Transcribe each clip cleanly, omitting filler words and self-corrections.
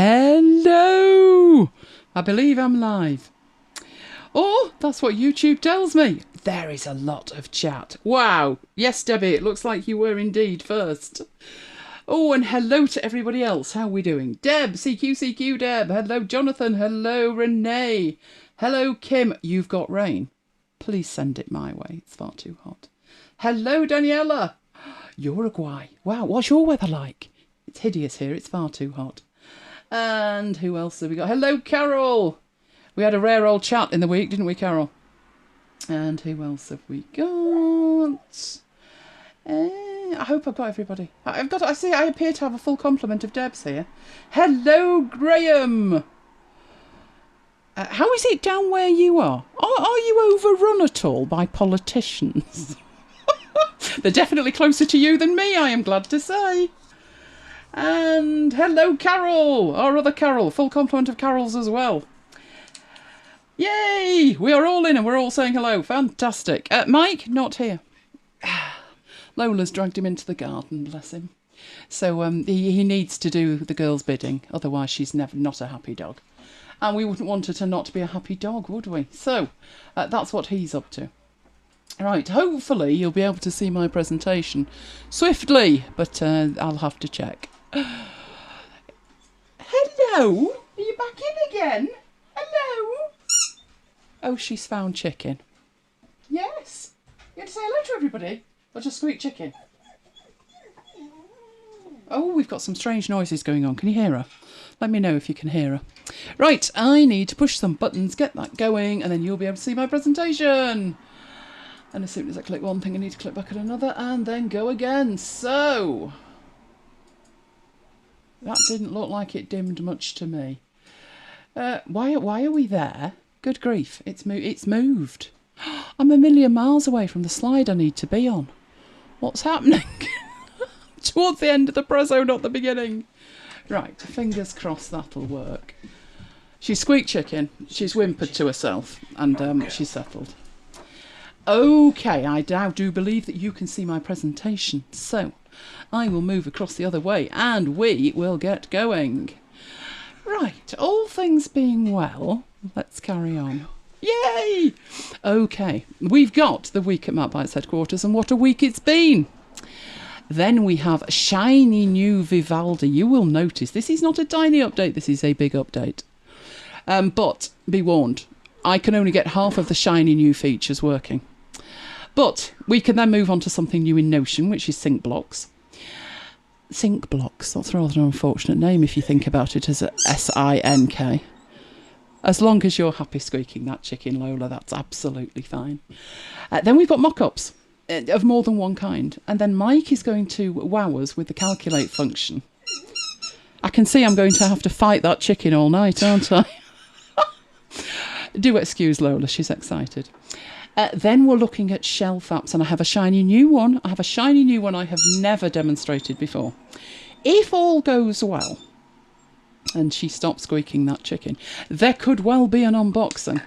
Hello! I believe I'm live. Oh, that's what YouTube tells me. There is a lot of chat. Wow. Yes, Debbie, it looks like you were indeed first. Oh, and hello to everybody else. How are we doing? Deb, CQ, Deb. Hello, Jonathan. Hello, Renee. Hello, Kim. You've got rain. Please send it my way. It's far too hot. Hello, Daniela. Uruguay. Wow, what's your weather like? It's hideous here. It's far too hot. And who else have we got? Hello, Carol. We had a rare old chat in the week, didn't we, Carol? And who else have we got? I hope I've got everybody. I see I appear to have a full complement of Debs here. Hello, Graham. How is it down where you are? Are you overrun at all by politicians? They're definitely closer to you than me, I am glad to say. And hello, Carol. Our other Carol. Full complement of Carols as well. Yay! We are all in and we're all saying hello. Fantastic. Mike, not here. Lola's dragged him into the garden, bless him. So he needs to do the girl's bidding. Otherwise, she's not a happy dog. And we wouldn't want her to not be a happy dog, would we? So that's what he's up to. Right, hopefully you'll be able to see my presentation swiftly, but I'll have to check. Hello? Are you back in again? Hello? Oh, she's found chicken. Yes. You had to say hello to everybody? Or just squeak chicken? Oh, we've got some strange noises going on. Can you hear her? Let me know if you can hear her. Right, I need to push some buttons, get that going, and then you'll be able to see my presentation. And as soon as I click one thing, I need to click back at another and then go again. So, that didn't look like it dimmed much to me. Why are we there? Good grief, it's moved. I'm a million miles away from the slide I need to be on. What's happening? Towards the end of the prezzo, not the beginning. Right, fingers crossed that'll work. She's squeaked chicken. She's whimpered to herself and she's settled. Okay, I now do believe that you can see my presentation. So, I will move across the other way and we will get going. Right, all things being well, let's carry on. Yay! Okay, we've got the week at MacBites headquarters and what a week it's been. Then we have shiny new Vivaldi. You will notice this is not a tiny update, this is a big update. But be warned, I can only get half of the shiny new features working. But we can then move on to something new in Notion, which is sync blocks. Sync blocks, that's rather an unfortunate name if you think about it as a S-I-N-K. As long as you're happy squeaking that chicken, Lola, that's absolutely fine. Then we've got mock-ups of more than one kind. And then Mike is going to wow us with the calculate function. I can see I'm going to have to fight that chicken all night, aren't I? Do excuse Lola, she's excited. Then we're looking at shelf apps, and I have a shiny new one. I have a shiny new one I have never demonstrated before. If all goes well, and she stops squeaking that chicken, there could well be an unboxing.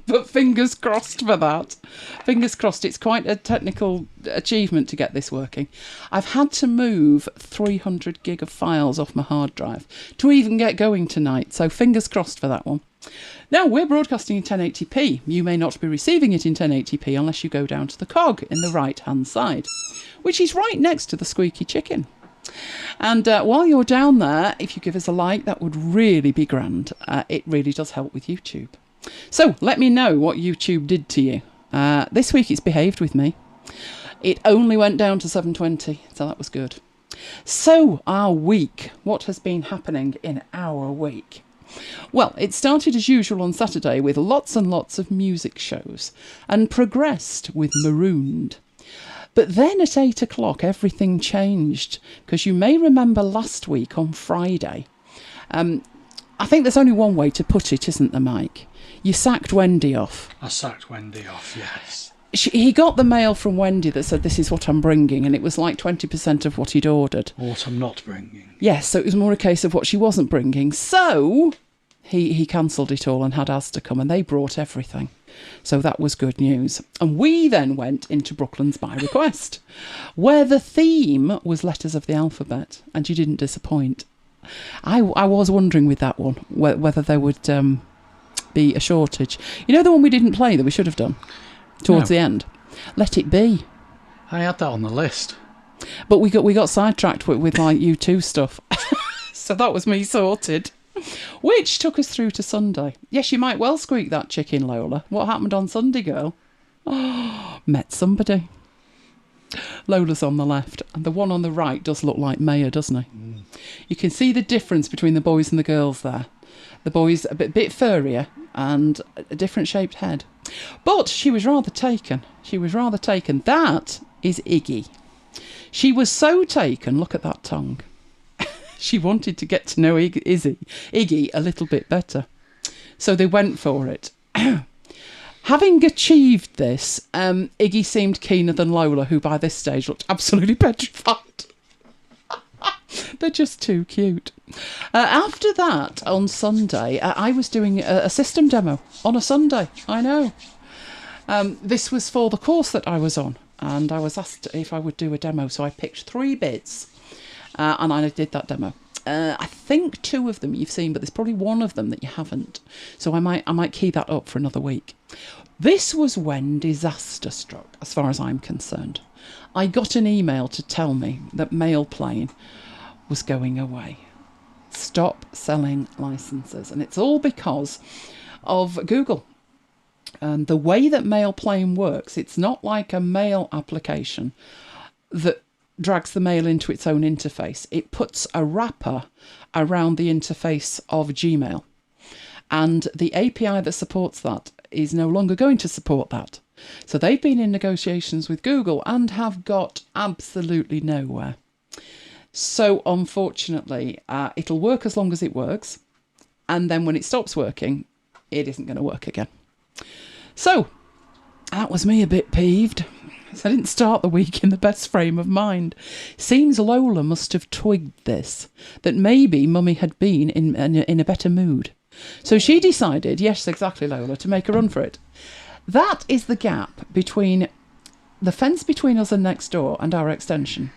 But fingers crossed for that. Fingers crossed. It's quite a technical achievement to get this working. I've had to move 300 gig of files off my hard drive to even get going tonight. So fingers crossed for that one. Now, we're broadcasting in 1080p. You may not be receiving it in 1080p unless you go down to the cog in the right-hand side, which is right next to the squeaky chicken. And while you're down there, if you give us a like, that would really be grand. It really does help with YouTube. So let me know what YouTube did to you. This week it's behaved with me. It only went down to 720, so that was good. So our week, what has been happening in our week? Well, it started as usual on Saturday with lots and lots of music shows and progressed with Marooned. But then at 8 o'clock everything changed, because you may remember last week on Friday. I think there's only one way to put it, isn't there, Mike? You sacked Wendy off. I sacked Wendy off, yes. He got the mail from Wendy that said, this is what I'm bringing, and it was like 20% of what he'd ordered. What I'm not bringing. Yes, so it was more a case of what she wasn't bringing. So he cancelled it all and had Asda come, and they brought everything. So that was good news. And we then went into Brooklyn's by request, where the theme was letters of the alphabet, and you didn't disappoint. I was wondering with that one whether there would be a shortage. You know the one we didn't play that we should have done towards the end? Let It Be. I had that on the list. But we got sidetracked with like U2 stuff. So that was me sorted. Which took us through to Sunday. Yes, you might well squeak that chicken, Lola. What happened on Sunday, girl? Oh, met somebody. Lola's on the left, and the one on the right does look like Maya, doesn't he? Mm. You can see the difference between the boys and the girls there. The boys a bit furrier and a different shaped head. But she was rather taken. That is Iggy. She was so taken, look at that tongue. She wanted to get to know Iggy a little bit better. So they went for it. Having achieved this, Iggy seemed keener than Lola, who by this stage looked absolutely petrified. They're just too cute. After that, on Sunday, I was doing a system demo on a Sunday. I know. This was for the course that I was on, and I was asked if I would do a demo. So I picked 3 bits, and I did that demo. I think 2 of them you've seen, but there's probably 1 of them that you haven't. So I might key that up for another week. This was when disaster struck, as far as I'm concerned. I got an email to tell me that Mailplane was going away. Stop selling licenses. And it's all because of Google. The way that Mailplane works, it's not like a mail application that drags the mail into its own interface. It puts a wrapper around the interface of Gmail. And the API that supports that is no longer going to support that. So they've been in negotiations with Google and have got absolutely nowhere. So unfortunately, it'll work as long as it works. And then when it stops working, it isn't going to work again. So that was me a bit peeved. So I didn't start the week in the best frame of mind. Seems Lola must have twigged this, that maybe Mummy had been in a better mood. So she decided, yes, exactly, Lola, to make a run for it. That is the gap between the fence between us and next door and our extension.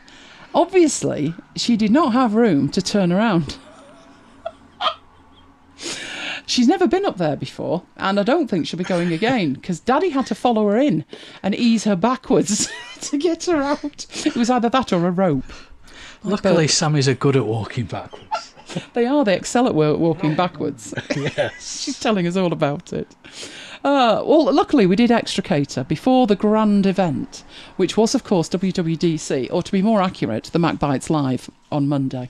Obviously, she did not have room to turn around. She's never been up there before, and I don't think she'll be going again, because Daddy had to follow her in and ease her backwards to get her out. It was either that or a rope. Luckily, Sammy's are good at walking backwards. They excel at walking backwards. Yes. She's telling us all about it. Well, luckily we did extricate her before the grand event, which was, of course, WWDC, or to be more accurate, the MacBites Live on Monday.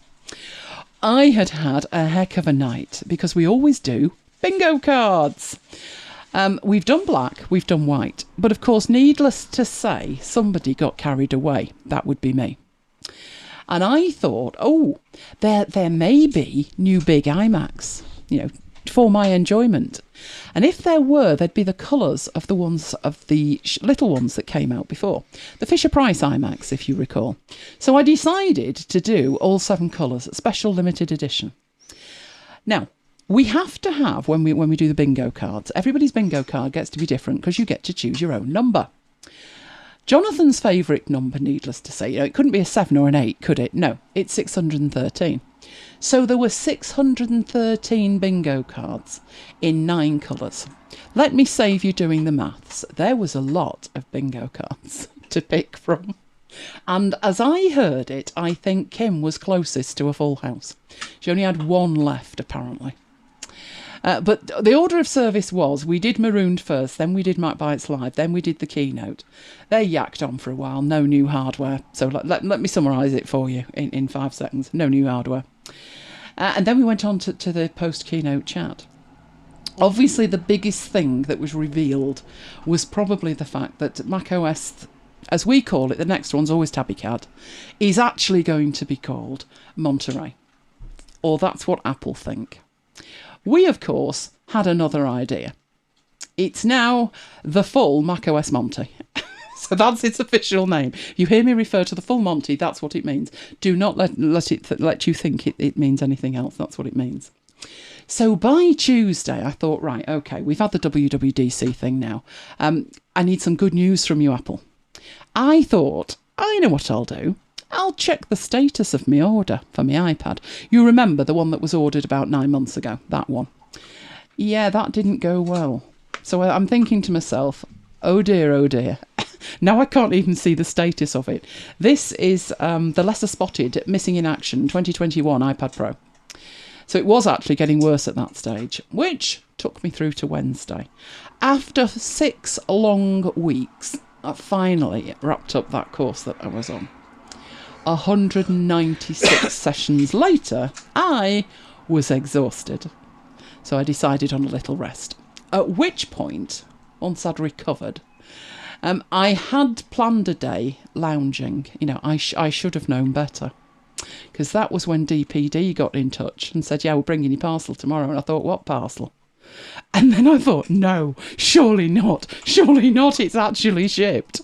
I had a heck of a night, because we always do bingo cards. We've done black, we've done white, but of course, needless to say, somebody got carried away. That would be me. And I thought, there may be new big iMacs, for my enjoyment. And if there were, they'd be the colours of the ones of the little ones that came out before. The Fisher-Price iMacs, if you recall. So I decided to do all 7 colours, special limited edition. Now, we have to have, when we do the bingo cards, everybody's bingo card gets to be different because you get to choose your own number. Jonathan's favourite number, needless to say, it couldn't be a 7 or an 8, could it? No, it's 613. So there were 613 bingo cards in 9 colours. Let me save you doing the maths. There was a lot of bingo cards to pick from. And as I heard it, I think Kim was closest to a full house. She only had 1 left, apparently. But the order of service was, we did Marooned first, then we did MacBites Live, then we did the keynote. They yacked on for a while, no new hardware. So let me summarise it for you in 5 seconds. No new hardware. And then we went on to the post-keynote chat. Obviously, the biggest thing that was revealed was probably the fact that macOS, as we call it, the next one's always TabbyCAD, is actually going to be called Monterey. Or that's what Apple think. We, of course, had another idea. It's now the full macOS Monty. So that's its official name. You hear me refer to the full Monty, that's what it means. Do not let you think it means anything else. That's what it means. So by Tuesday, I thought, right, okay, we've had the WWDC thing now. I need some good news from you, Apple. I thought, I know what I'll do. I'll check the status of my order for my iPad. You remember the one that was ordered about 9 months ago, that one. Yeah, that didn't go well. So I'm thinking to myself, oh dear, oh dear. Now I can't even see the status of it. This is the lesser spotted missing in action 2021 iPad Pro. So it was actually getting worse at that stage, which took me through to Wednesday. After 6 long weeks, I finally wrapped up that course that I was on. 196 sessions later, I was exhausted. So I decided on a little rest. At which point, once I'd recovered, I had planned a day lounging. You know, I should have known better. Because that was when DPD got in touch and said, yeah, we're bringing your parcel tomorrow. And I thought, what parcel? And then I thought, no, surely not. Surely not. It's actually shipped.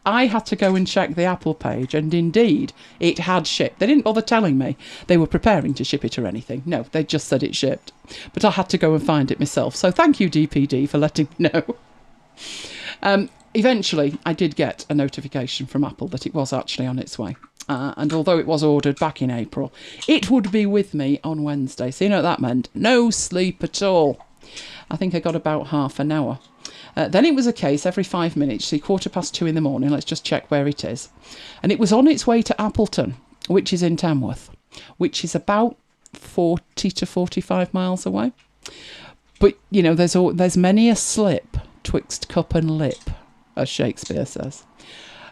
I had to go and check the Apple page, and indeed, it had shipped. They didn't bother telling me they were preparing to ship it or anything. No, they just said it shipped. But I had to go and find it myself. So thank you, DPD, for letting me know. Eventually, I did get a notification from Apple that it was actually on its way. And although it was ordered back in April, it would be with me on Wednesday. So you know what that meant? No sleep at all. I think I got about half an hour. Then it was a case every 5 minutes, see, 2:15 in the morning, let's just check where it is. And it was on its way to Appleton, which is in Tamworth, which is about 40 to 45 miles away. But, you know, there's many a slip twixt cup and lip, as Shakespeare says.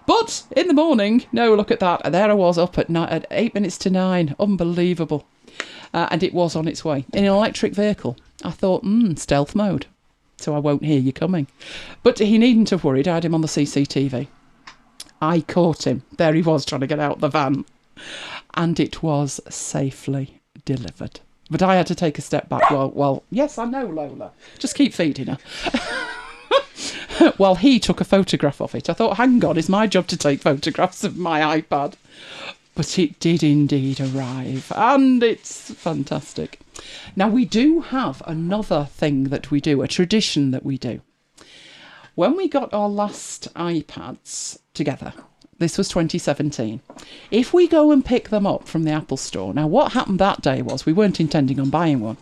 But in the morning, no, look at that. There I was up at 8 minutes to 9. Unbelievable. And it was on its way in an electric vehicle. I thought, stealth mode, so I won't hear you coming. But he needn't have worried. I had him on the CCTV. I caught him. There he was trying to get out the van. And it was safely delivered. But I had to take a step back. Well, yes, I know, Lola. Just keep feeding her. Well, he took a photograph of it. I thought, hang on, it's my job to take photographs of my iPad. But it did indeed arrive, and it's fantastic. Now, we do have another thing that we do, a tradition that we do. When we got our last iPads together, this was 2017, if we go and pick them up from the Apple Store, now what happened that day was we weren't intending on buying one.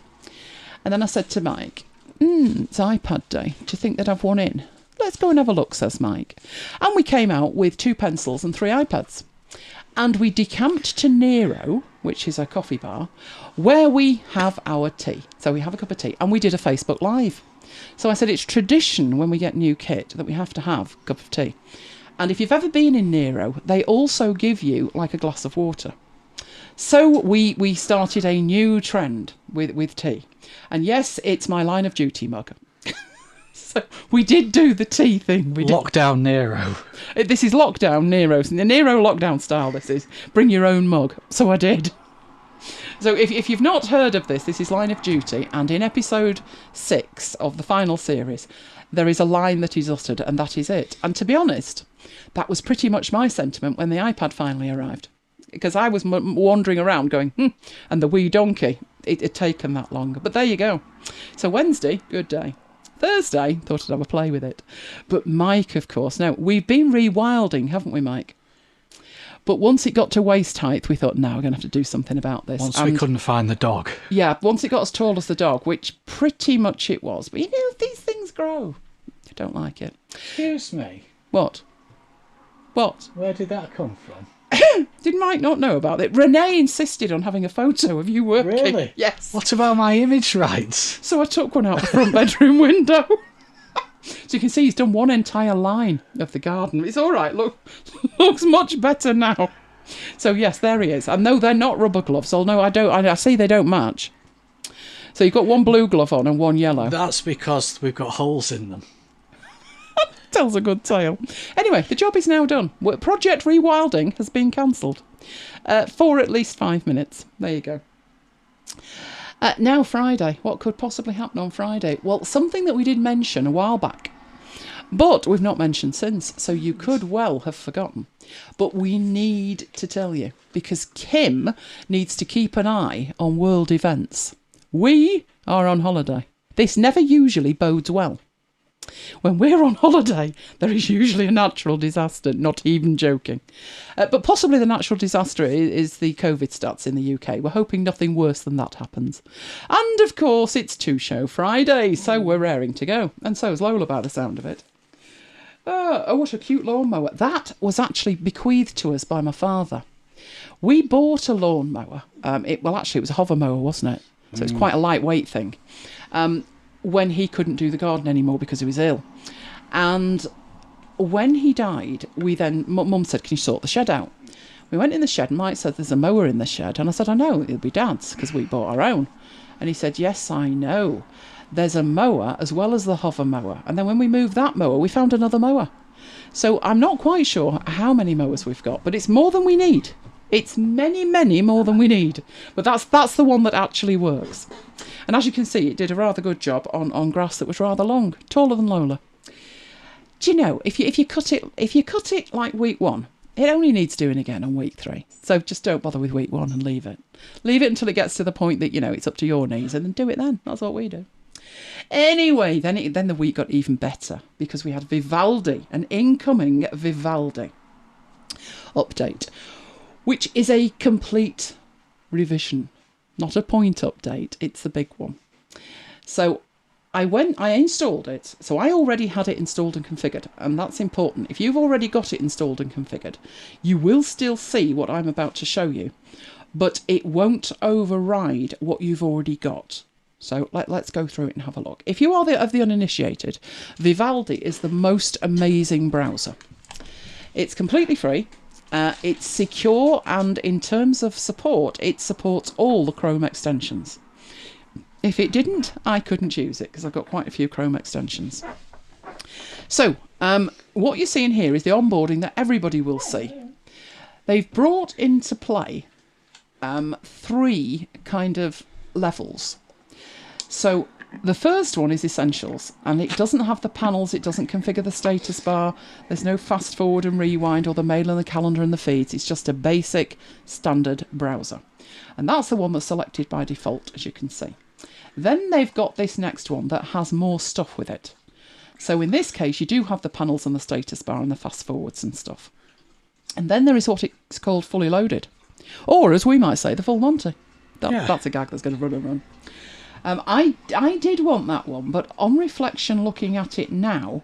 And then I said to Mike, it's iPad day, do you think they'd have one in? Let's go and have a look, says Mike. And we came out with 2 pencils and 3 iPads. And we decamped to Nero, which is a coffee bar, where we have our tea. So we have a cup of tea, and we did a Facebook Live. So I said it's tradition when we get new kit that we have to have a cup of tea. And if you've ever been in Nero, they also give you like a glass of water. So we started a new trend with tea. And yes, it's my line of duty mug. So we did do the tea thing. Lockdown Nero. This is lockdown Nero. The Nero lockdown style, this is. Bring your own mug. So I did. So if you've not heard of this is Line of Duty. And in episode 6 of the final series, there is a line that is uttered, and that is it. And to be honest, that was pretty much my sentiment when the iPad finally arrived. Because I was wandering around going, and the wee donkey, it had taken that long. But there you go. So Wednesday, good day. Thursday, thought I'd have a play with it. But Mike, of course. Now, we've been rewilding, haven't we, Mike? But once it got to waist height, we thought, no, we're going to have to do something about this. Once we couldn't find the dog. Yeah, once it got as tall as the dog, which pretty much it was. But you know, these things grow. I don't like it. Excuse me. What? What? Where did that come from? Did Mike not know about it? Renee insisted on having a photo of you working. Really? Yes. What about my image rights? So I took one out the front bedroom window. So you can see he's done one entire line of the garden. It's all right. Looks much better now. So yes, there he is. And no, they're not rubber gloves. Although I see they don't match. So you've got one blue glove on and one yellow. That's because we've got holes in them. Tells a good tale. Anyway, the job is now done. Project Rewilding has been cancelled for at least 5 minutes. There you go. Now Friday. What could possibly happen on Friday? Well, something that we did mention a while back, but we've not mentioned since, so you could well have forgotten. But we need to tell you, because Kim needs to keep an eye on world events. We are on holiday. This never usually bodes well. When we're on holiday, there is usually a natural disaster, not even joking. But possibly the natural disaster is the COVID stats in the UK. We're hoping nothing worse than that happens. And of course, it's Two Show Friday, so we're raring to go. And so is Lola by the sound of it. Oh, what a cute lawnmower. That was actually bequeathed to us by my father. We bought a lawnmower. It was a hover mower, wasn't it? So it's quite a lightweight thing. When he couldn't do the garden anymore because he was ill. And when he died, Mum said, can you sort the shed out? We went in the shed and Mike said, there's a mower in the shed. And I said, I know, it'll be Dad's because we bought our own. And he said, yes, I know. There's a mower as well as the hover mower. And then when we moved that mower, we found another mower. So I'm not quite sure how many mowers we've got, but it's more than we need. It's many, many more than we need. But that's the one that actually works. And as you can see, it did a rather good job on grass that was rather long, taller than Lola. Do you know, if you cut it like week 1, it only needs doing again on week 3. So just don't bother with week 1 and leave it. Leave it until it gets to the point that, it's up to your knees, and then do it then. That's what we do. Anyway, then the week got even better because we had Vivaldi, an incoming Vivaldi update, which is a complete revision. Not a point update, it's the big one. So I installed it. So I already had it installed and configured, and that's important. If you've already got it installed and configured, you will still see what I'm about to show you, but it won't override what you've already got. So let's go through it and have a look. If you are of the uninitiated, Vivaldi is the most amazing browser. It's completely free. It's secure, and in terms of support, it supports all the Chrome extensions. If it didn't, I couldn't use it because I've got quite a few Chrome extensions. So what you're seeing here is the onboarding that everybody will see. They've brought into play 3 kind of levels. So the first one is Essentials, and it doesn't have the panels, it doesn't configure the status bar, there's no fast forward and rewind or the mail and the calendar and the feeds. It's just a basic standard browser. And that's the one that's selected by default, as you can see. Then they've got this next one that has more stuff with it. So in this case, you do have the panels and the status bar and the fast forwards and stuff. And then there is what it's called fully loaded. Or, as we might say, the full Monty. That's a gag that's going to run and run. I did want that one, but on reflection, looking at it now,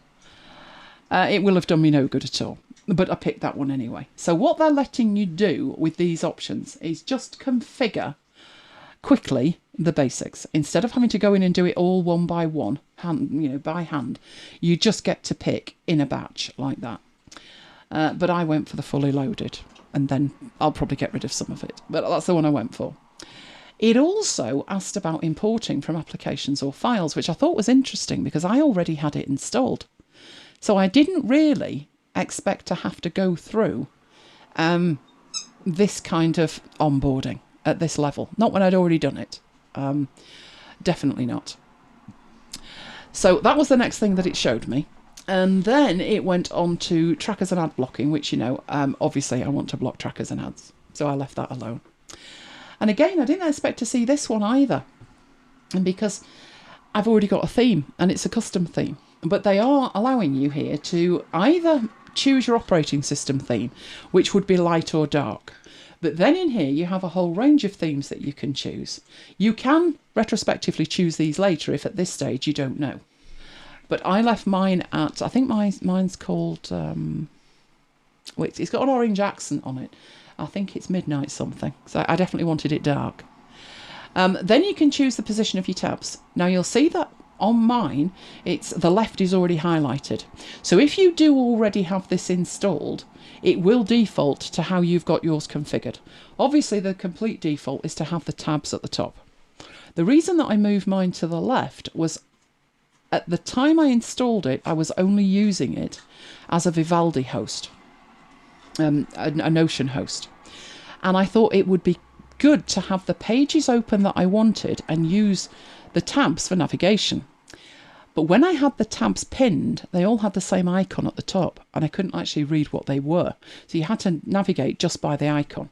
it will have done me no good at all. But I picked that one anyway. So what they're letting you do with these options is just configure quickly the basics. Instead of having to go in and do it all one by one, by hand, you just get to pick in a batch like that. But I went for the fully loaded, and then I'll probably get rid of some of it. But that's the one I went for. It also asked about importing from applications or files, which I thought was interesting because I already had it installed. So I didn't really expect to have to go through this kind of onboarding at this level. Not when I'd already done it. Definitely not. So that was the next thing that it showed me. And then it went on to trackers and ad blocking, which, obviously I want to block trackers and ads. So I left that alone. And again, I didn't expect to see this one either. And because I've already got a theme and it's a custom theme. But they are allowing you here to either choose your operating system theme, which would be light or dark. But then in here, you have a whole range of themes that you can choose. You can retrospectively choose these later if at this stage you don't know. But I left mine at, I think mine's called, it's got an orange accent on it. I think it's midnight something. So I definitely wanted it dark. Then you can choose the position of your tabs. Now you'll see that on mine, the left is already highlighted. So if you do already have this installed, it will default to how you've got yours configured. Obviously, the complete default is to have the tabs at the top. The reason that I moved mine to the left was at the time I installed it, I was only using it as a Vivaldi host. A Notion host, and I thought it would be good to have the pages open that I wanted and use the tabs for navigation. But when I had the tabs pinned, they all had the same icon at the top, and I couldn't actually read what they were, so you had to navigate just by the icon.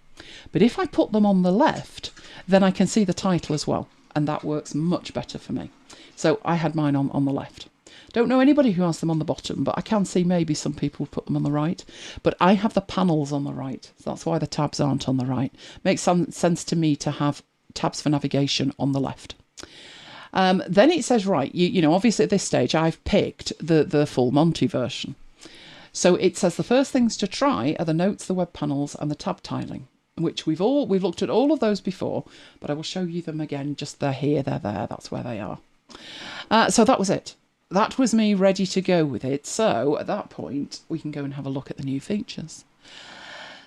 But if I put them on the left, then I can see the title as well, and that works much better for me. So I had mine on the left. Don't know anybody who has them on the bottom, but I can see maybe some people put them on the right. But I have the panels on the right, so that's why the tabs aren't on the right. Makes some sense to me to have tabs for navigation on the left. Then it says, right, you know, obviously at this stage I've picked the full Monty version. So it says the first things to try are the notes, the web panels, and the tab tiling, which we've looked at all of those before, but I will show you them again. Just they're here, they're there, that's where they are. So that was it. That was me ready to go with it. So at that point, we can go and have a look at the new features.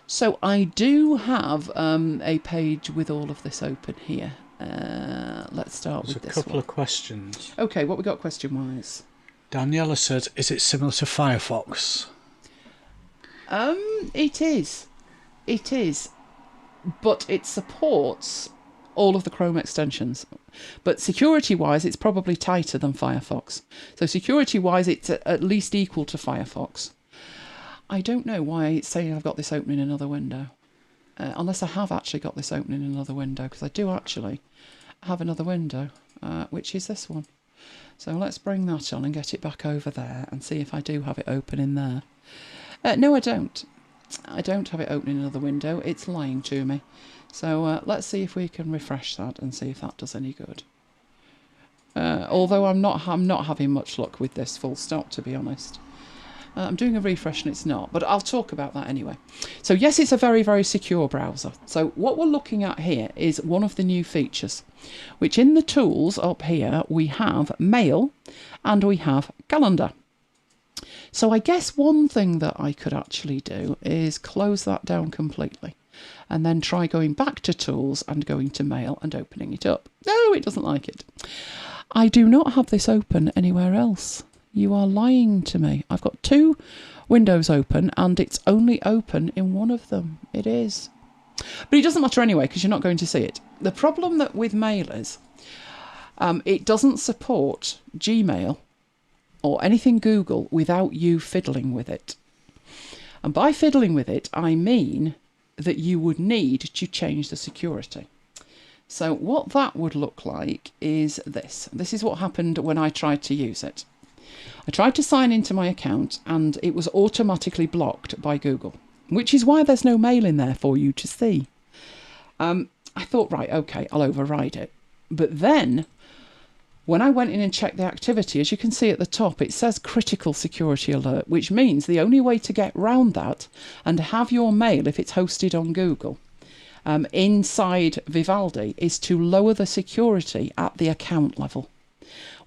So I do have a page with all of this open here. Let's start with this one. There's a couple of questions. Okay, what we got question-wise? Daniela said, is it similar to Firefox? It is. It is. But it supports all of the Chrome extensions. But security-wise, it's probably tighter than Firefox. So security-wise, it's at least equal to Firefox. I don't know why it's saying I've got this open in another window. Unless I have actually got this open in another window, because I do actually have another window, which is this one. So let's bring that on and get it back over there and see if I do have it open in there. No, I don't. I don't have it open in another window. It's lying to me. So let's see if we can refresh that and see if that does any good. Although I'm not having much luck with this full stop, to be honest. I'm doing a refresh and it's not, but I'll talk about that anyway. So yes, it's a very, very secure browser. So what we're looking at here is one of the new features, which in the tools up here, we have Mail and we have Calendar. So I guess one thing that I could actually do is close that down completely and then try going back to tools and going to Mail and opening it up. No, it doesn't like it. I do not have this open anywhere else. You are lying to me. I've got two windows open and it's only open in one of them. It is. But it doesn't matter anyway because you're not going to see it. The problem that with Mail is it doesn't support Gmail or anything Google without you fiddling with it. And by fiddling with it, I mean that you would need to change the security. So what that would look like is this. This is what happened when I tried to use it. I tried to sign into my account and it was automatically blocked by Google, which is why there's no Mail in there for you to see. I thought, right, okay, I'll override it. But then when I went in and checked the activity, as you can see at the top, it says critical security alert, which means the only way to get round that and have your Mail, if it's hosted on Google, inside Vivaldi, is to lower the security at the account level,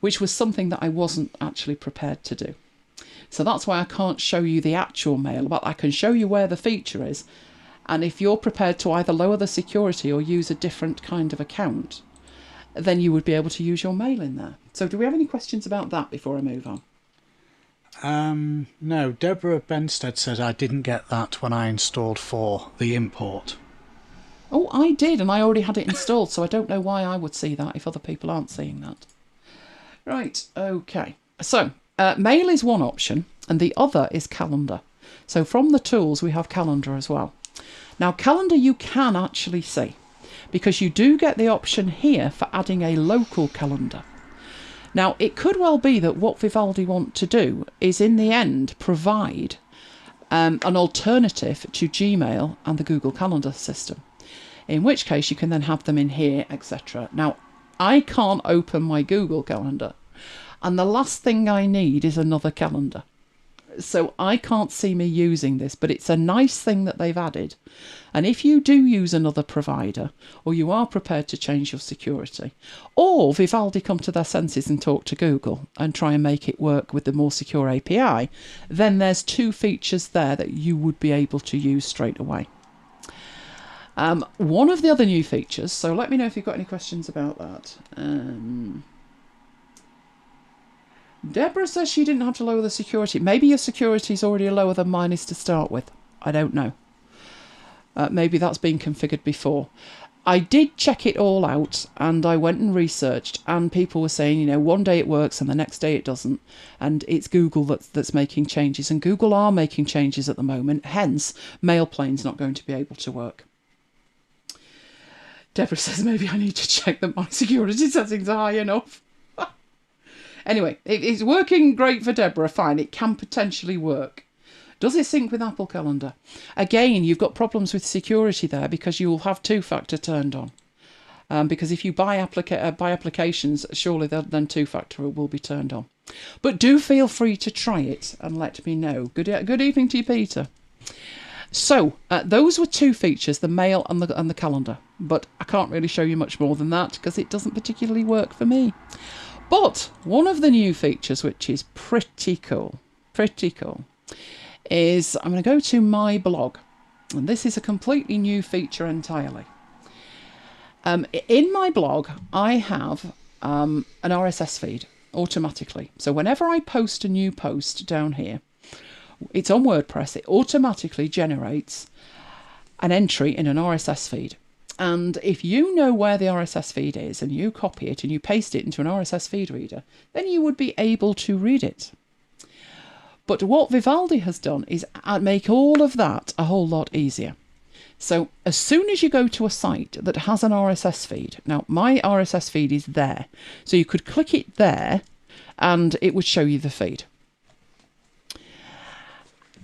which was something that I wasn't actually prepared to do. So that's why I can't show you the actual Mail, but I can show you where the feature is. And if you're prepared to either lower the security or use a different kind of account, then you would be able to use your Mail in there. So do we have any questions about that before I move on? No, Deborah Benstead said I didn't get that when I installed for the import. Oh, I did, and I already had it installed, so I don't know why I would see that if other people aren't seeing that. Right, okay. So, Mail is one option, and the other is Calendar. So from the tools, we have Calendar as well. Now, Calendar you can actually see, because you do get the option here for adding a local calendar. Now, it could well be that what Vivaldi want to do is, in the end, provide an alternative to Gmail and the Google Calendar system, in which case you can then have them in here, etc. Now, I can't open my Google Calendar, and the last thing I need is another calendar. So I can't see me using this, but it's a nice thing that they've added. And if you do use another provider, or you are prepared to change your security, or Vivaldi come to their senses and talk to Google and try and make it work with the more secure API, then there's two features there that you would be able to use straight away. One of the other new features, so let me know if you've got any questions about that. Deborah says she didn't have to lower the security. Maybe your security is already lower than mine is to start with. I don't know. Maybe that's been configured before. I did check it all out and I went and researched, and people were saying, you know, one day it works and the next day it doesn't. And it's Google that's making changes, and Google are making changes at the moment. Hence, MailPlane's not going to be able to work. Deborah says maybe I need to check that my security settings are high enough. Anyway, it's working great for Deborah, fine. It can potentially work. Does it sync with Apple Calendar? Again, you've got problems with security there because you'll have two-factor turned on. Because if you buy applications, surely then two-factor will be turned on. But do feel free to try it and let me know. Good evening to you, Peter. So those were two features, the mail and the calendar. But I can't really show you much more than that because it doesn't particularly work for me. But one of the new features, which is pretty cool, is I'm going to go to my blog. And this is a completely new feature entirely. In my blog, I have an RSS feed automatically. So whenever I post a new post down here, it's on WordPress, it automatically generates an entry in an RSS feed. And if you know where the RSS feed is and you copy it and you paste it into an RSS feed reader, then you would be able to read it. But what Vivaldi has done is make all of that a whole lot easier. So as soon as you go to a site that has an RSS feed, now my RSS feed is there, so you could click it there and it would show you the feed.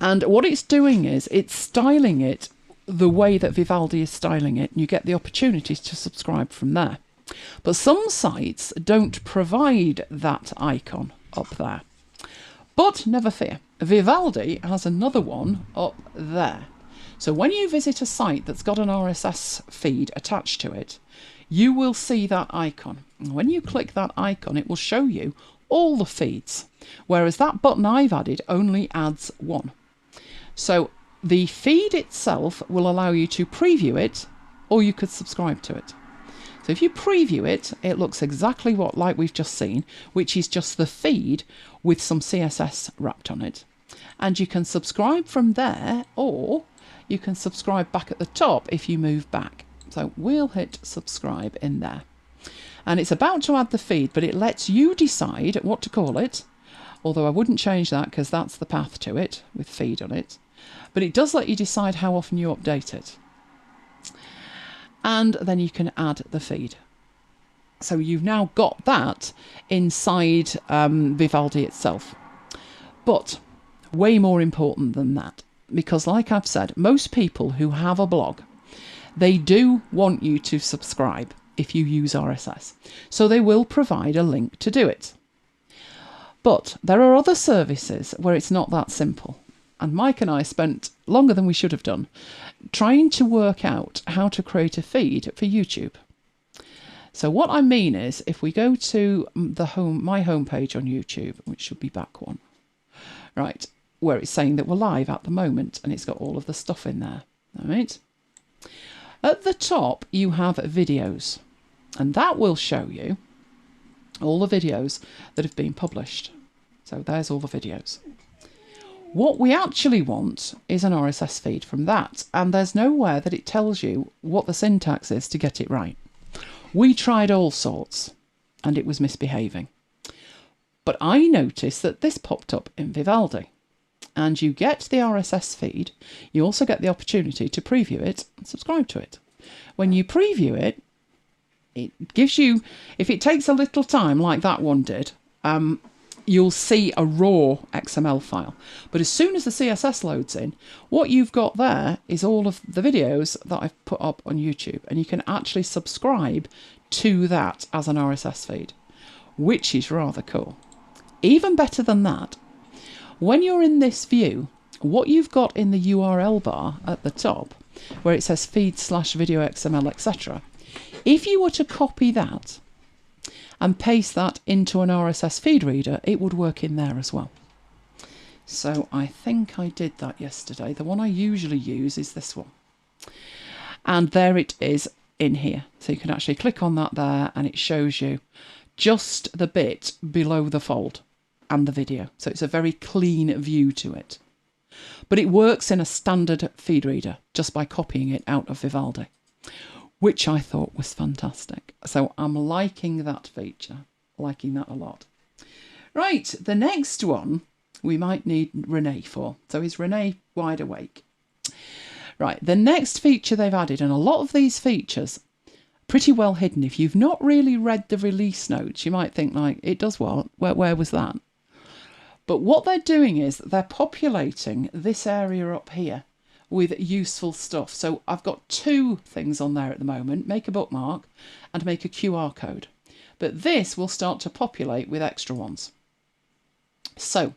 And what it's doing is it's styling it the way that Vivaldi is styling it, and you get the opportunities to subscribe from there. But some sites don't provide that icon up there. But never fear, Vivaldi has another one up there. So when you visit a site that's got an RSS feed attached to it, you will see that icon. And when you click that icon, it will show you all the feeds, whereas that button I've added only adds one. So the feed itself will allow you to preview it, or you could subscribe to it. So if you preview it, it looks exactly like we've just seen, which is just the feed with some CSS wrapped on it. And you can subscribe from there, or you can subscribe back at the top if you move back. So we'll hit subscribe in there. And it's about to add the feed, but it lets you decide what to call it. Although I wouldn't change that because that's the path to it with feed on it. But it does let you decide how often you update it. And then you can add the feed. So you've now got that inside Vivaldi itself. But way more important than that, because like I've said, most people who have a blog, they do want you to subscribe if you use RSS. So they will provide a link to do it. But there are other services where it's not that simple. And Mike and I spent longer than we should have done trying to work out how to create a feed for YouTube. So what I mean is, if we go to my homepage on YouTube, which should be back one, right, where it's saying that we're live at the moment, and it's got all of the stuff in there, all right? At the top, you have videos, and that will show you all the videos that have been published. So there's all the videos. What we actually want is an RSS feed from that, and there's nowhere that it tells you what the syntax is to get it right. We tried all sorts, and it was misbehaving. But I noticed that this popped up in Vivaldi, and you get the RSS feed. You also get the opportunity to preview it and subscribe to it. When you preview it, it gives you, if it takes a little time like that one did, you'll see a raw XML file. But as soon as the CSS loads in, what you've got there is all of the videos that I've put up on YouTube, and you can actually subscribe to that as an RSS feed, which is rather cool. Even better than that, when you're in this view, what you've got in the URL bar at the top, where it says feed/video XML, etc., if you were to copy that and paste that into an RSS feed reader, it would work in there as well. So I think I did that yesterday. The one I usually use is this one. And there it is in here. So you can actually click on that there, and it shows you just the bit below the fold and the video. So it's a very clean view to it. But it works in a standard feed reader just by copying it out of Vivaldi, which I thought was fantastic. So I'm liking that feature, liking that a lot. Right, the next one we might need Renee for. So is Renee wide awake? Right, the next feature they've added, and a lot of these features, pretty well hidden. If you've not really read the release notes, you might think like, it does what? Where was that? But what they're doing is they're populating this area up here with useful stuff. So I've got 2 things on there at the moment, make a bookmark and make a QR code. But this will start to populate with extra ones. So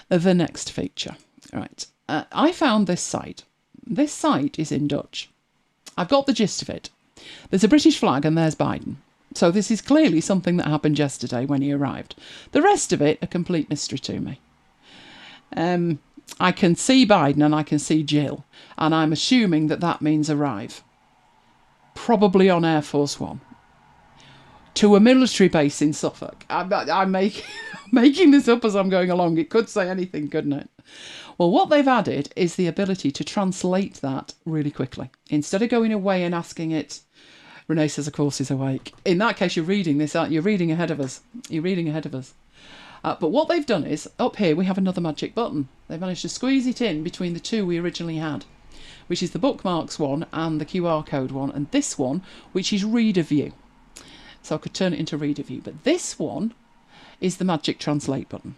the next feature, right. I found this site. This site is in Dutch. I've got the gist of it. There's a British flag and there's Biden. So this is clearly something that happened yesterday when he arrived. The rest of it, a complete mystery to me. I can see Biden and I can see Jill, and I'm assuming that that means arrive. Probably on Air Force One. To a military base in Suffolk. I'm making this up as I'm going along. It could say anything, couldn't it? Well, what they've added is the ability to translate that really quickly. Instead of going away and asking it, Renee says, of course, he's awake. In that case, you're reading this out. You're reading ahead of us. You're reading ahead of us. But what they've done is, up here, we have another magic button. They've managed to squeeze it in between the 2 we originally had, which is the bookmarks one and the QR code one, and this one, which is reader view. So I could turn it into reader view. But this one is the magic translate button.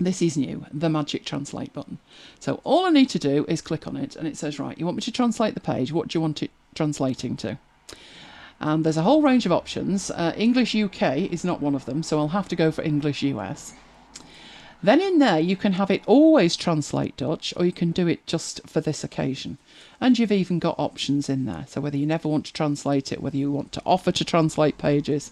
This is new, the magic translate button. So all I need to do is click on it and it says, right, you want me to translate the page? What do you want it translating to? And there's a whole range of options. English UK is not one of them, so I'll have to go for English US. Then in there you can have it always translate Dutch, or you can do it just for this occasion. And you've even got options in there. So whether you never want to translate it, whether you want to offer to translate pages,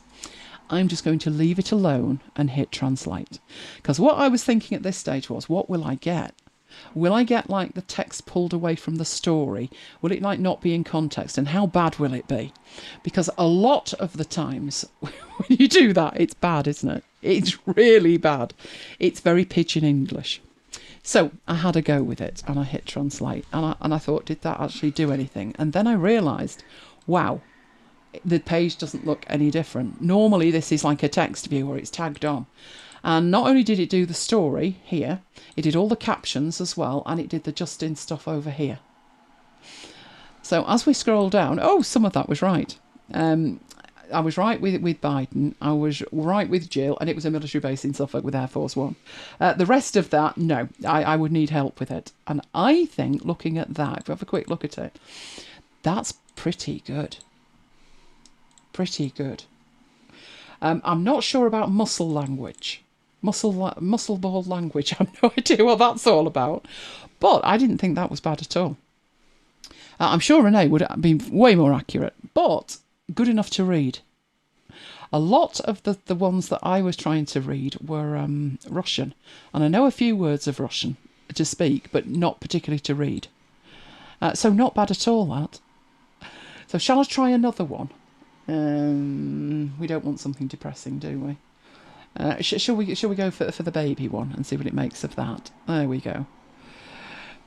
I'm just going to leave it alone and hit translate. Because what I was thinking at this stage was, what will I get? Will I get like the text pulled away from the story? Will it like not be in context? And how bad will it be? Because a lot of the times when you do that, it's bad, isn't it? It's really bad. It's very pidgin English. So I had a go with it and I hit translate and I thought, did that actually do anything? And then I realised, wow, the page doesn't look any different. Normally this is like a text view where it's tagged on. And not only did it do the story here, it did all the captions as well, and it did the just-in stuff over here. So as we scroll down, oh, some of that was right. I was right with Biden, I was right with Jill, and it was a military base in Suffolk with Air Force One. The rest of that, no, I would need help with it. And I think, looking at that, if we have a quick look at it, that's pretty good. Pretty good. I'm not sure about muscle language. Muscle ball language. I have no idea what that's all about. But I didn't think that was bad at all. I'm sure Renee would have been way more accurate, but good enough to read. A lot of the ones that I was trying to read were Russian. And I know a few words of Russian to speak, but not particularly to read. So not bad at all, that. So shall I try another one? We don't want something depressing, do we? Shall we go for the baby one and see what it makes of that? There we go.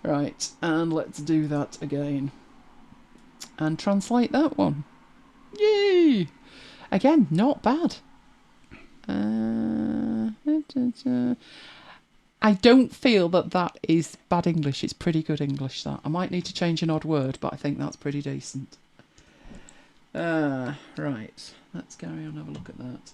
Right, and let's do that again. And translate that one. Yay! Again, not bad. I don't feel that is bad English. It's pretty good English, that. I might need to change an odd word, but I think that's pretty decent. Right, let's carry on and have a look at that.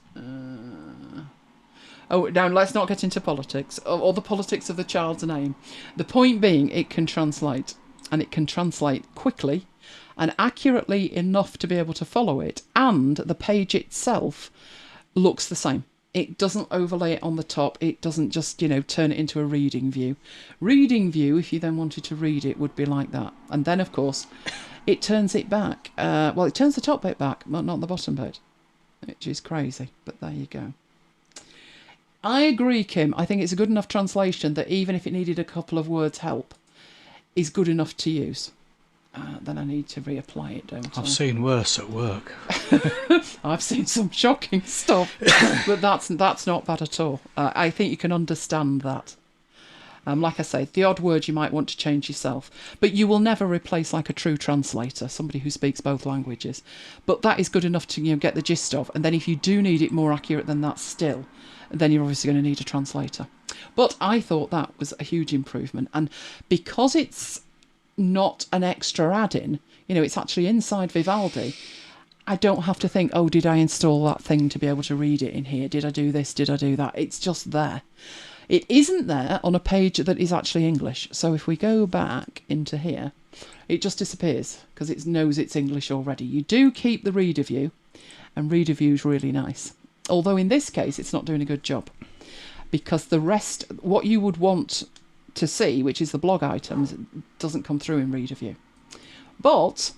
Oh, now let's not get into politics, or the politics of the child's name. The point being, it can translate, and it can translate quickly and accurately enough to be able to follow it, and the page itself looks the same. It doesn't overlay it on the top. It doesn't just, turn it into a reading view. Reading view, if you then wanted to read it, would be like that. And then, of course, it turns it back. Well, it turns the top bit back, but not the bottom bit, which is crazy. But there you go. I agree, Kim. I think it's a good enough translation that even if it needed a couple of words help, is good enough to use. Then I need to reapply it, don't I? I've seen worse at work. I've seen some shocking stuff, but that's not bad at all. I think you can understand that. Like I say, the odd word you might want to change yourself, but you will never replace like a true translator, somebody who speaks both languages. But that is good enough to get the gist of. And then if you do need it more accurate than that still, then you're obviously going to need a translator. But I thought that was a huge improvement. And because it's not an extra add-in, it's actually inside Vivaldi, I don't have to think, oh, did I install that thing to be able to read it in here? Did I do this? Did I do that? It's just there. It isn't there on a page that is actually English. So if we go back into here, it just disappears because it knows it's English already. You do keep the reader view, and reader view is really nice. Although in this case, it's not doing a good job because the rest, what you would want to see, which is the blog items, doesn't come through in reader view. But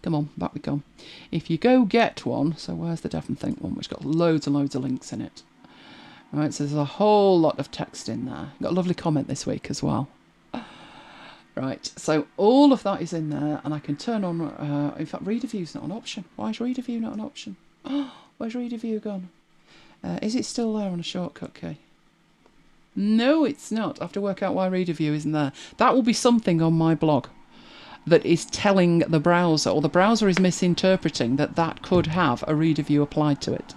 come on, back we come. If you go get one, so where's the Deaf and Think one, which got loads and loads of links in it. Right, so there's a whole lot of text in there. Got a lovely comment this week as well. Right, so all of that is in there, and I can turn on, in fact, reader view's not an option. Why is reader view not an option? Where's reader view gone? Is it still there on a shortcut key? No, it's not. I have to work out why reader view isn't there. That will be something on my blog that is telling the browser, or the browser is misinterpreting that could have a reader view applied to it.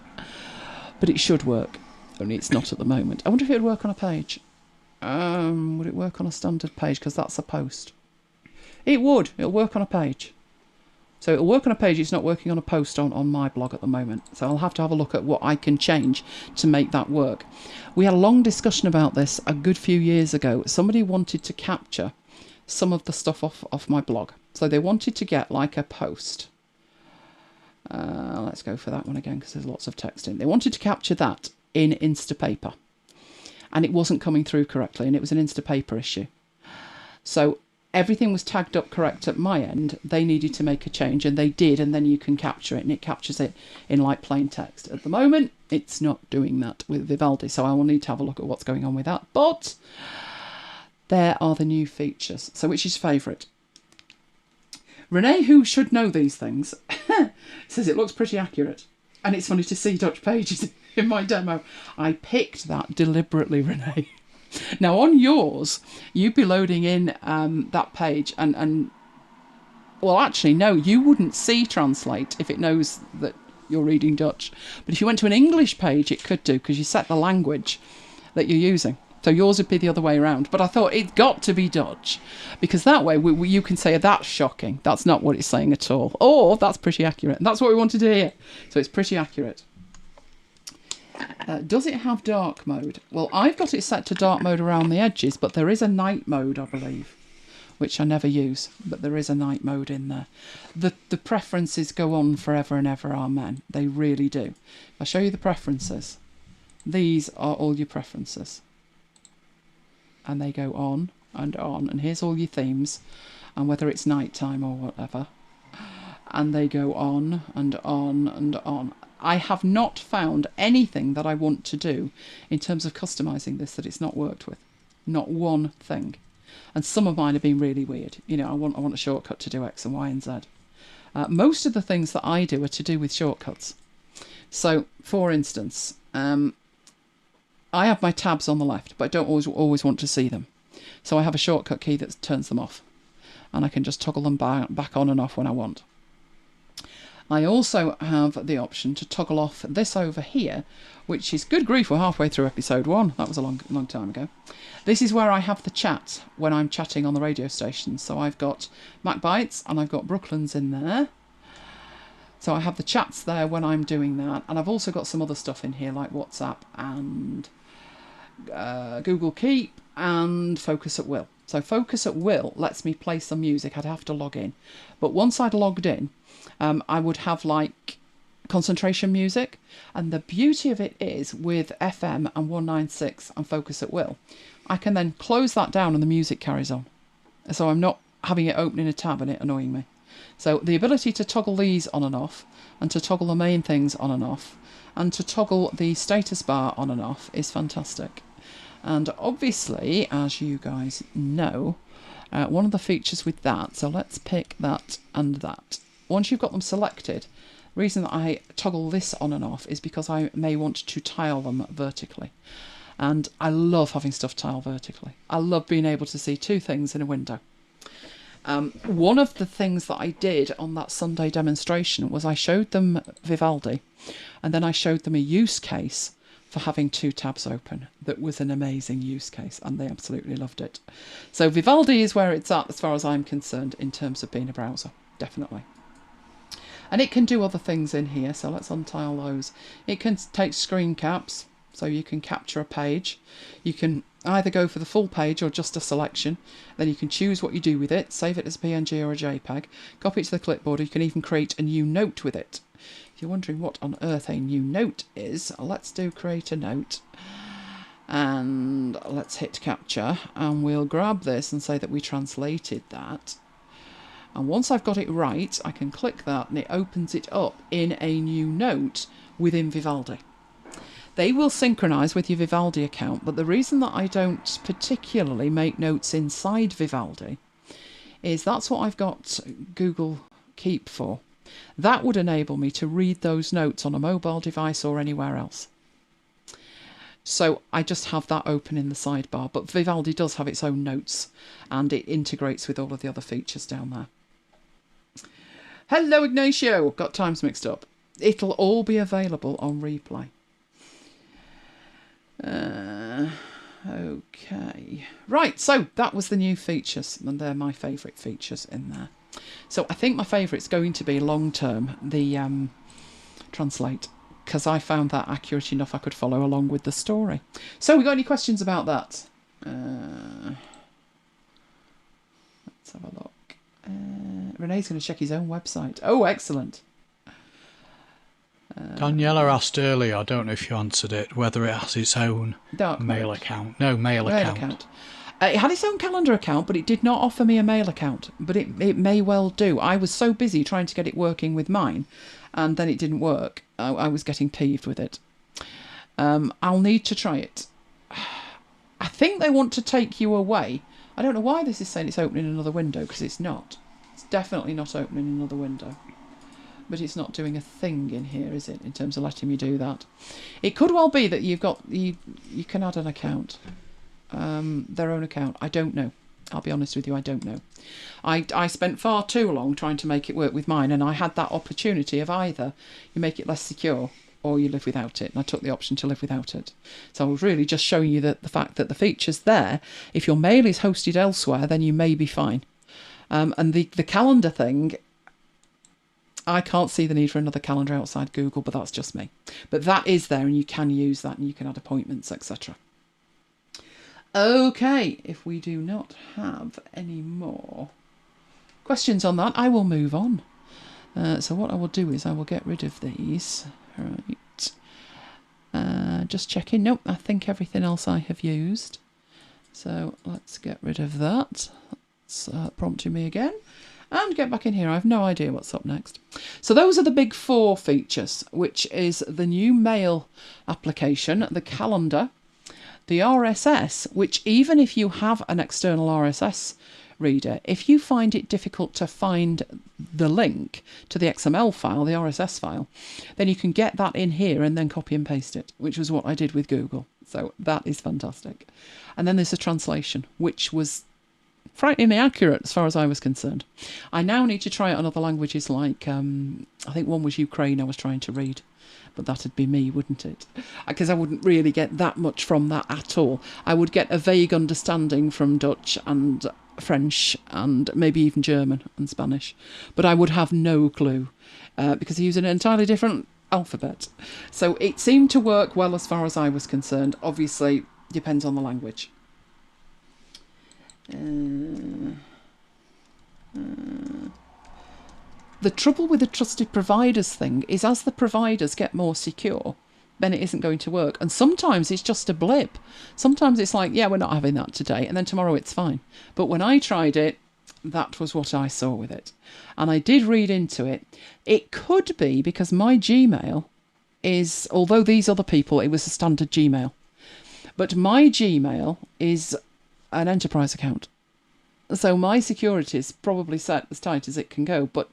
But it should work, only it's not at the moment. I wonder if it would work on a page. Would it work on a standard page? Because that's a post. It would. It'll work on a page. So it'll work on a page. It's not working on a post on my blog at the moment. So I'll have to have a look at what I can change to make that work. We had a long discussion about this a good few years ago. Somebody wanted to capture some of the stuff off my blog. So they wanted to get like a post. Let's go for that one again because there's lots of text in. They wanted to capture that in Instapaper. And it wasn't coming through correctly, and it was an Instapaper issue. So everything was tagged up correct at my end. They needed to make a change, and they did, and then you can capture it, and it captures it in like plain text. At the moment, it's not doing that with Vivaldi, so I will need to have a look at what's going on with that. But there are the new features. So which is favourite? Renee, who should know these things, says it looks pretty accurate. And it's funny to see Dutch pages in my demo. I picked that deliberately, Renee. Now on yours, you'd be loading in that page and well, actually, no, you wouldn't see translate if it knows that you're reading Dutch. But if you went to an English page, it could do because you set the language that you're using. So yours would be the other way around. But I thought it's got to be Dutch because that way you can say that's shocking. That's not what it's saying at all. Or that's pretty accurate. And that's what we wanted to hear. So it's pretty accurate. Does it have dark mode? Well, I've got it set to dark mode around the edges, but there is a night mode, I believe, which I never use. But there is a night mode in there. The preferences go on forever and ever, amen. They really do. If I show you the preferences, these are all your preferences. And they go on and on. And here's all your themes. And whether it's nighttime or whatever. And they go on and on and on. I have not found anything that I want to do in terms of customising this that it's not worked with. Not one thing. And some of mine have been really weird. You know, I want a shortcut to do X and Y and Z. Most of the things that I do are to do with shortcuts. So, for instance, I have my tabs on the left, but I don't always want to see them. So I have a shortcut key that turns them off. And I can just toggle them back on and off when I want. I also have the option to toggle off this over here, which is good grief, we're halfway through episode 1. That was a long time ago. This is where I have the chat when I'm chatting on the radio station. So I've got MacBites and I've got Brooklands in there. So I have the chats there when I'm doing that. And I've also got some other stuff in here like WhatsApp and Google Keep and Focus at Will. So Focus at Will lets me play some music. I'd have to log in. But once I'd logged in, I would have like concentration music. And the beauty of it is with FM and 196 and Focus at Will, I can then close that down and the music carries on. So I'm not having it open in a tab and it annoying me. So the ability to toggle these on and off and to toggle the main things on and off and to toggle the status bar on and off is fantastic. And obviously, as you guys know, one of the features with that, so let's pick that and that. Once you've got them selected, the reason that I toggle this on and off is because I may want to tile them vertically. And I love having stuff tile vertically. I love being able to see two things in a window. One of the things that I did on that Sunday demonstration was I showed them Vivaldi and then I showed them a use case for having two tabs open. That was an amazing use case and they absolutely loved it. So Vivaldi is where it's at as far as I'm concerned in terms of being a browser, definitely. And it can do other things in here, so let's untile those. It can take screen caps, so you can capture a page. You can either go for the full page or just a selection. Then you can choose what you do with it, save it as a PNG or a JPEG, copy it to the clipboard, or you can even create a new note with it. If you're wondering what on earth a new note is, let's do create a note. And let's hit capture, and we'll grab this and say that we translated that. And once I've got it right, I can click that and it opens it up in a new note within Vivaldi. They will synchronise with your Vivaldi account, but the reason that I don't particularly make notes inside Vivaldi is that's what I've got Google Keep for. That would enable me to read those notes on a mobile device or anywhere else. So I just have that open in the sidebar, but Vivaldi does have its own notes and it integrates with all of the other features down there. Hello Ignacio, got times mixed up. It'll all be available on replay. Okay, right, so that was the new features, and they're my favourite features in there. So I think my favourite's going to be long term, the translate, because I found that accurate enough I could follow along with the story. So we got any questions about that? Let's have a look. Renee's going to check his own website. Oh, excellent. Daniela asked earlier, I don't know if you answered it, whether it has its own mail account. No, mail account. It had its own calendar account, but it did not offer me a mail account. But it may well do. I was so busy trying to get it working with mine, and then it didn't work. I was getting peeved with it. I'll need to try it. I think they want to take you away. I don't know why this is saying it's opening another window, because it's not. It's definitely not opening another window. But it's not doing a thing in here, is it, in terms of letting me do that? It could well be that you can add an account, their own account. I don't know. I'll be honest with you, I don't know. I spent far too long trying to make it work with mine, and I had that opportunity of either you make it less secure or you live without it, and I took the option to live without it. So I was really just showing you that the fact that the feature's there, if your mail is hosted elsewhere, then you may be fine. And the calendar thing, I can't see the need for another calendar outside Google, but that's just me. But that is there, and you can use that, and you can add appointments, etc. Okay, if we do not have any more questions on that, I will move on. So what I will do is I will get rid of these. Right. Just checking. Nope, I think everything else I have used. So let's get rid of that. It's prompting me again. And get back in here. I have no idea what's up next. So those are the big four features, which is the new mail application, the calendar, the RSS, which even if you have an external RSS reader, if you find it difficult to find the link to the XML file, the RSS file, then you can get that in here and then copy and paste it, which was what I did with Google. So that is fantastic. And then there's a translation, which was frighteningly accurate as far as I was concerned. I now need to try it on other languages, like I think one was Ukraine I was trying to read, but that'd be me, wouldn't it? Because I wouldn't really get that much from that at all. I would get a vague understanding from Dutch and French and maybe even German and Spanish, but I would have no clue because they use an entirely different alphabet. So it seemed to work well as far as I was concerned. Obviously, depends on the language. The trouble with the trusted providers thing is as the providers get more secure, then it isn't going to work. And sometimes it's just a blip. Sometimes it's like, yeah, we're not having that today, and then tomorrow it's fine. But when I tried it, that was what I saw with it. And I did read into it. It could be because my Gmail is, although these other people, it was a standard Gmail. But my Gmail is an enterprise account. So my security is probably set as tight as it can go. But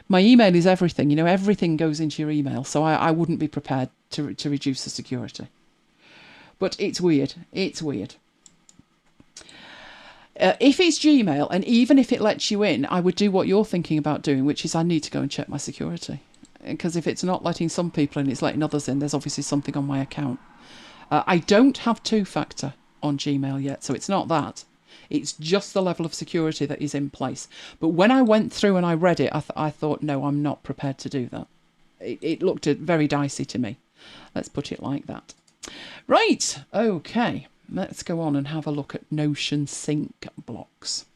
my email is everything. You know, everything goes into your email. So I wouldn't be prepared to reduce the security. But it's weird. It's weird. If it's Gmail, and even if it lets you in, I would do what you're thinking about doing, which is I need to go and check my security. Because if it's not letting some people in, it's letting others in, there's obviously something on my account. I don't have two-factor on Gmail yet, so it's not that. It's just the level of security that is in place. But when I went through and I read it, I thought, no, I'm not prepared to do that. It looked very dicey to me. Let's put it like that. Right, okay. Let's go on and have a look at Notion sync blocks.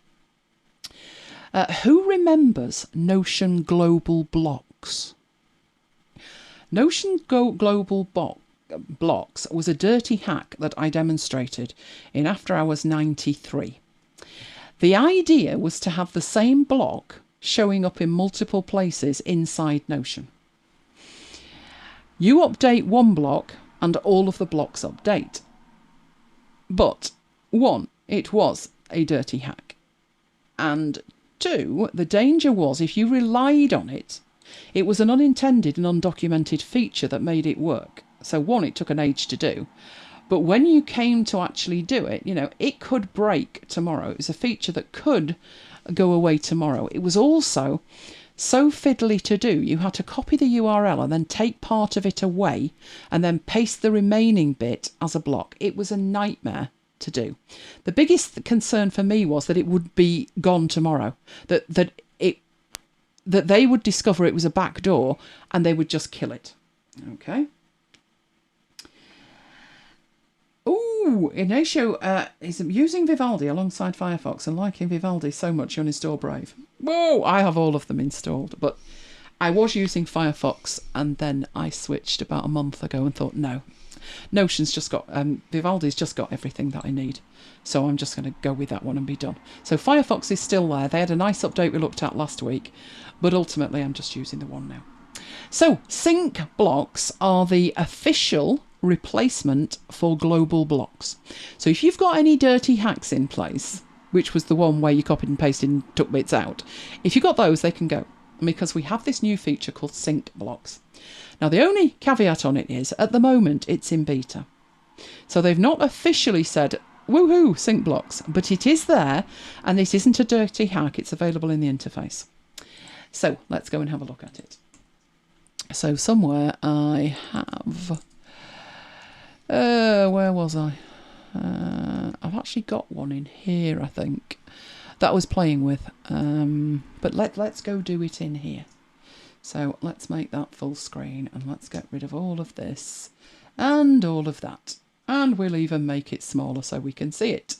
Who remembers Notion global blocks? Notion global blocks was a dirty hack that I demonstrated in After Hours 93. The idea was to have the same block showing up in multiple places inside Notion. You update one block and all of the blocks update. But, 1, it was a dirty hack. And 2, the danger was if you relied on it, it was an unintended and undocumented feature that made it work. So 1, it took an age to do. But when you came to actually do it, it could break tomorrow. It was a feature that could go away tomorrow. It was also so fiddly to do. You had to copy the URL and then take part of it away and then paste the remaining bit as a block. It was a nightmare to do. The biggest concern for me was that it would be gone tomorrow, that they would discover it was a backdoor and they would just kill it. Okay. Ooh, Ignacio is using Vivaldi alongside Firefox and liking Vivaldi so much you uninstall Brave. Whoa, I have all of them installed, but I was using Firefox and then I switched about a month ago and thought, no, Notion's just got, Vivaldi's just got everything that I need. So I'm just going to go with that one and be done. So Firefox is still there. They had a nice update we looked at last week, but ultimately I'm just using the one now. So sync blocks are the official replacement for global blocks. So if you've got any dirty hacks in place, which was the one where you copied and pasted and took bits out, if you've got those, they can go, because we have this new feature called sync blocks. Now the only caveat on it is at the moment it's in beta, so they've not officially said woohoo sync blocks, but it is there and it isn't a dirty hack. It's available in the interface. So let's go and have a look at it. So somewhere I have where was I? I've actually got one in here, I think, that I was playing with. But let's go do it in here. So let's make that full screen and let's get rid of all of this and all of that. And we'll even make it smaller so we can see it.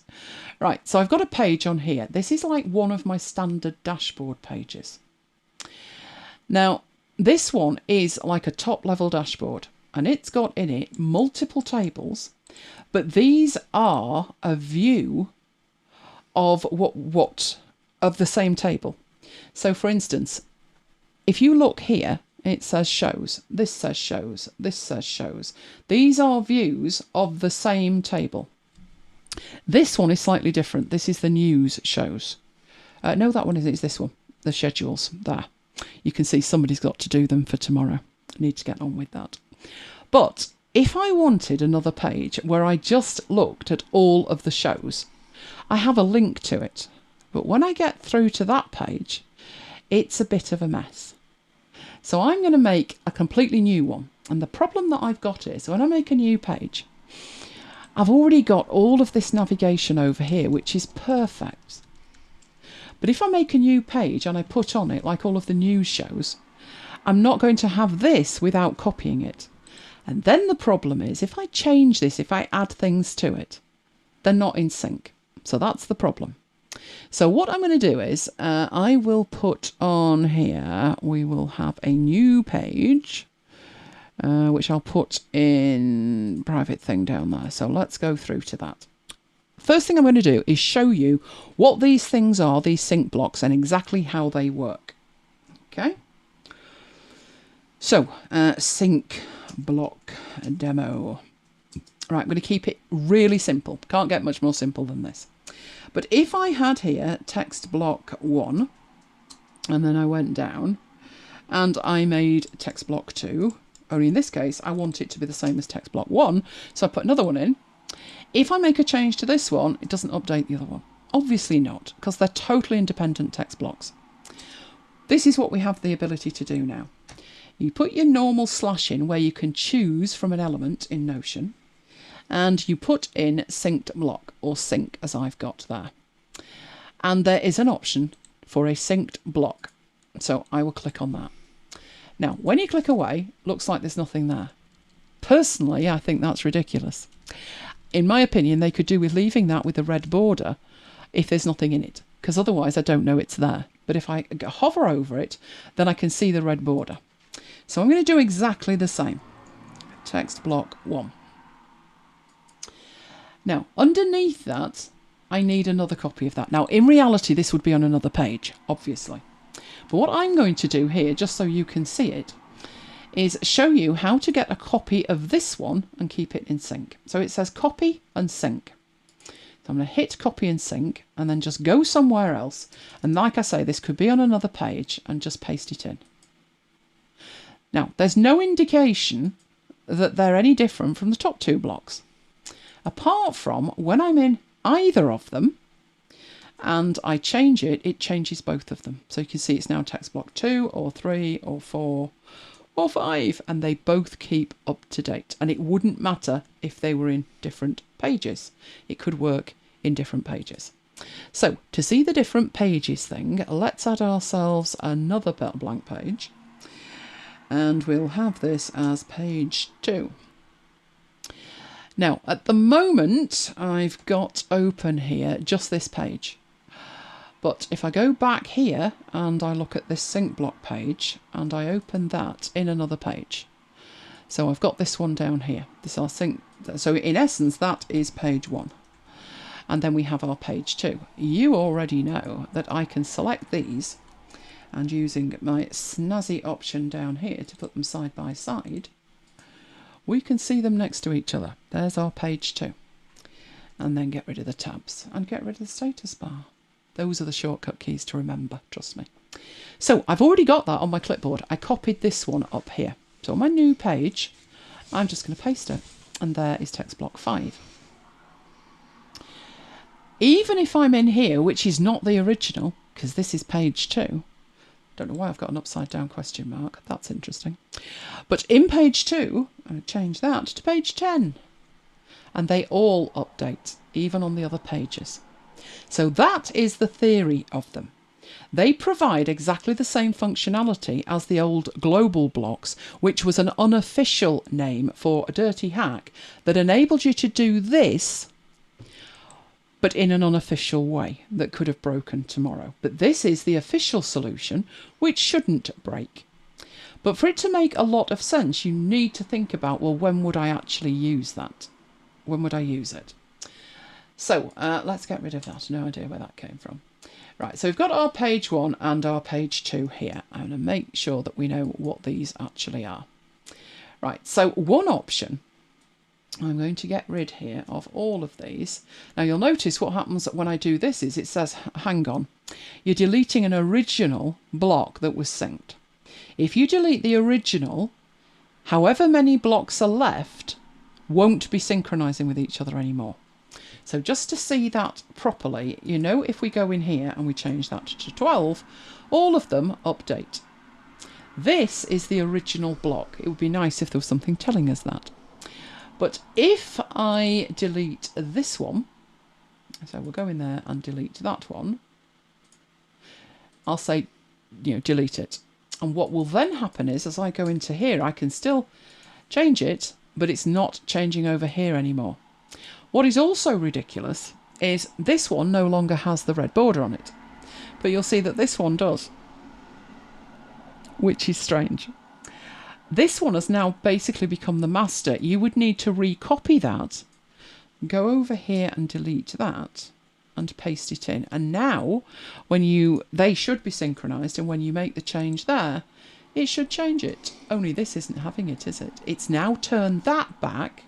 Right, so I've got a page on here. This is like one of my standard dashboard pages. Now, this one is like a top-level dashboard. And it's got in it multiple tables, but these are a view of of the same table. So for instance, if you look here, it says shows, this says shows, this says shows. These are views of the same table. This one is slightly different. This is the news shows. No, that one isn't. It's this one, the schedules there. You can see somebody's got to do them for tomorrow. I need to get on with that. But if I wanted another page where I just looked at all of the shows, I have a link to it. But when I get through to that page, it's a bit of a mess. So I'm going to make a completely new one. And the problem that I've got is when I make a new page, I've already got all of this navigation over here, which is perfect. But if I make a new page and I put on it like all of the news shows, I'm not going to have this without copying it. And then the problem is, if I change this, if I add things to it, they're not in sync. So that's the problem. So what I'm going to do is, I will put on here, we will have a new page, which I'll put in private thing down there. So let's go through to that. First thing I'm going to do is show you what these things are, these sync blocks, and exactly how they work. Okay. So, sync block demo. Right, I'm going to keep it really simple. Can't get much more simple than this. But if I had here text block 1, and then I went down, and I made text block 2, only in this case, I want it to be the same as text block 1, so I put another one in. If I make a change to this one, it doesn't update the other one. Obviously not, because they're totally independent text blocks. This is what we have the ability to do now. You put your normal slash in where you can choose from an element in Notion, and you put in synced block, or sync as I've got there. And there is an option for a synced block. So I will click on that. Now, when you click away, looks like there's nothing there. Personally, I think that's ridiculous. In my opinion, they could do with leaving that with a red border if there's nothing in it, because otherwise I don't know it's there. But if I hover over it, then I can see the red border. So I'm going to do exactly the same. Text block 1. Now, underneath that, I need another copy of that. Now, in reality, this would be on another page, obviously. But what I'm going to do here, just so you can see it, is show you how to get a copy of this one and keep it in sync. So it says copy and sync. So I'm going to hit copy and sync and then just go somewhere else. And like I say, this could be on another page, and just paste it in. Now, there's no indication that they're any different from the top 2 blocks, apart from when I'm in either of them and I change it, it changes both of them. So you can see it's now text block 2 or 3 or 4 or 5, and they both keep up to date. And it wouldn't matter if they were in different pages. It could work in different pages. So to see the different pages thing, let's add ourselves another blank page, and we'll have this as page 2. Now, at the moment, I've got open here just this page. But if I go back here and I look at this sync block page and I open that in another page. So I've got this one down here. This is our sync. So in essence, that is page 1. And then we have our page 2. You already know that I can select these, and using my snazzy option down here to put them side by side, we can see them next to each other. There's our page 2. And then get rid of the tabs and get rid of the status bar. Those are the shortcut keys to remember, trust me. So I've already got that on my clipboard. I copied this one up here. So on my new page, I'm just going to paste it. And there is text block 5. Even if I'm in here, which is not the original, because this is page 2, don't know why I've got an upside down question mark. That's interesting. But in page 2, I'm going to change that to page 10. And they all update, even on the other pages. So that is the theory of them. They provide exactly the same functionality as the old global blocks, which was an unofficial name for a dirty hack that enabled you to do this, but in an unofficial way that could have broken tomorrow. But this is the official solution, which shouldn't break. But for it to make a lot of sense, you need to think about, well, when would I actually use that? When would I use it? So let's get rid of that. No idea where that came from. Right, so we've got our page 1 and our page 2 here. I'm going to make sure that we know what these actually are. Right, so one option, I'm going to get rid here of all of these. Now you'll notice what happens when I do this is it says, hang on, you're deleting an original block that was synced. If you delete the original, however many blocks are left won't be synchronizing with each other anymore. So just to see that properly, you know, if we go in here and we change that to 12, all of them update. This is the original block. It would be nice if there was something telling us that. But if I delete this one, so we'll go in there and delete that one, I'll say, you know, delete it. And what will then happen is, as I go into here, I can still change it, but it's not changing over here anymore. What is also ridiculous is this one no longer has the red border on it, but you'll see that this one does, which is strange. This one has now basically become the master. You would need to recopy that, go over here and delete that and paste it in. And now when they should be synchronized, and when you make the change there, it should change it. Only this isn't having it, is it? It's now turned that back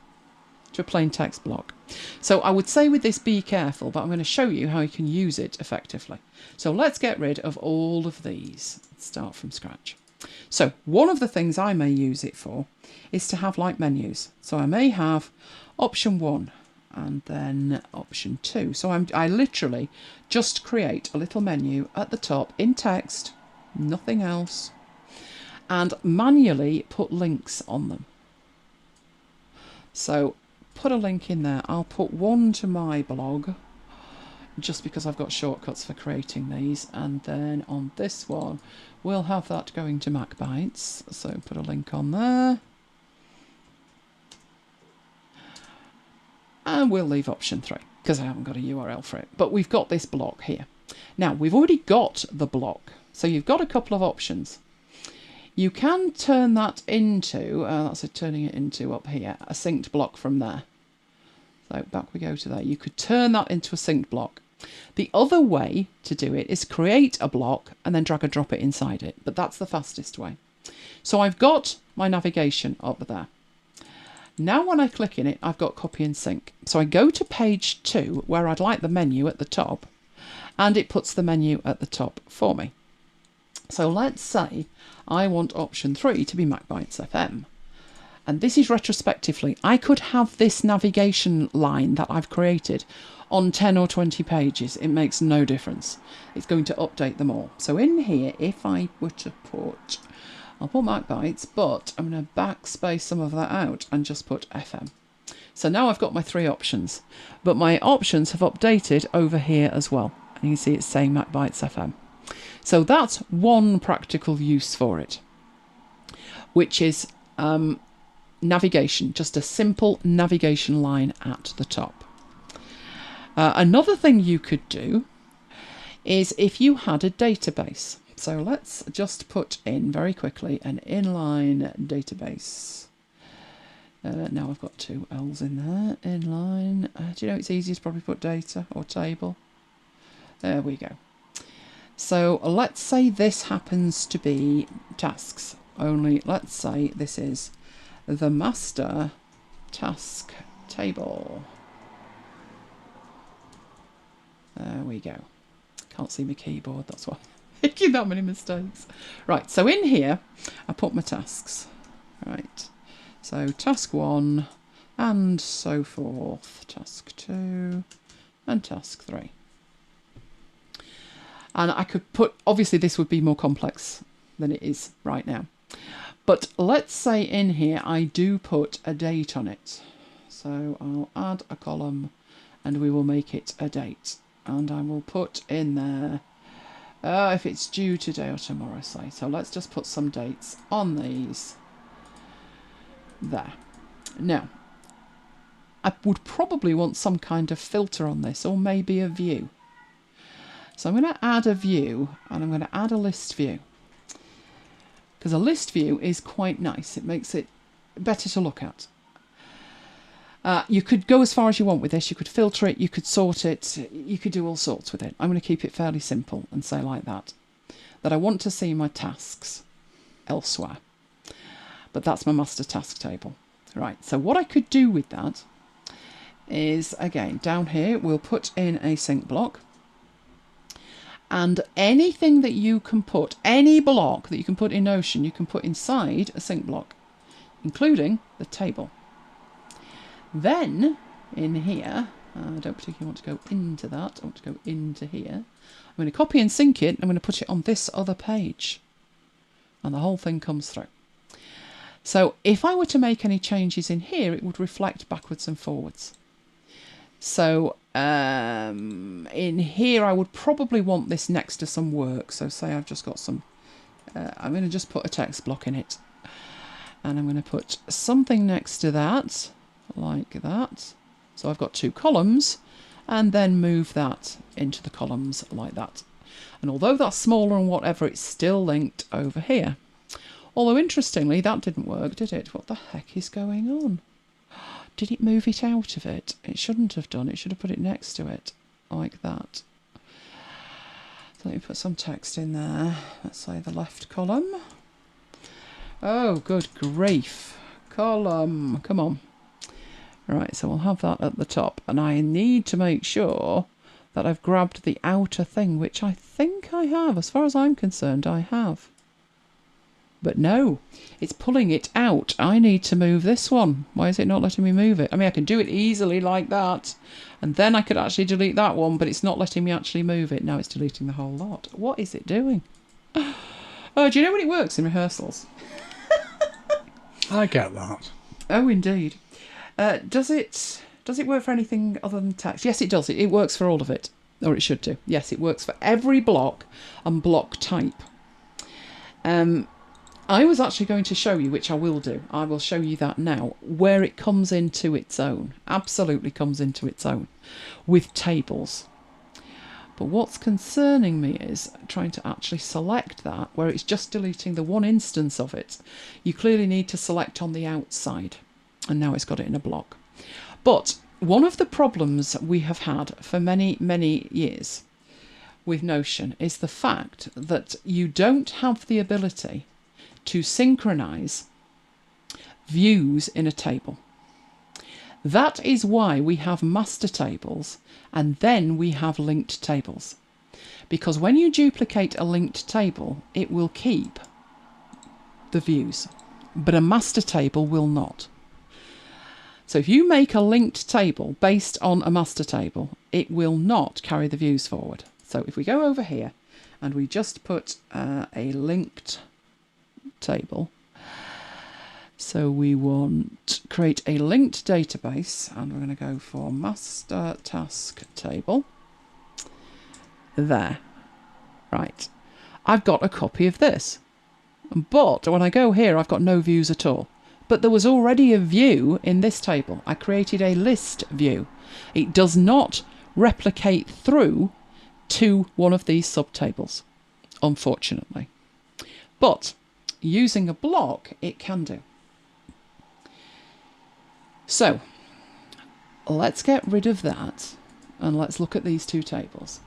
to a plain text block. So I would say with this, be careful, but I'm going to show you how you can use it effectively. So let's get rid of all of these. Let's start from scratch. So one of the things I may use it for is to have like menus. So I may have option 1 and then option 2. So I literally just create a little menu at the top in text, nothing else, and manually put links on them. So put a link in there. I'll put one to my blog. just because I've got shortcuts for creating these. And then on this one, we'll have that going to MacBites. So put a link on there. And we'll leave option 3 because I haven't got a URL for it. But we've got this block here. Now, we've already got the block. So you've got a couple of options. You can turn that into, that's turning it into up here, a synced block from there. So back we go to there. You could turn that into a synced block. The other way to do it is create a block and then drag and drop it inside it. But that's the fastest way. So I've got my navigation up there. Now when I click in it, I've got copy and sync. So I go to page 2 where I'd like the menu at the top, and it puts the menu at the top for me. So let's say I want option 3 to be MacBites FM. And this is retrospectively. I could have this navigation line that I've created on 10 or 20 pages. It makes no difference. It's going to update them all. So in here, if I were to put, I'll put MacBites, but I'm going to backspace some of that out and just put FM. So now I've got my 3 options, but my options have updated over here as well. And you can see it's saying MacBites FM. So that's one practical use for it, which is navigation, just a simple navigation line at the top. Another thing you could do is if you had a database. So let's just put in very quickly an inline database. Now I've got 2 L's in there. Inline. Do you know it's easier to probably put data or table? There we go. So let's say this happens to be tasks. Only let's say this is the master task table. There we go. Can't see my keyboard, that's why I'm making that many mistakes. Right, so in here I put my tasks. Right, so task 1 and so forth. Task 2 and task 3. And I could put, obviously this would be more complex than it is right now. But let's say in here I do put a date on it. So I'll add a column and we will make it a date. And I will put in there, if it's due today or tomorrow, say. So let's just put some dates on these. There. Now, I would probably want some kind of filter on this, or maybe a view. So I'm going to add a view, and I'm going to add a list view. Because a list view is quite nice. It makes it better to look at. You could go as far as you want with this. You could filter it, you could sort it, you could do all sorts with it. I'm going to keep it fairly simple and say like that. That I want to see my tasks elsewhere. But that's my master task table. Right, so what I could do with that is, again, down here, we'll put in a sync block. And anything that you can put, any block that you can put in Notion, you can put inside a sync block, including the table. Then, in here, I don't particularly want to go into that, I want to go into here. I'm going to copy and sync it, I'm going to put it on this other page. And the whole thing comes through. So, if I were to make any changes in here, it would reflect backwards and forwards. So, in here I would probably want this next to some work. So say I've just got some, I'm going to just put a text block in it. And I'm going to put something next to that, like that. So I've got 2 columns, and then move that into the columns like that. And although that's smaller and whatever, it's still linked over here. Although interestingly, that didn't work, did it? What the heck is going on? Did it move it out of it? It shouldn't have done. It should have put it next to it, like that. So let me put some text in there. Let's say the left column. Oh, good grief. Column. Come on. Right, so we'll have that at the top. And I need to make sure that I've grabbed the outer thing, which I think I have. As far as I'm concerned, I have. But no, it's pulling it out. I need to move this one. Why is it not letting me move it? I mean, I can do it easily like that. And then I could actually delete that one, but it's not letting me actually move it. Now it's deleting the whole lot. What is it doing? Oh, do you know when it works in rehearsals? I get that. Oh, indeed. Does it work for anything other than text? Yes, it does. It works for all of it. Or it should do. Yes, it works for every block and block type. I was actually going to show you, which I will do. I will show you that now, where it comes into its own. Absolutely comes into its own with tables. But what's concerning me is trying to actually select that, where it's just deleting the one instance of it. You clearly need to select on the outside. And now it's got it in a block. But one of the problems we have had for many, many years with Notion is the fact that you don't have the ability to synchronize views in a table. That is why we have master tables and then we have linked tables. Because when you duplicate a linked table, it will keep the views, but a master table will not. So if you make a linked table based on a master table, it will not carry the views forward. So if we go over here and we just put a linked table, so we want to create a linked database, and we're going to go for master task table. There. Right. I've got a copy of this. But when I go here, I've got no views at all. But there was already a view in this table. I created a list view. It does not replicate through to one of these subtables, unfortunately. But using a block, it can do. So let's get rid of that and let's look at these two tables.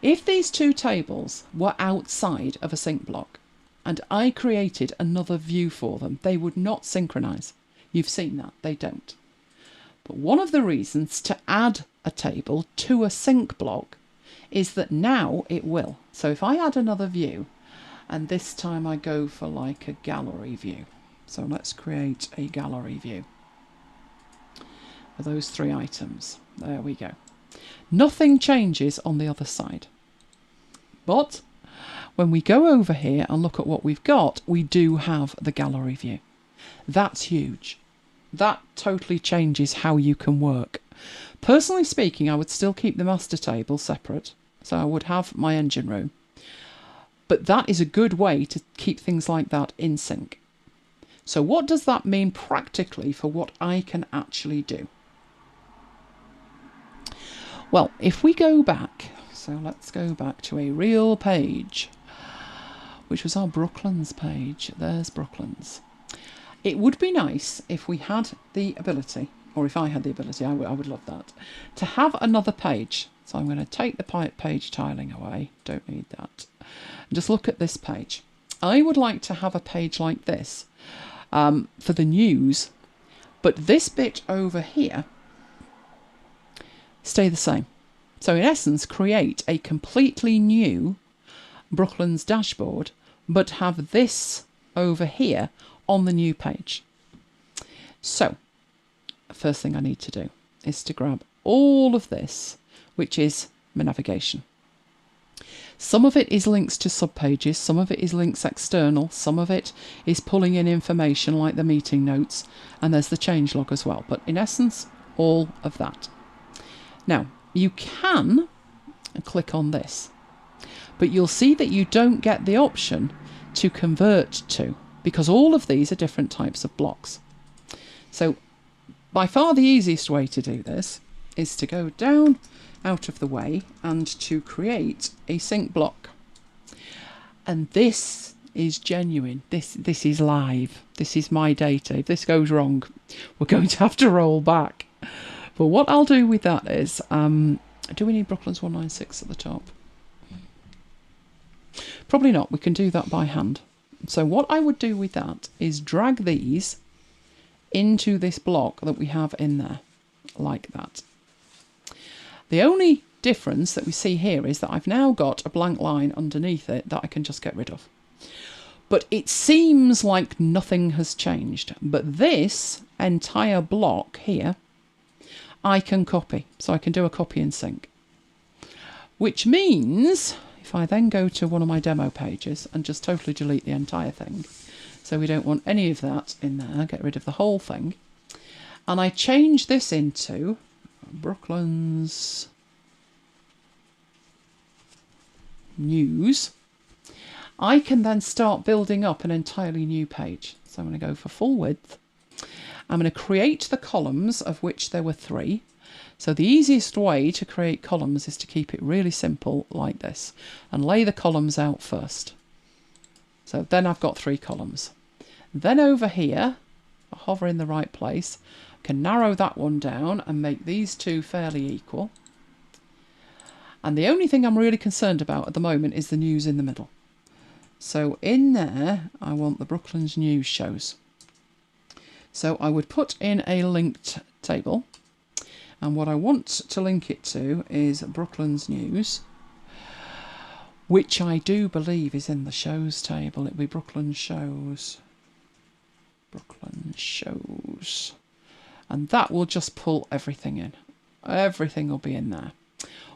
If these two tables were outside of a sync block and I created another view for them, they would not synchronize. You've seen that, they don't. But one of the reasons to add a table to a sync block is that now it will. So if I add another view, and this time I go for like a gallery view. So let's create a gallery view for those three items. There we go. Nothing changes on the other side. But when we go over here and look at what we've got, we do have the gallery view. That's huge. That totally changes how you can work. Personally speaking, I would still keep the master table separate. So I would have my engine room. But that is a good way to keep things like that in sync. So what does that mean practically for what I can actually do? Well, if we go back, so let's go back to a real page, which was our Brooklands page. There's Brooklands. It would be nice if we had the ability, or if I had the ability, I would love that, to have another page. So I'm going to take the page tiling away. Don't need that. Just look at this page. I would like to have a page like this for the news, but this bit over here stay the same. So in essence, create a completely new Brooklands dashboard, but have this over here on the new page. So first thing I need to do is to grab all of this, which is my navigation. Some of it is links to subpages, some of it is links external, some of it is pulling in information like the meeting notes, and there's the changelog as well. But in essence, all of that. Now, you can click on this, but you'll see that you don't get the option to convert to, because all of these are different types of blocks. So by far the easiest way to do this is to go down out of the way and to create a sync block. And this is genuine. This is live. This is my data. If this goes wrong, we're going to have to roll back. But what I'll do with that is, do we need Brooklands 196 at the top? Probably not. We can do that by hand. So what I would do with that is drag these into this block that we have in there, like that. The only difference that we see here is that I've now got a blank line underneath it that I can just get rid of. But it seems like nothing has changed. But this entire block here, I can copy. So I can do a copy and sync. Which means, if I then go to one of my demo pages and just totally delete the entire thing, so we don't want any of that in there, get rid of the whole thing, and I change this into Brooklands news, I can then start building up an entirely new page. So I'm going to go for full width. I'm going to create the columns, of which there were 3. So the easiest way to create columns is to keep it really simple like this and lay the columns out first. So then I've got 3 columns. Then over here, I hover in the right place, I can narrow that one down and make these 2 fairly equal. And the only thing I'm really concerned about at the moment is the news in the middle. So in there, I want the Brooklands news shows. So I would put in a linked table, and what I want to link it to is Brooklands news, which I do believe is in the shows table. It'll be Brooklands shows. Brooklands shows. And that will just pull everything in. Everything will be in there.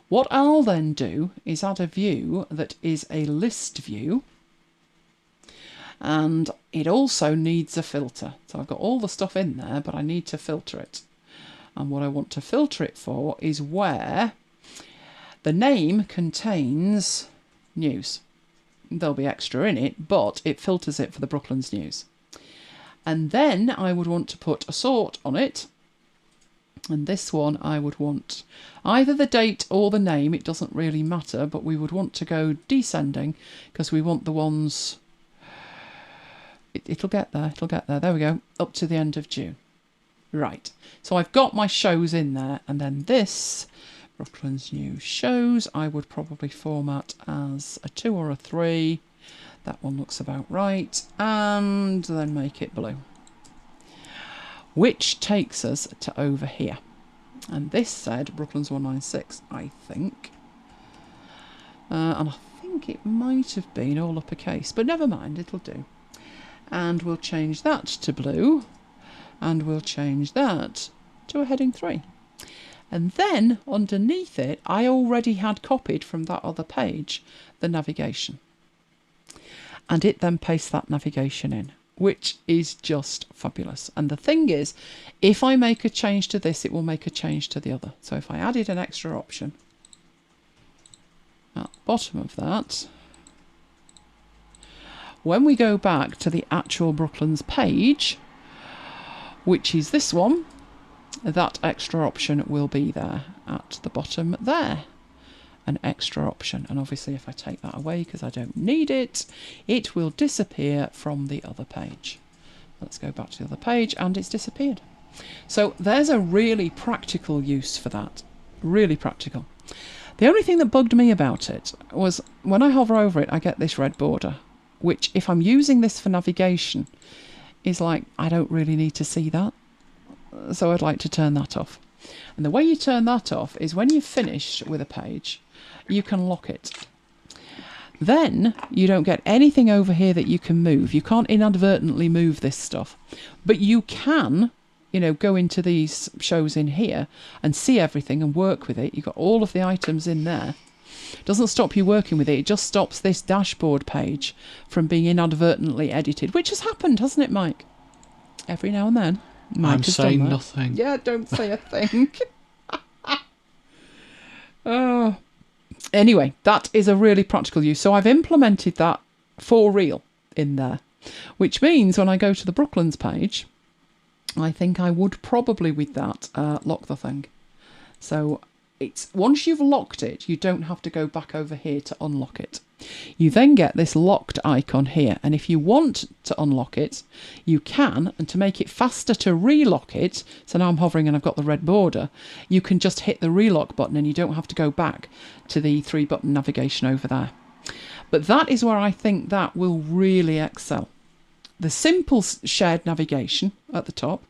What I'll then do is add a view that is a list view. And it also needs a filter. So I've got all the stuff in there, but I need to filter it. And what I want to filter it for is where the name contains news. There'll be extra in it, but it filters it for the Brooklands news. And then I would want to put a sort on it. And this one I would want either the date or the name. It doesn't really matter, but we would want to go descending because we want the ones... It'll get there, there we go, up to the end of June. Right, so I've got my shows in there, and then this, Brooklands News shows, I would probably format as a 2 or a 3. That one looks about right, and then make it blue. Which takes us to over here. And this said Brooklands 196, I think. And I think it might have been all uppercase, but never mind, it'll do. And we'll change that to blue, and we'll change that to a heading 3. And then underneath it, I already had copied from that other page the navigation. And it then pastes that navigation in, which is just fabulous. And the thing is, if I make a change to this, it will make a change to the other. So if I added an extra option at the bottom of that, when we go back to the actual Brooklands page, which is this one, that extra option will be there at the bottom there. An extra option. And obviously if I take that away because I don't need it, it will disappear from the other page. Let's go back to the other page, and it's disappeared. So there's a really practical use for that. Really practical. The only thing that bugged me about it was when I hover over it, I get this red border, which if I'm using this for navigation is like, I don't really need to see that. So I'd like to turn that off. And the way you turn that off is when you've finished with a page, you can lock it. Then you don't get anything over here that you can move. You can't inadvertently move this stuff, but you can, you know, go into these shows in here and see everything and work with it. You've got all of the items in there. Doesn't stop you working with it. It just stops this dashboard page from being inadvertently edited, which has happened, hasn't it, Mike? Every now and then. Mike I'm saying nothing. Yeah, don't say a thing. Oh. Anyway, that is a really practical use. So I've implemented that for real in there, which means when I go to the Brooklands page, I think I would probably with that lock the thing. So it's once you've locked it, you don't have to go back over here to unlock it. You then get this locked icon here, and if you want to unlock it, you can, and to make it faster to relock it, so now I'm hovering and I've got the red border, you can just hit the relock button and you don't have to go back to the 3-button navigation over there. But that is where I think that will really excel. The simple shared navigation at the top,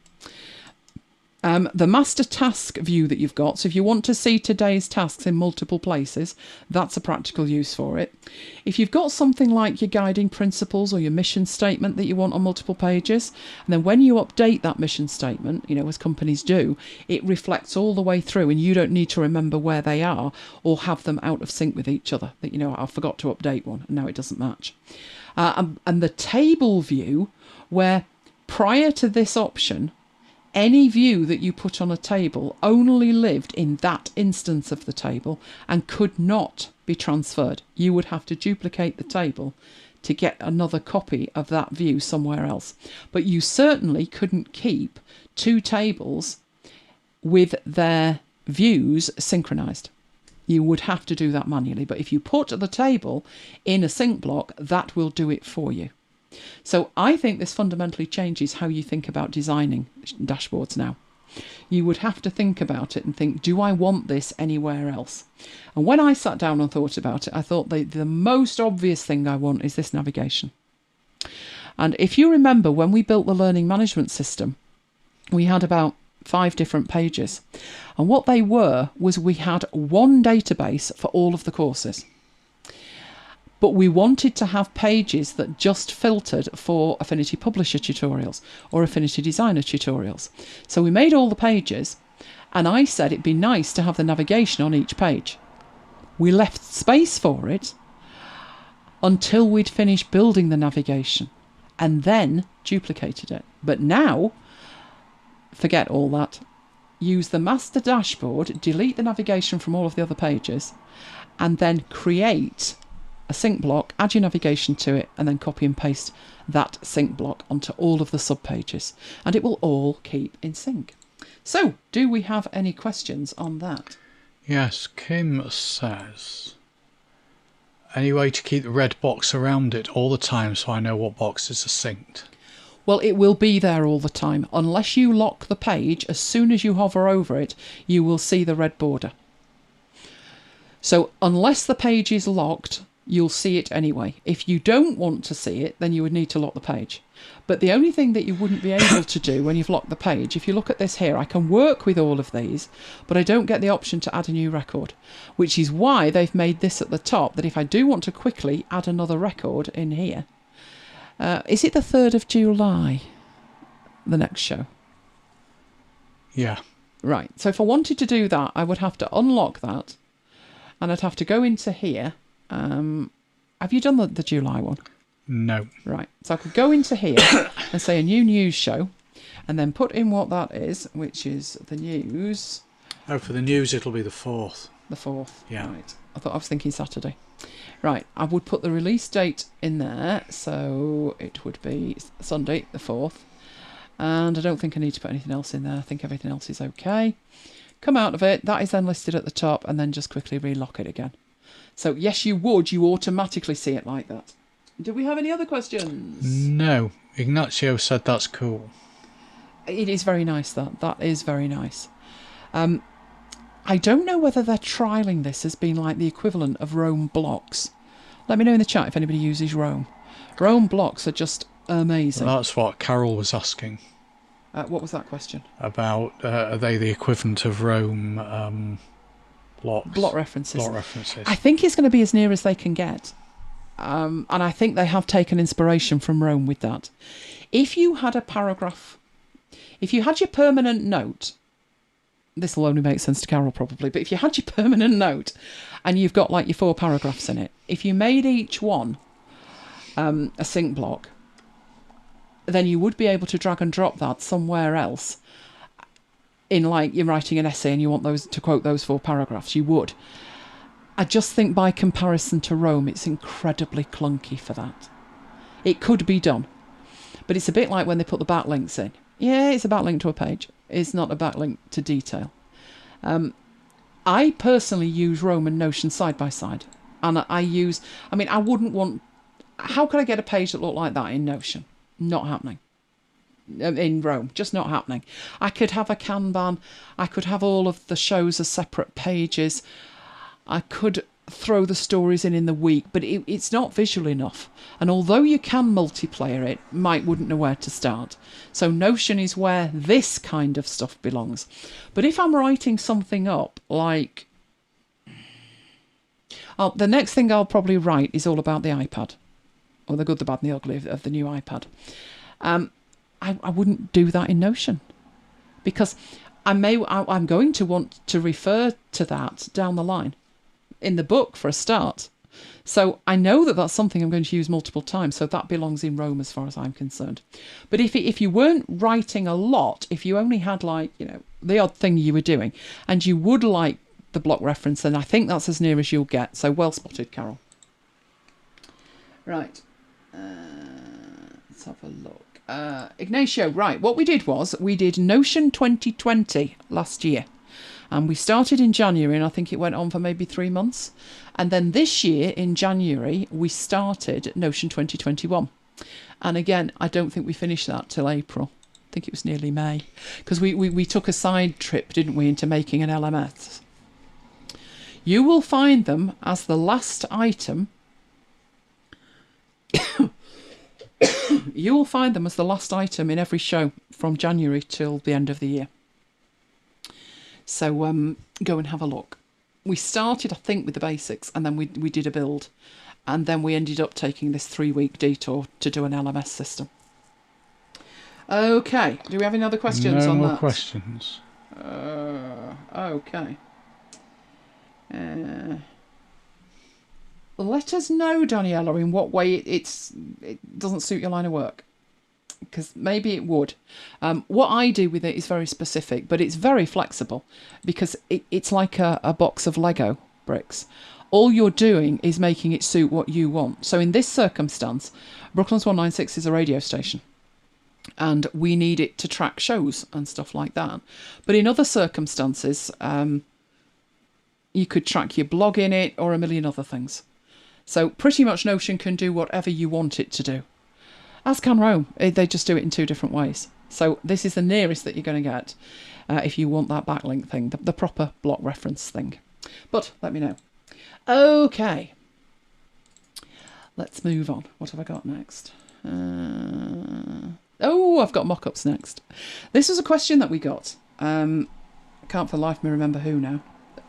the master task view that you've got, so if you want to see today's tasks in multiple places, that's a practical use for it. If you've got something like your guiding principles or your mission statement that you want on multiple pages, and then when you update that mission statement, you know, as companies do, it reflects all the way through and you don't need to remember where they are or have them out of sync with each other. That, you know, I forgot to update one and now it doesn't match. And the table view, where prior to this option, any view that you put on a table only lived in that instance of the table and could not be transferred. You would have to duplicate the table to get another copy of that view somewhere else. But you certainly couldn't keep two tables with their views synchronized. You would have to do that manually. But if you put the table in a sync block, that will do it for you. So I think this fundamentally changes how you think about designing dashboards now. You would have to think about it and think, do I want this anywhere else? And when I sat down and thought about it, I thought the most obvious thing I want is this navigation. And if you remember, when we built the learning management system, we had about 5 different pages. And what they were was we had one database for all of the courses. But we wanted to have pages that just filtered for Affinity Publisher tutorials or Affinity Designer tutorials. So we made all the pages, and I said it'd be nice to have the navigation on each page. We left space for it until we'd finished building the navigation and then duplicated it. But now, forget all that. Use the master dashboard, delete the navigation from all of the other pages, and then create a sync block, add your navigation to it, and then copy and paste that sync block onto all of the subpages, and it will all keep in sync. So, do we have any questions on that? Yes, Kim says, any way to keep the red box around it all the time so I know what boxes are synced? Well, it will be there all the time. Unless you lock the page, as soon as you hover over it, you will see the red border. So, unless the page is locked, you'll see it anyway. If you don't want to see it, then you would need to lock the page. But the only thing that you wouldn't be able to do when you've locked the page, if you look at this here, I can work with all of these, but I don't get the option to add a new record, which is why they've made this at the top, that if I do want to quickly add another record in here, is it the 3rd of July, the next show? Yeah. Right, so if I wanted to do that, I would have to unlock that, and I'd have to go into here. Have you done the July one? No. Right. So I could go into here and say a new news show and then put in what that is, which is the news. Oh, for the news it'll be the 4th. The 4th. Yeah. Right. I was thinking Saturday. Right. I would put the release date in there. So it would be Sunday, the 4th. And I don't think I need to put anything else in there. I think everything else is okay. Come out of it. That is then listed at the top, and then just quickly relock it again. So, yes, you automatically see it like that. Do we have any other questions? No. Ignacio said that's cool. It is very nice, that. That is very nice. I don't know whether they're trialling this as being like the equivalent of Roam blocks. Let me know in the chat if anybody uses Roam. Roam blocks are just amazing. Well, that's what Carol was asking. What was that question? About, are they the equivalent of Roam... blocks. Block references. Block references. I think it's going to be as near as they can get. And I think they have taken inspiration from Roam with that. If you had a paragraph, if you had your permanent note, this will only make sense to Carol probably, but if you had your permanent note and you've got like your 4 paragraphs in it, if you made each one a sync block, then you would be able to drag and drop that somewhere else. In like you're writing an essay and you want those to quote those 4 paragraphs, you would. I just think by comparison to Roam, it's incredibly clunky for that. It could be done, but it's a bit like when they put the backlinks in. Yeah, it's a backlink to a page. It's not a backlink to detail. I personally use Roam and Notion side by side, and I wouldn't want. How could I get a page that looked like that in Notion? Not happening. In Roam, just not happening. I could have a Kanban, I could have all of the shows as separate pages, I could throw the stories in the week, but it's not visual enough. And although you can multiplayer it, Mike wouldn't know where to start. So Notion is where this kind of stuff belongs. But if I'm writing something up, like... the next thing I'll probably write is all about the iPad, or the good, the bad and the ugly of the new iPad. I wouldn't do that in Notion, because I'm going to want to refer to that down the line in the book for a start. So I know that that's something I'm going to use multiple times, so that belongs in Rome as far as I'm concerned. But if you weren't writing a lot, if you only had like, you know, the odd thing you were doing, and you would like the block reference, then I think that's as near as you'll get. So well spotted, Carol. Right. Let's have a look. Ignacio, right, what we did was we did Notion 2020 last year. And we started in January, and I think it went on for maybe 3 months. And then this year, in January, we started Notion 2021. And again, I don't think we finished that till April. I think it was nearly May. Because we took a side trip, didn't we, into making an LMS. You will find them as the last item. You will find them as the last item in every show from January till the end of the year. So go and have a look. We started, I think, with the basics, and then we did a build. And then we ended up taking this 3-week detour to do an LMS system. Okay, do we have any other questions on that? No more questions. Okay. Let us know, Daniela, in what way it doesn't suit your line of work. Because maybe it would. What I do with it is very specific, but it's very flexible because it's like a box of Lego bricks. All you're doing is making it suit what you want. So in this circumstance, Brooklands 196 is a radio station, and we need it to track shows and stuff like that. But in other circumstances, you could track your blog in it or a million other things. So pretty much Notion can do whatever you want it to do. As can Rome. They just do it in 2 different ways. So this is the nearest that you're going to get if you want that backlink thing, the proper block reference thing. But let me know. Okay. Let's move on. What have I got next? Oh, I've got mock-ups next. This was a question that we got. I can't for the life of me remember who now.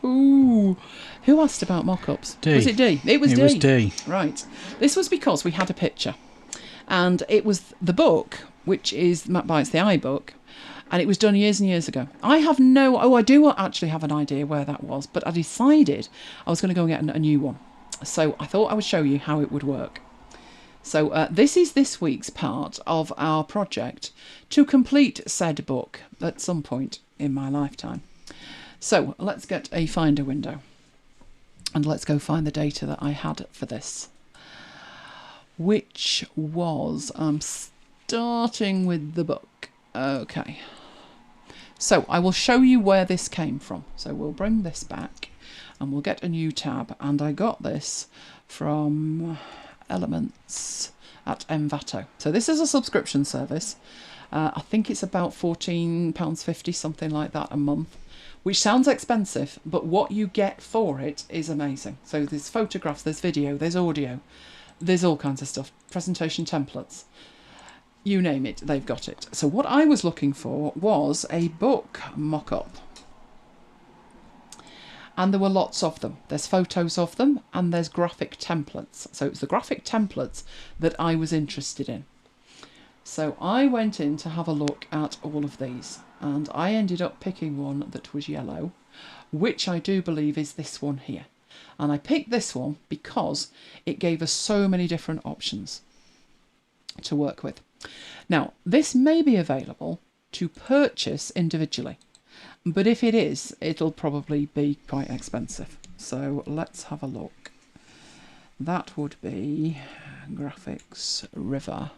Ooh, who asked about mock-ups? D. Was it D? It was D. It was D. Right. This was because we had a picture. And it was the book, which is MacBites the iBook, and it was done years and years ago. I do actually have an idea where that was, but I decided I was going to go and get a new one. So I thought I would show you how it would work. So this is this week's part of our project to complete said book at some point in my lifetime. So let's get a Finder window, and let's go find the data that I had for this. Which was, I'm starting with the book. Okay. So I will show you where this came from. So we'll bring this back and we'll get a new tab. And I got this from Elements at Envato. So this is a subscription service. I think it's about £14.50, something like that a month, which sounds expensive, but what you get for it is amazing. So there's photographs, there's video, there's audio. There's all kinds of stuff, presentation templates, you name it, they've got it. So what I was looking for was a book mock-up. And there were lots of them. There's photos of them and there's graphic templates. So it's the graphic templates that I was interested in. So I went in to have a look at all of these, and I ended up picking one that was yellow, which I do believe is this one here. And I picked this one because it gave us so many different options to work with. Now, this may be available to purchase individually, but if it is, it'll probably be quite expensive. So let's have a look. That would be Graphics River.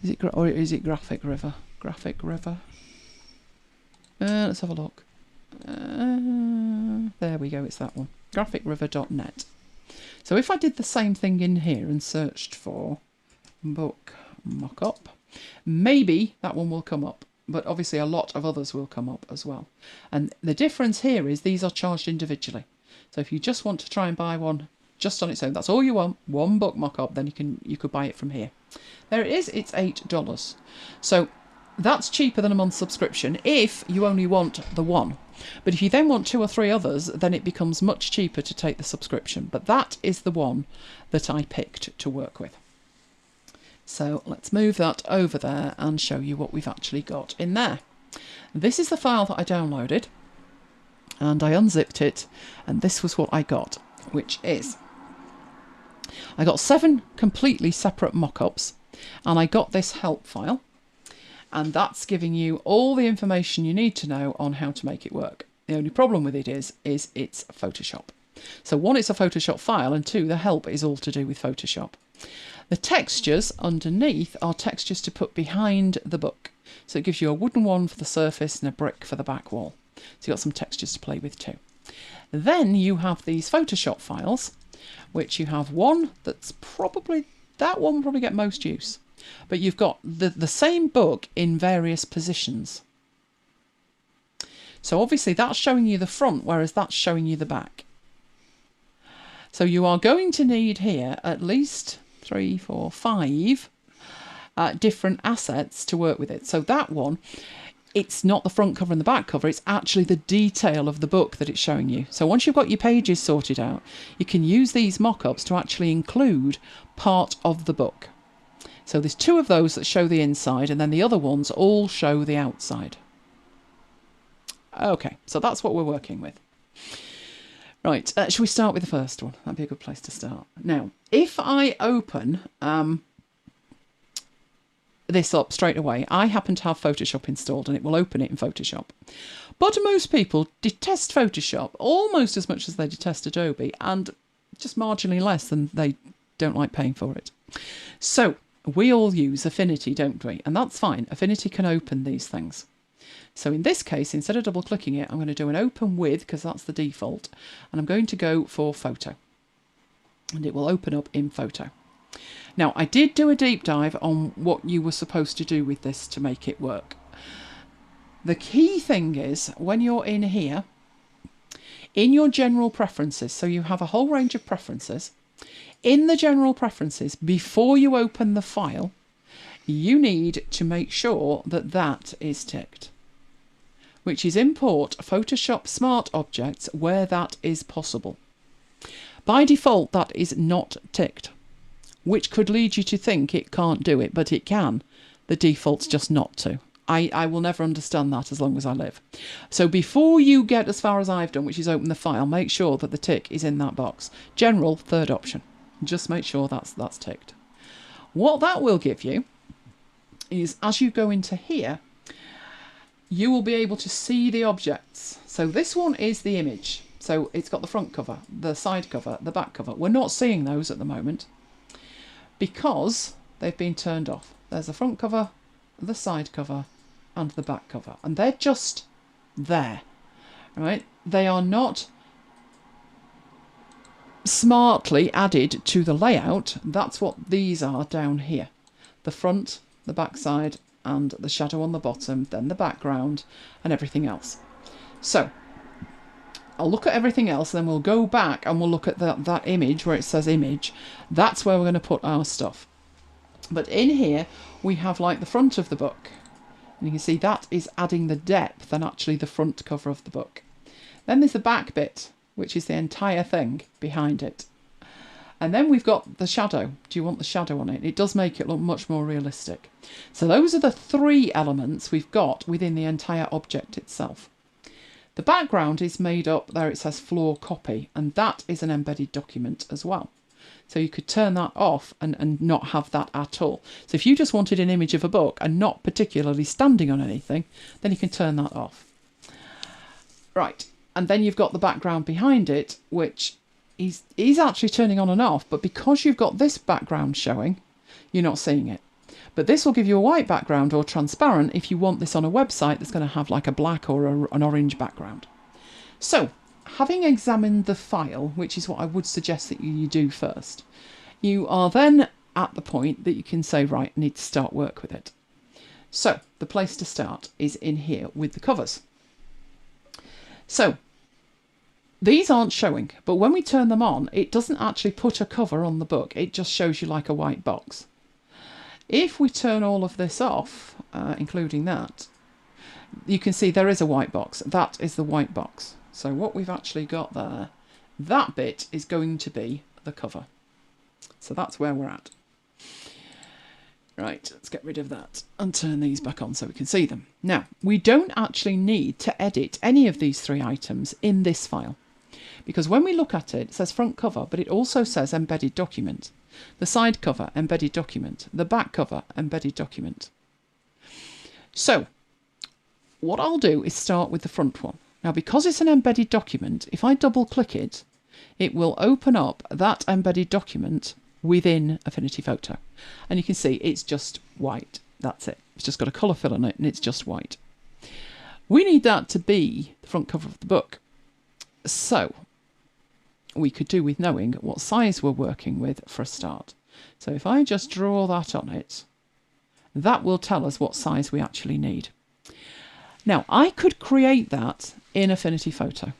Is it Graphic River? Graphic River. Let's have a look. There we go, it's that one. graphicriver.net. So if I did the same thing in here and searched for book mock-up, maybe that one will come up, but obviously a lot of others will come up as well. And the difference here is these are charged individually. So if you just want to try and buy one just on its own, that's all you want, one book mock-up, then you could buy it from here. There it is, it's $8. So that's cheaper than a month subscription if you only want the one. But if you then want 2 or 3 others, then it becomes much cheaper to take the subscription. But that is the one that I picked to work with. So let's move that over there and show you what we've actually got in there. This is the file that I downloaded, and I unzipped it, and this was what I got, which is I got 7 completely separate mock-ups, and I got this help file, and that's giving you all the information you need to know on how to make it work. The only problem with it is it's Photoshop. So 1, it's a Photoshop file, and 2, the help is all to do with Photoshop. The textures underneath are textures to put behind the book. So it gives you a wooden one for the surface and a brick for the back wall. So you've got some textures to play with too. Then you have these Photoshop files, which you have one that's probably, that one will probably get most use. But you've got the same book in various positions. So obviously that's showing you the front, whereas that's showing you the back. So you are going to need here at least 3, 4, 5 different assets to work with it. So that one, it's not the front cover and the back cover, it's actually the detail of the book that it's showing you. So once you've got your pages sorted out, you can use these mock-ups to actually include part of the book. So there's 2 of those that show the inside, and then the other ones all show the outside. Okay, so that's what we're working with. Right, shall we start with the first one? That'd be a good place to start. Now, if I open this up straight away, I happen to have Photoshop installed and it will open it in Photoshop. But most people detest Photoshop almost as much as they detest Adobe, and just marginally less than they don't like paying for it. So we all use Affinity, don't we? And that's fine. Affinity can open these things. So in this case, instead of double clicking it, I'm going to do an open with, because that's the default, and I'm going to go for photo, and it will open up in photo. Now, I did do a deep dive on what you were supposed to do with this to make it work. The key thing is when you're in here, in your general preferences, so you have a whole range of preferences. In the general preferences, before you open the file, you need to make sure that that is ticked, which is import Photoshop Smart Objects where that is possible. By default, that is not ticked, which could lead you to think it can't do it, but it can. The default's just not to. I will never understand that as long as I live. So before you get as far as I've done, which is open the file, make sure that the tick is in that box. General, 3rd option. Just make sure that's ticked. What that will give you is, as you go into here, you will be able to see the objects. So this one is the image. So it's got the front cover, the side cover, the back cover. We're not seeing those at the moment because they've been turned off. There's the front cover, the side cover, and the back cover. And they're just there, right? They are not smartly added to the layout. That's what these are down here. The front, the back side, and the shadow on the bottom, then the background, and everything else. So I'll look at everything else, then we'll go back and we'll look at that image where it says image. That's where we're going to put our stuff. But in here, we have like the front of the book. And you can see that is adding the depth and actually the front cover of the book. Then there's the back bit, which is the entire thing behind it. And then we've got the shadow. Do you want the shadow on it? It does make it look much more realistic. So those are the 3 elements we've got within the entire object itself. The background is made up, there it says floor copy, and that is an embedded document as well. So you could turn that off and not have that at all. So if you just wanted an image of a book and not particularly standing on anything, then you can turn that off. Right, and then you've got the background behind it, which is actually turning on and off, but because you've got this background showing, you're not seeing it. But this will give you a white background or transparent if you want this on a website that's going to have like a black or an orange background. So, having examined the file, which is what I would suggest that you do first, you are then at the point that you can say, right, I need to start work with it. So, the place to start is in here with the covers. So, these aren't showing, but when we turn them on, it doesn't actually put a cover on the book. It just shows you like a white box. If we turn all of this off, including that, you can see there is a white box. That is the white box. So what we've actually got there, that bit is going to be the cover. So that's where we're at. Right, let's get rid of that and turn these back on so we can see them. Now, we don't actually need to edit any of these 3 items in this file, because when we look at it, it says front cover, but it also says embedded document. The side cover, embedded document. The back cover, embedded document. So what I'll do is start with the front one. Now, because it's an embedded document, if I double click it, it will open up that embedded document within Affinity Photo. And you can see it's just white. That's it. It's just got a colour fill on it and it's just white. We need that to be the front cover of the book. So we could do with knowing what size we're working with for a start. So if I just draw that on it, that will tell us what size we actually need. Now, I could create that in Affinity Photo.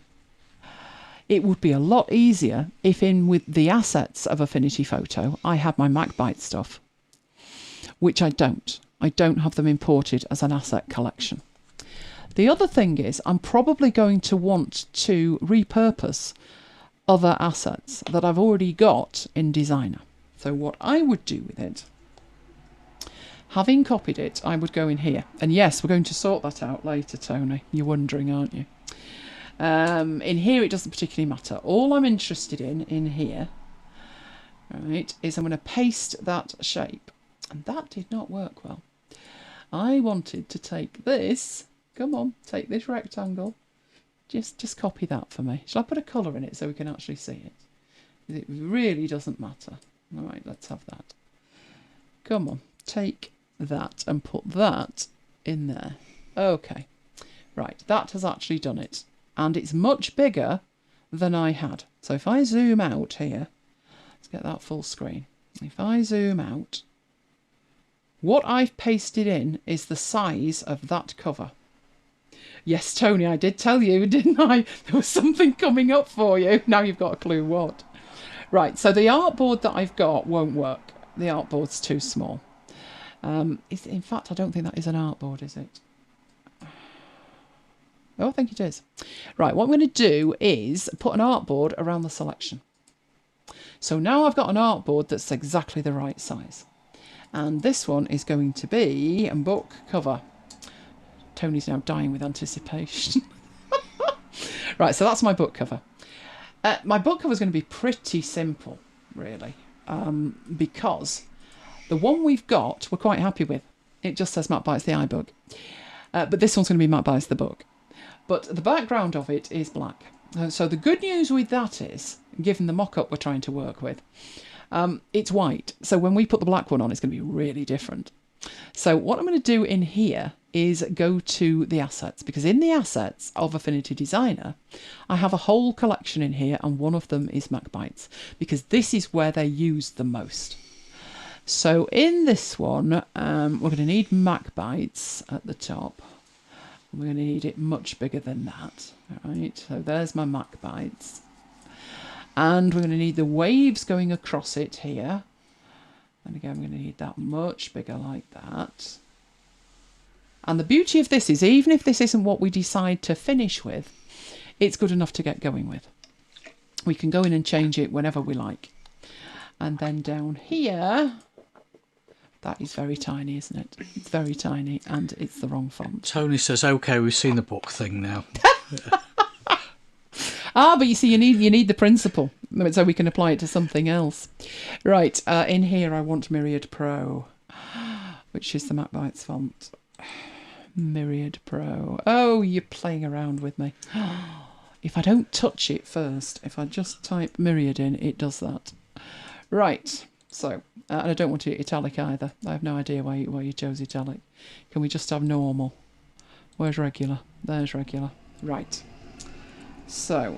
It would be a lot easier if in with the assets of Affinity Photo, I had my MacBite stuff, which I don't. I don't have them imported as an asset collection. The other thing is I'm probably going to want to repurpose other assets that I've already got in Designer. So what I would do with it, having copied it, I would go in here. And yes, we're going to sort that out later, Tony. You're wondering, aren't you? In here, it doesn't particularly matter. All I'm interested in here, right, is I'm going to paste that shape. And that did not work well. I wanted to take this. Come on, take this rectangle. Just copy that for me. Shall I put a colour in it so we can actually see it? It really doesn't matter. All right, let's have that. Come on, take that and put that in there. Okay, right, that has actually done it. And it's much bigger than I had. So if I zoom out here, let's get that full screen. If I zoom out, what I've pasted in is the size of that cover. Yes, Tony, I did tell you, didn't I? There was something coming up for you. Now you've got a clue what. Right, so the artboard that I've got won't work. The artboard's too small. In fact, I don't think that is an artboard, is it? Oh, I think it is. Right, what I'm going to do is put an artboard around the selection. So now I've got an artboard that's exactly the right size. And this one is going to be a book cover. Tony's now dying with anticipation. Right, so that's my book cover. My book cover is going to be pretty simple, really, because the one we've got, we're quite happy with. It just says MacBites the iBook. But this one's going to be MacBites the book. But the background of it is black. So the good news with that is, given the mock-up we're trying to work with, it's white. So when we put the black one on, it's going to be really different. So what I'm going to do in here is go to the assets, because in the assets of Affinity Designer, I have a whole collection in here, and one of them is MacBites, because this is where they're used the most. So in this one, we're going to need MacBites at the top. We're going to need it much bigger than that. All right, so there's my MacBites. And we're going to need the waves going across it here. And again, we're going to need that much bigger like that. And the beauty of this is, even if this isn't what we decide to finish with, it's good enough to get going with. We can go in and change it whenever we like. And then down here, that is very tiny, isn't it? It's very tiny, and it's the wrong font. Tony says, "Okay, we've seen the book thing now." But you see, you need the principle, so we can apply it to something else. Right, in here I want Myriad Pro, which is the MacBites font. Myriad Pro. Oh, you're playing around with me. If I don't touch it first, if I just type Myriad in, it does that. Right, so, and I don't want it italic either. I have no idea why you chose italic. Can we just have normal? Where's regular? There's regular. Right. So,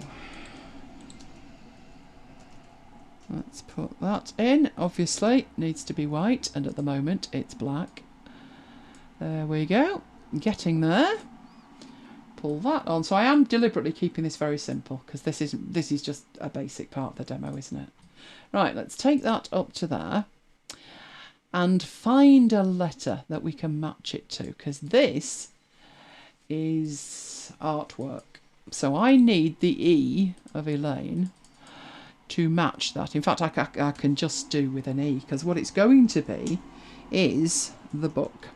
let's put that in. Obviously, needs to be white, and at the moment it's black. There we go. Getting there. Pull that on. So I am deliberately keeping this very simple, because this is just a basic part of the demo, isn't it? Right, let's take that up to there and find a letter that we can match it to, because this is artwork. So I need the E of Elaine to match that. In fact, I can just do with an E, because what it's going to be is the book.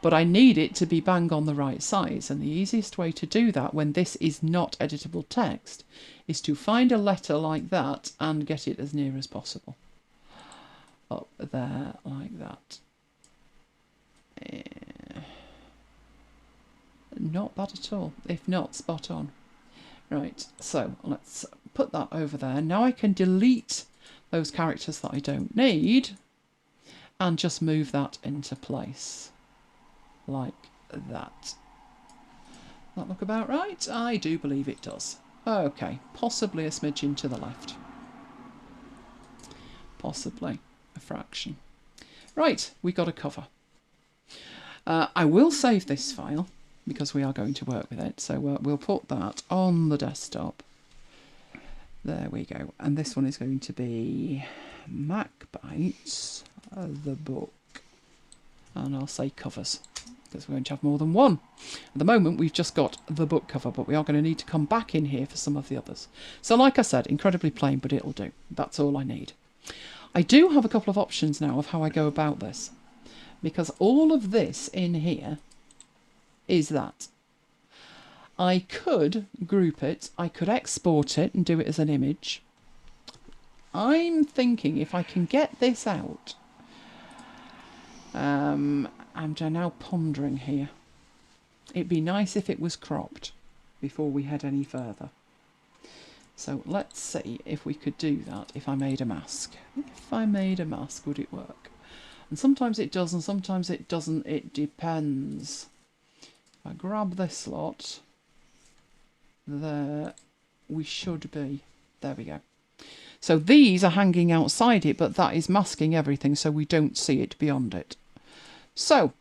but I need it to be bang on the right size. And the easiest way to do that when this is not editable text is to find a letter like that and get it as near as possible. Up there like that. Not bad at all, if not spot on. Right, so let's put that over there. Now I can delete those characters that I don't need and just move that into place like that. That look about right? I do believe it does. Okay, possibly a smidgen to the left. Possibly a fraction. Right, we got a cover. I will save this file because we are going to work with it. So we'll put that on the desktop. There we go. And this one is going to be MacBites, the book. And I'll say covers because we're going to have more than one. At the moment, we've just got the book cover, but we are going to need to come back in here for some of the others. So like I said, incredibly plain, but it'll do. That's all I need. I do have a couple of options now of how I go about this, because all of this in here is that. I could group it, I could export it and do it as an image. I'm thinking if I can get this out, I'm now pondering here. It'd be nice if it was cropped before we head any further. So let's see if we could do that if I made a mask. If I made a mask, would it work? And sometimes it does and sometimes it doesn't. It depends. If I grab this lot, there we should be. There we go. So these are hanging outside it, but that is masking everything so we don't see it beyond it. So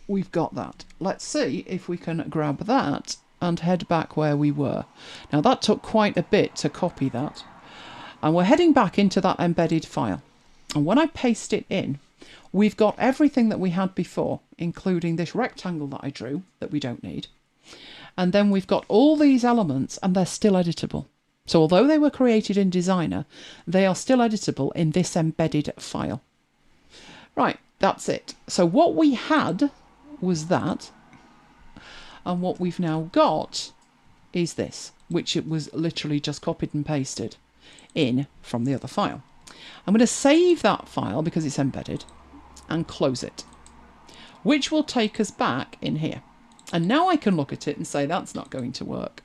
we've got that. Let's see if we can grab that and head back where we were. Now that took quite a bit to copy that. And we're heading back into that embedded file. And when I paste it in, we've got everything that we had before, including this rectangle that I drew that we don't need. And then we've got all these elements and they're still editable. So although they were created in Designer, they are still editable in this embedded file. Right, that's it. So what we had was that. And what we've now got is this, which it was literally just copied and pasted in from the other file. I'm going to save that file because it's embedded and close it, which will take us back in here. And now I can look at it and say that's not going to work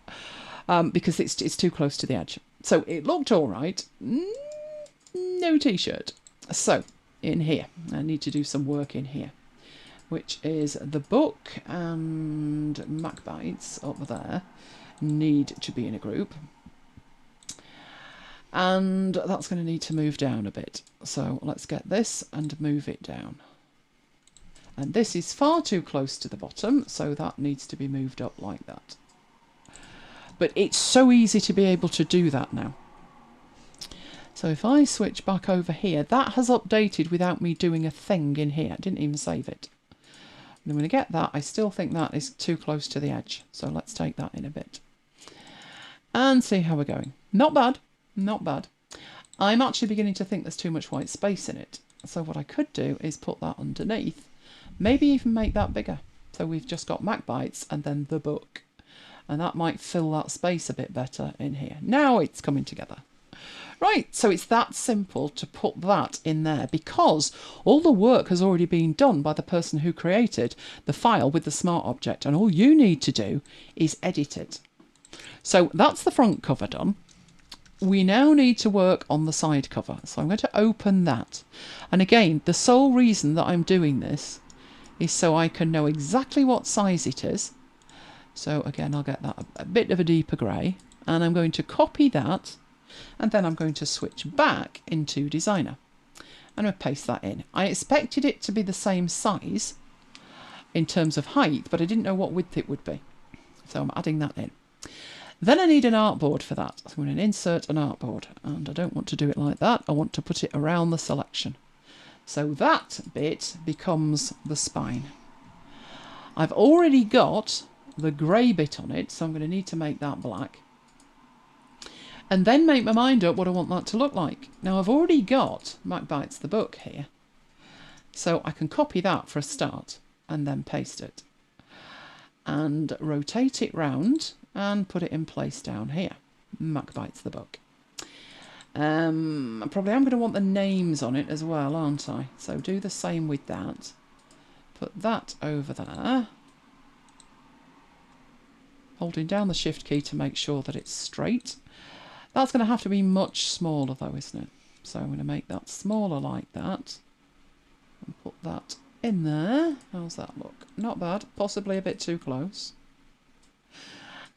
because it's too close to the edge. So it looked all right. No t-shirt. So in here, I need to do some work in here, which is the book and MacBites up there need to be in a group. And that's going to need to move down a bit. So let's get this and move it down. And this is far too close to the bottom, so that needs to be moved up like that. But it's so easy to be able to do that now. So if I switch back over here, that has updated without me doing a thing in here. I didn't even save it. And I'm going to get that. I still think that is too close to the edge. So let's take that in a bit. And see how we're going. Not bad. Not bad. I'm actually beginning to think there's too much white space in it. So what I could do is put that underneath. Maybe even make that bigger. So we've just got MacBites and then the book. And that might fill that space a bit better in here. Now it's coming together. Right, so it's that simple to put that in there because all the work has already been done by the person who created the file with the smart object. And all you need to do is edit it. So that's the front cover done. We now need to work on the side cover. So I'm going to open that. And again, the sole reason that I'm doing this is so I can know exactly what size it is. So again, I'll get that a bit of a deeper grey. And I'm going to copy that. And then I'm going to switch back into Designer. And I'll paste that in. I expected it to be the same size in terms of height, but I didn't know what width it would be. So I'm adding that in. Then I need an artboard for that. So I'm going to insert an artboard. And I don't want to do it like that. I want to put it around the selection. So that bit becomes the spine. I've already got the grey bit on it, so I'm going to need to make that black. And then make my mind up what I want that to look like. Now I've already got MacBites the book here. So I can copy that for a start and then paste it and rotate it round and put it in place down here. MacBites the book. Probably I'm going to want the names on it as well, aren't I? So do the same with that. Put that over there. Holding down the shift key to make sure that it's straight. That's going to have to be much smaller though, isn't it? So I'm going to make that smaller like that. And put that in there. How's that look? Not bad. Possibly a bit too close.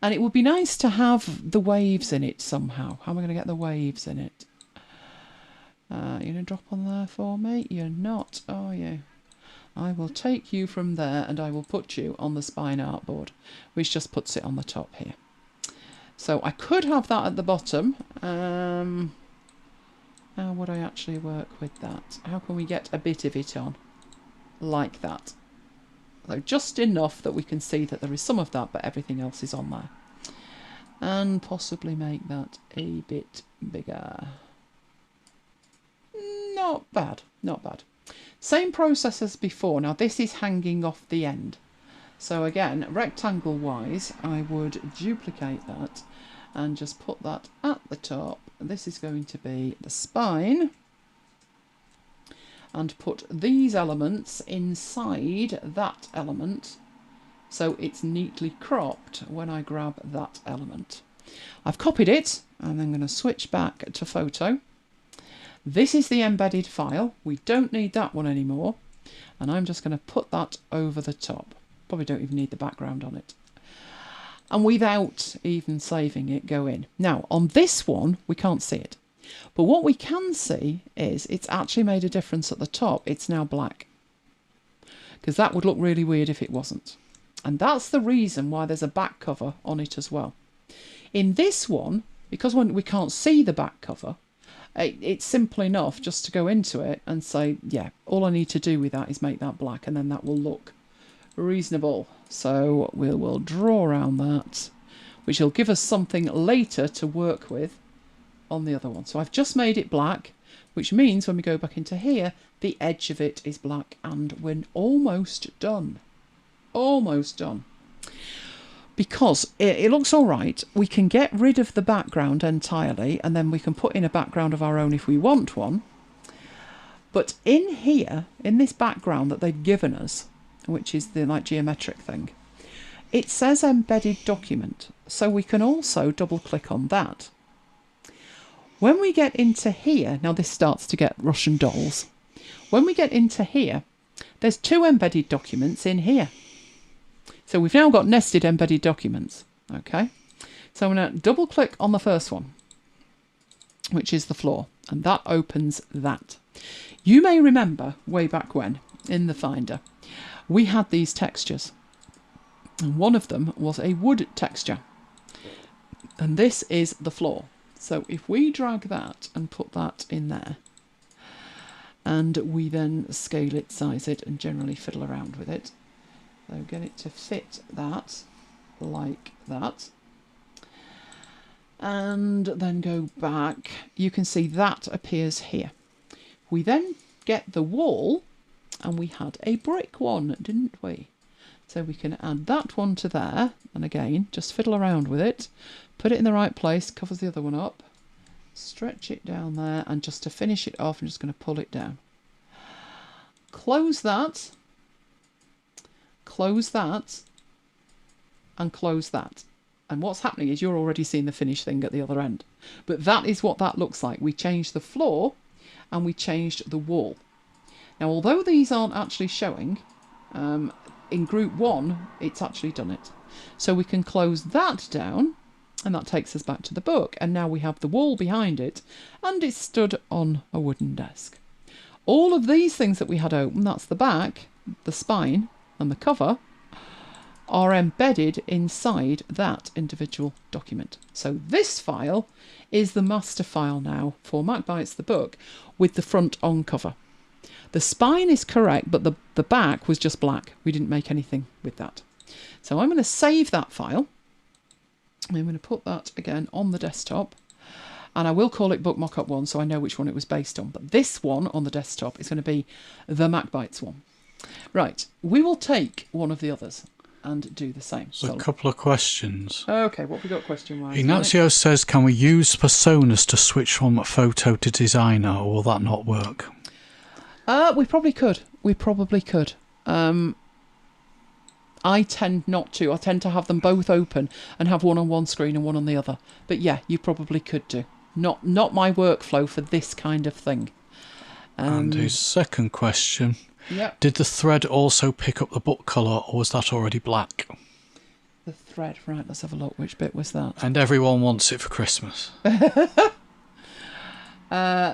And it would be nice to have the waves in it somehow. How am I going to get the waves in it? You're going to drop on there for me? You're not, are you? I will take you from there and I will put you on the spine artboard, which just puts it on the top here. So I could have that at the bottom. How would I actually work with that? How can we get a bit of it on? Like that. So just enough that we can see that there is some of that, but everything else is on there. And possibly make that a bit bigger. Not bad, not bad. Same process as before. Now this is hanging off the end. So again, rectangle wise, I would duplicate that and just put that at the top. This is going to be the spine. And put these elements inside that element so it's neatly cropped when I grab that element. I've copied it and I'm going to switch back to photo. This is the embedded file. We don't need that one anymore. And I'm just going to put that over the top. Probably don't even need the background on it. And without even saving it, go in. Now on this one, we can't see it. But what we can see is it's actually made a difference at the top. It's now black. Because that would look really weird if it wasn't. And that's the reason why there's a back cover on it as well. In this one, because when we can't see the back cover, it's simple enough just to go into it and say, yeah, all I need to do with that is make that black and then that will look reasonable. So we will draw around that, which will give us something later to work with on the other one. So I've just made it black, which means when we go back into here, the edge of it is black and we're almost done. Almost done. Because it looks all right, we can get rid of the background entirely and then we can put in a background of our own if we want one. But in here, in this background that they've given us, which is the like geometric thing, it says embedded document. So we can also double click on that. When we get into here, now this starts to get Russian dolls. When we get into here, there's two embedded documents in here. So we've now got nested embedded documents. Okay. So I'm going to double click on the first one, which is the floor, and that opens that. You may remember way back when in the Finder, we had these textures. And one of them was a wood texture. And this is the floor. So if we drag that and put that in there, and we then scale it, size it, and generally fiddle around with it, so get it to fit that, like that, and then go back, you can see that appears here. We then get the wall, and we had a brick one, didn't we? So we can add that one to there, and again, just fiddle around with it, put it in the right place, covers the other one up, stretch it down there, and just to finish it off, I'm just going to pull it down. Close that, and close that. And what's happening is you're already seeing the finished thing at the other end. But that is what that looks like. We changed the floor, and we changed the wall. Now, although these aren't actually showing, in group one, it's actually done it. So we can close that down, and that takes us back to the book. And now we have the wall behind it, and it's stood on a wooden desk. All of these things that we had open, that's the back, the spine, and the cover, are embedded inside that individual document. So this file is the master file now for MacBites the book with the front on cover. The spine is correct, but the back was just black. We didn't make anything with that. So I'm going to save that file. I'm going to put that again on the desktop. And I will call it Book Mockup 1 so I know which one it was based on. But this one on the desktop is going to be the MacBites one. Right, we will take one of the others and do the same. So a couple of questions. Okay, what have we got question-wise? Ignacio says, can we use personas to switch from photo to designer, or will that not work? We probably could. We probably could. I tend not to. I tend to have them both open and have one on one screen and one on the other. But yeah, you probably could do. Not my workflow for this kind of thing. And his second question. Yep. Did the thread also pick up the book colour, or was that already black? The thread, right, let's have a look. Which bit was that? And everyone wants it for Christmas.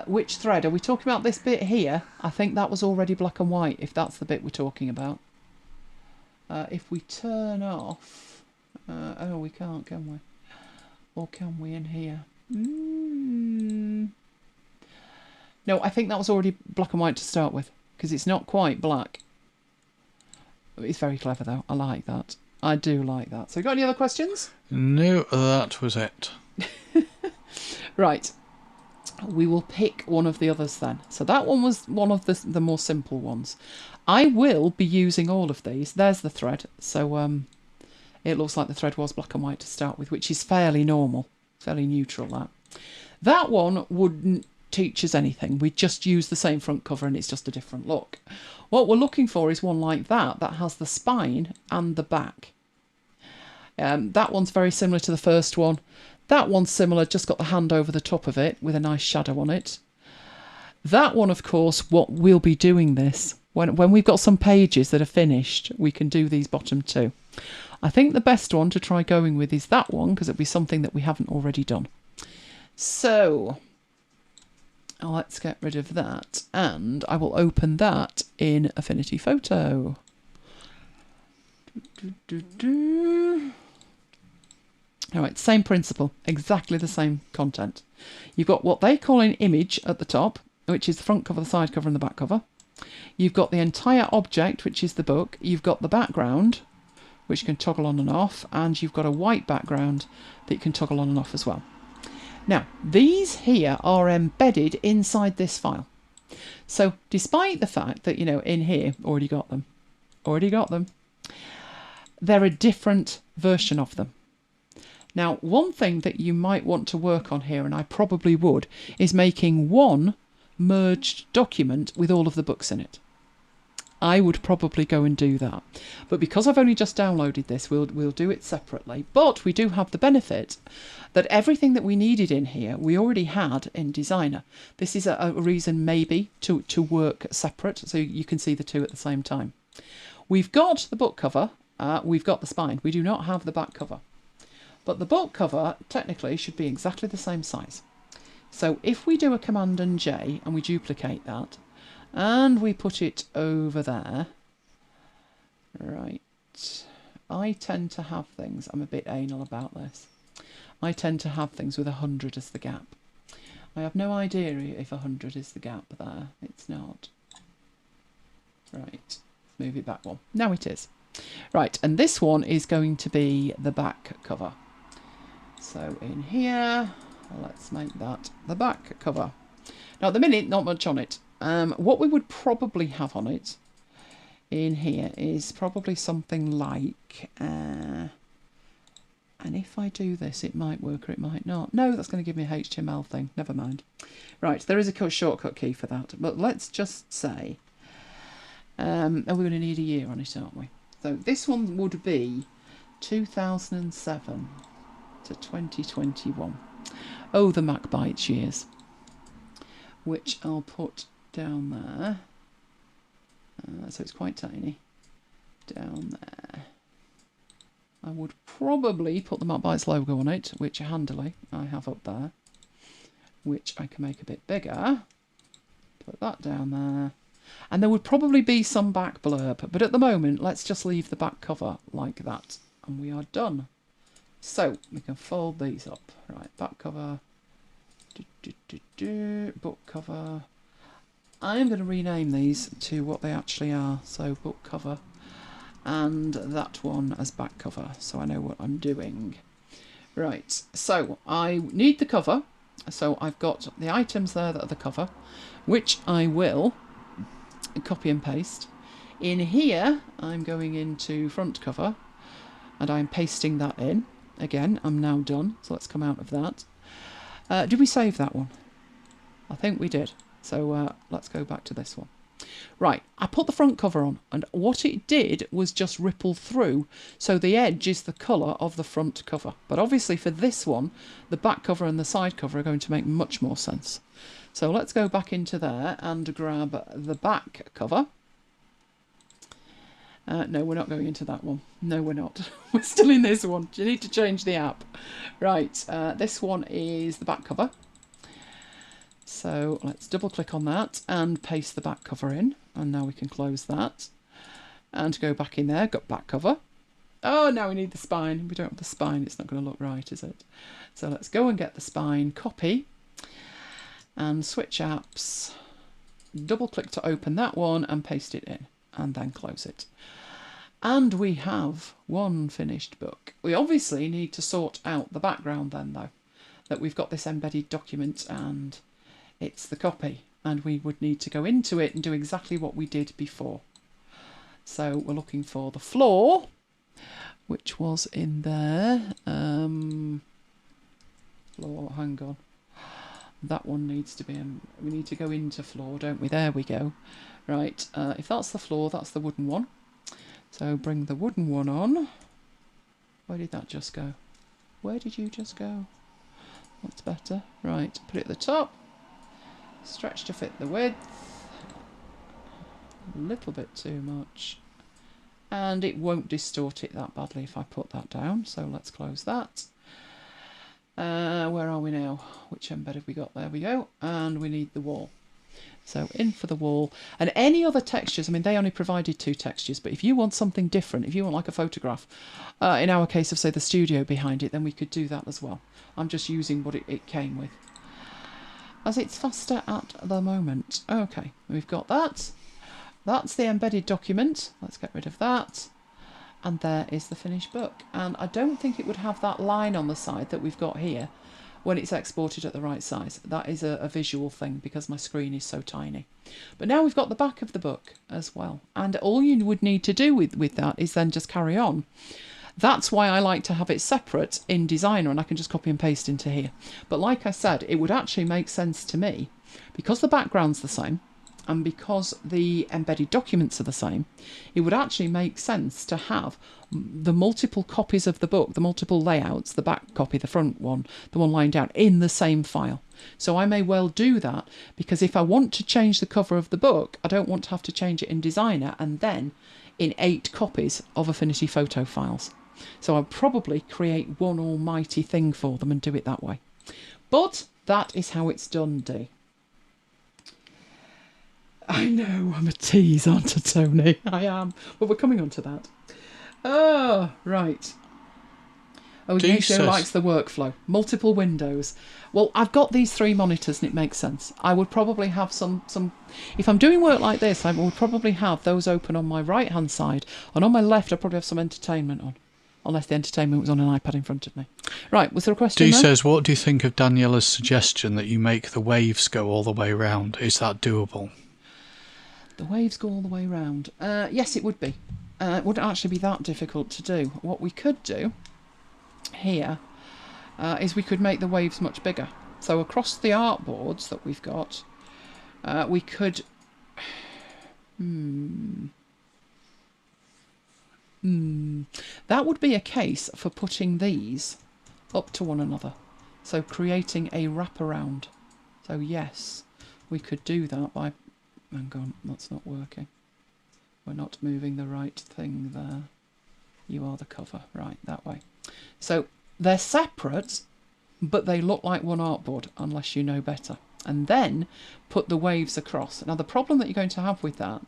Which thread? Are we talking about this bit here? I think that was already black and white, if that's the bit we're talking about. If we turn off... oh, we can't, can we? Or can we in here? No, I think that was already black and white to start with, because it's not quite black. It's very clever, though. I like that. I do like that. So, got any other questions? No, that was it. Right. We will pick one of the others then. So that one was one of the more simple ones. I will be using all of these. There's the thread. So it looks like the thread was black and white to start with, which is fairly normal, fairly neutral. That one wouldn't teach us anything. We just use the same front cover and it's just a different look. What we're looking for is one like that has the spine and the back. That one's very similar to the first one. That one's similar, just got the hand over the top of it with a nice shadow on it. That one, of course, what we'll be doing this, when we've got some pages that are finished, we can do these bottom two. I think the best one to try going with is that one, because it'll be something that we haven't already done. So, let's get rid of that, and I will open that in Affinity Photo. Alright, same principle, exactly the same content. You've got what they call an image at the top, which is the front cover, the side cover and the back cover. You've got the entire object, which is the book. You've got the background, which you can toggle on and off, and you've got a white background that you can toggle on and off as well. Now, these here are embedded inside this file. So, despite the fact that, in here, already got them, they're a different version of them. Now, one thing that you might want to work on here, and I probably would, is making one merged document with all of the books in it. I would probably go and do that. But because I've only just downloaded this, we'll do it separately. But we do have the benefit that everything that we needed in here, we already had in Designer. This is a reason maybe to work separate, so you can see the two at the same time. We've got the book cover, we've got the spine. We do not have the back cover. But the book cover, technically, should be exactly the same size. So if we do a Command and J and we duplicate that, and we put it over there, right, I tend to have things, I'm a bit anal about this, I tend to have things with 100 as the gap. I have no idea if 100 is the gap there. It's not. Right, let's move it back one. Now it is. Right, and this one is going to be the back cover. So in here, let's make that the back cover. Now at the minute, not much on it. What we would probably have on it in here is probably something like, and if I do this, it might work or it might not. No, that's going to give me a HTML thing. Never mind. Right, there is a shortcut key for that. But let's just say, we're going to need a year on it, aren't we? So this one would be 2007 to 2021. Oh, the MacBites years. Which I'll put down there. So it's quite tiny. Down there. I would probably put the MacBites logo on it, which handily I have up there. Which I can make a bit bigger. Put that down there. And there would probably be some back blurb. But at the moment, let's just leave the back cover like that. And we are done. So, we can fold these up. Right, back cover. Book cover. I'm going to rename these to what they actually are. So, book cover. And that one as back cover. So I know what I'm doing. Right, so I need the cover. So I've got the items there that are the cover, which I will copy and paste. In here, I'm going into front cover and I'm pasting that in. Again, I'm now done, so let's come out of that. Did we save that one? I think we did. So let's go back to this one. Right, I put the front cover on, and what it did was just ripple through, so the edge is the colour of the front cover. But obviously for this one, the back cover and the side cover are going to make much more sense. So let's go back into there and grab the back cover. No, we're not going into that one. No, we're not. We're still in this one. You need to change the app. Right, this one is the back cover. So let's double click on that and paste the back cover in. And now we can close that. And go back in there, got back cover. Oh, now we need the spine. We don't have the spine, it's not going to look right, is it? So let's go and get the spine, copy, and switch apps. Double click to open that one and paste it in. And then close it. And we have one finished book. We obviously need to sort out the background then, though. That we've got this embedded document and it's the copy, and we would need to go into it and do exactly what we did before. So we're looking for the floor, which was in there. Floor, hang on. That one needs to be in. We need to go into floor, don't we? There we go. Right, if that's the floor, that's the wooden one. So bring the wooden one on. Where did that just go? Where did you just go? That's better. Right, put it at the top. Stretch to fit the width. A little bit too much. And it won't distort it that badly if I put that down. So let's close that. Where are we now? Which embed have we got? There we go. And we need the wall. So in for the wall. And any other textures, I mean, they only provided 2 textures, but if you want something different, if you want like a photograph, in our case of, say, the studio behind it, then we could do that as well. I'm just using what it came with, as it's faster at the moment. Okay, we've got that. That's the embedded document. Let's get rid of that. And there is the finished book. And I don't think it would have that line on the side that we've got here when it's exported at the right size. That is a visual thing because my screen is so tiny. But now we've got the back of the book as well. And all you would need to do with that is then just carry on. That's why I like to have it separate in Designer, and I can just copy and paste into here. But like I said, it would actually make sense to me, because the background's the same, and because the embedded documents are the same, it would actually make sense to have the multiple copies of the book, the multiple layouts, the back copy, the front one, the one lying down, in the same file. So I may well do that, because if I want to change the cover of the book, I don't want to have to change it in Designer and then in 8 copies of Affinity photo files. So I'll probably create one almighty thing for them and do it that way. But that is how it's done, Dee. I know, I'm a tease, aren't I, Tony? I am. But we're coming on to that. Oh, right. Oh, Ignacio likes the workflow. Multiple windows. Well, I've got these 3 monitors and it makes sense. I would probably have some... If I'm doing work like this, I would probably have those open on my right-hand side. And on my left, I'd probably have some entertainment on. Unless the entertainment was on an iPad in front of me. Right, was there a question Dee there? says, what do you think of Daniela's suggestion that you make the waves go all the way round? Is that doable? The waves go all the way round. Yes, it would be. It wouldn't actually be that difficult to do. What we could do here is we could make the waves much bigger. So across the artboards that we've got, we could... That would be a case for putting these up to one another. So creating a wraparound. So yes, we could do that by... Hang on, that's not working. We're not moving the right thing there. You are the cover. Right, that way. So they're separate, but they look like one artboard, unless you know better. And then put the waves across. Now the problem that you're going to have with that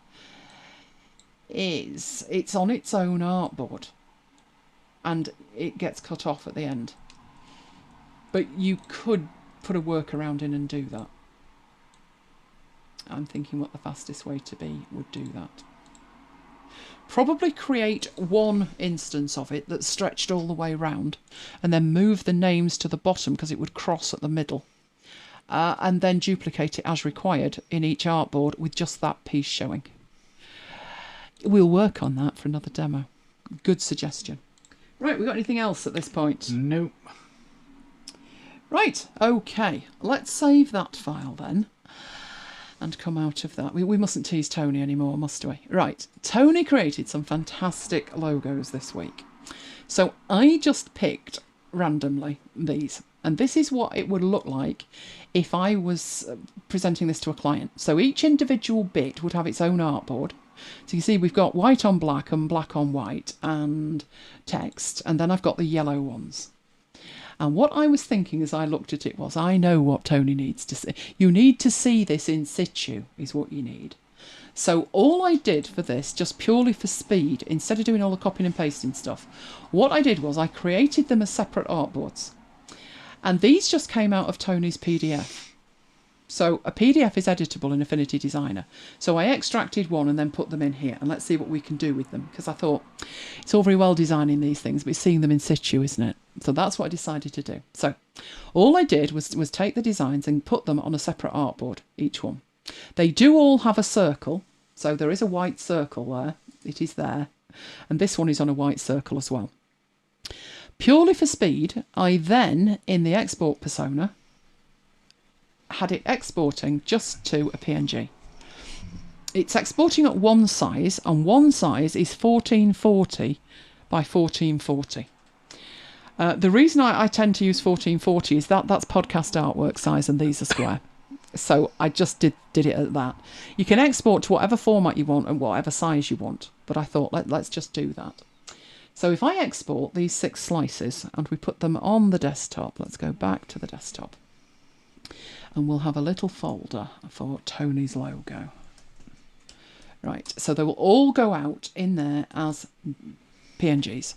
is it's on its own artboard and it gets cut off at the end. But you could put a workaround in and do that. I'm thinking what the fastest way to be would do that. Probably create one instance of it that's stretched all the way round and then move the names to the bottom because it would cross at the middle. and then duplicate it as required in each artboard with just that piece showing. We'll work on that for another demo. Good suggestion. Right, we got anything else at this point? Nope. Right, okay. Let's save that file then and come out of that. We mustn't tease Tony anymore, must we? Right, Tony created some fantastic logos this week. So I just picked randomly these, and this is what it would look like if I was presenting this to a client. So each individual bit would have its own artboard. So you see we've got white on black and black on white and text, and then I've got the yellow ones. And what I was thinking as I looked at it was, I know what Tony needs to see. You need to see this in situ is what you need. So all I did for this, just purely for speed, instead of doing all the copying and pasting stuff, what I did was I created them as separate artboards. And these just came out of Tony's PDF. So a PDF is editable in Affinity Designer. So I extracted one and then put them in here. And let's see what we can do with them. Because I thought, it's all very well designing these things, but it's seeing them in situ, isn't it? So that's what I decided to do. So all I did was take the designs and put them on a separate artboard, each one. They do all have a circle. So there is a white circle there. It is there. And this one is on a white circle as well. Purely for speed, I then, in the export persona, had it exporting just to a PNG. It's exporting at one size, and one size is 1440 by 1440. The reason I tend to use 1440 is that's podcast artwork size, and these are square. So I just did it at that. You can export to whatever format you want and whatever size you want, but I thought let's just do that. So if I export these 6 slices and we put them on the desktop, let's go back to the desktop. And we'll have a little folder for Tony's logo. Right, so they will all go out in there as PNGs.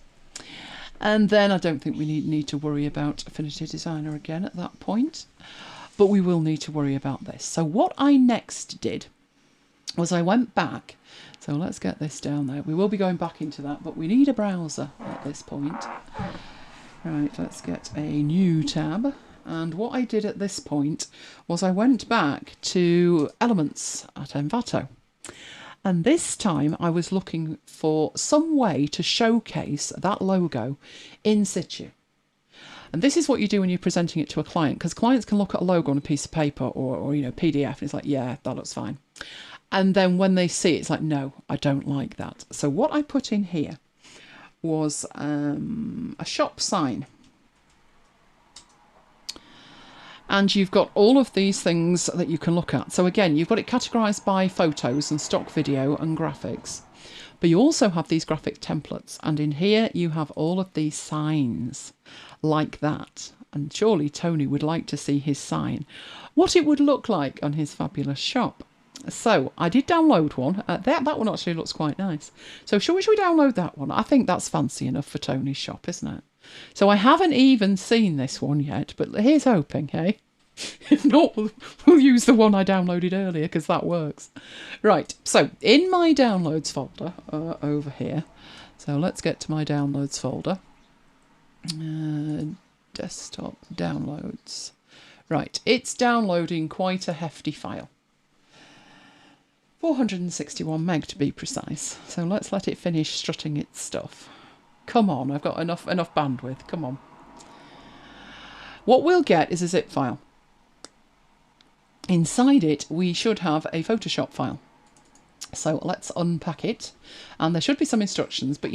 And then I don't think we need to worry about Affinity Designer again at that point. But we will need to worry about this. So what I next did was I went back. So let's get this down there. We will be going back into that, but we need a browser at this point. Right, let's get a new tab. And what I did at this point was I went back to Elements at Envato. And this time I was looking for some way to showcase that logo in situ. And this is what you do when you're presenting it to a client, because clients can look at a logo on a piece of paper or PDF, and it's like, yeah, that looks fine. And then when they see it, it's like, no, I don't like that. So what I put in here was a shop sign. And you've got all of these things that you can look at. So again, you've got it categorized by photos and stock video and graphics. But you also have these graphic templates. And in here, you have all of these signs like that. And surely Tony would like to see his sign, what it would look like on his fabulous shop. So I did download one. That one actually looks quite nice. So should we download that one? I think that's fancy enough for Tony's shop, isn't it? So I haven't even seen this one yet, but here's hoping, hey? If not, we'll use the one I downloaded earlier, because that works. Right, so in my downloads folder over here, so let's get to my downloads folder. Desktop downloads. Right, it's downloading quite a hefty file. 461 meg to be precise. So let's let it finish strutting its stuff. Come on, I've got enough bandwidth. Come on. What we'll get is a zip file. Inside it, we should have a Photoshop file. So let's unpack it. And there should be some instructions, but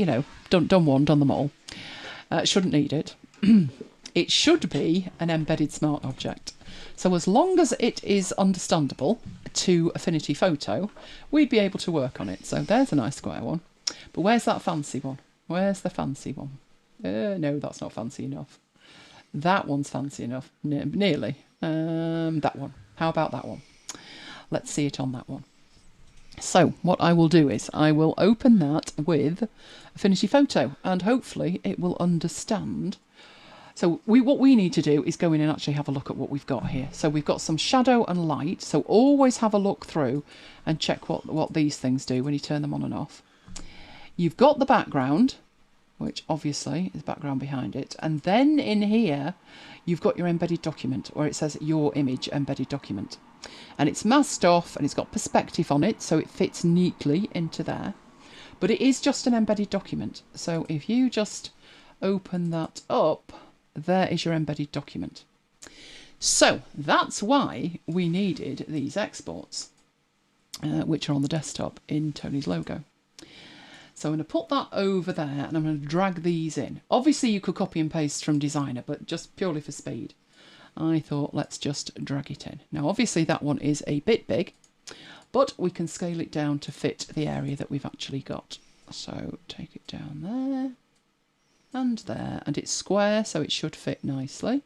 done one, done them all. Shouldn't need it. It should be an embedded smart object. So as long as it is understandable to Affinity Photo, we'd be able to work on it. So there's a nice square one. But where's that fancy one? Where's the fancy one? No, that's not fancy enough. That one's fancy enough. Nearly. That one. How about that one? Let's see it on that one. So what I will do is I will open that with Affinity Photo, and hopefully it will understand. So what we need to do is go in and actually have a look at what we've got here. So we've got some shadow and light. So always have a look through and check what these things do when you turn them on and off. You've got the background. which obviously is background behind it. And then in here, you've got your embedded document where it says your image embedded document. And it's masked off and it's got perspective on it, so it fits neatly into there. But it is just an embedded document. So if you just open that up, there is your embedded document. So that's why we needed these exports, which are on the desktop in Tony's logo. So I'm going to put that over there and I'm going to drag these in. Obviously you could copy and paste from Designer, but just purely for speed, I thought let's just drag it in. Now obviously that one is a bit big, but we can scale it down to fit the area that we've actually got. So take it down there and it's square, so it should fit nicely.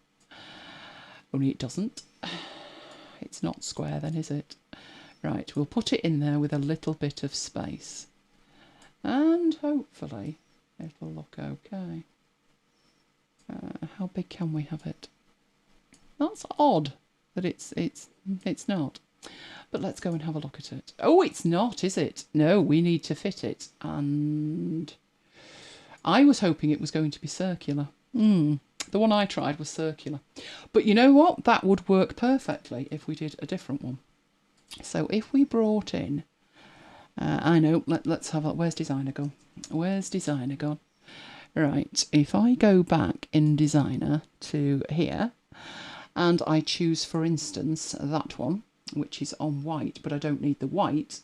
Only it doesn't. It's not square then, is it? Right, we'll put it in there with a little bit of space. And hopefully it'll look okay. How big can we have it? That's odd that it's not. But let's go and have a look at it. Oh, it's not, is it? No, we need to fit it. And I was hoping it was going to be circular. The one I tried was circular. But you know what? That would work perfectly if we did a different one. So if we brought in... I know, let's have a... Where's Designer gone? Where's Designer gone? Right, if I go back in Designer to here, and I choose, for instance, that one, which is on white, but I don't need the white.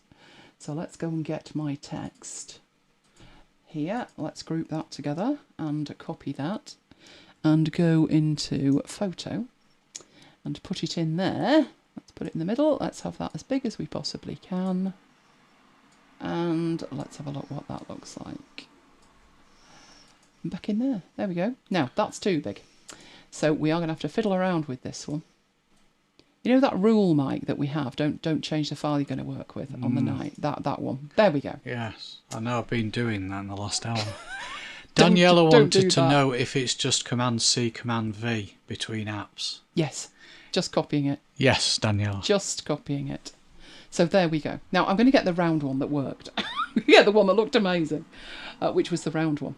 So let's go and get my text here. Let's group that together and copy that and go into Photo and put it in there. Let's put it in the middle. Let's have that as big as we possibly can. And let's have a look what that looks like. Back in there. There we go. Now, that's too big. So we are going to have to fiddle around with this one. You know that rule, Mike, that we have? Don't change the file you're going to work with on the night. That one. There we go. Yes, I know I've been doing that in the last hour. Daniela wanted to know if it's just Command-C, Command-V between apps. Yes, just copying it. Yes, Daniela. Just copying it. So there we go. Now I'm going to get the round one that worked. Yeah, the one that looked amazing, which was the round one.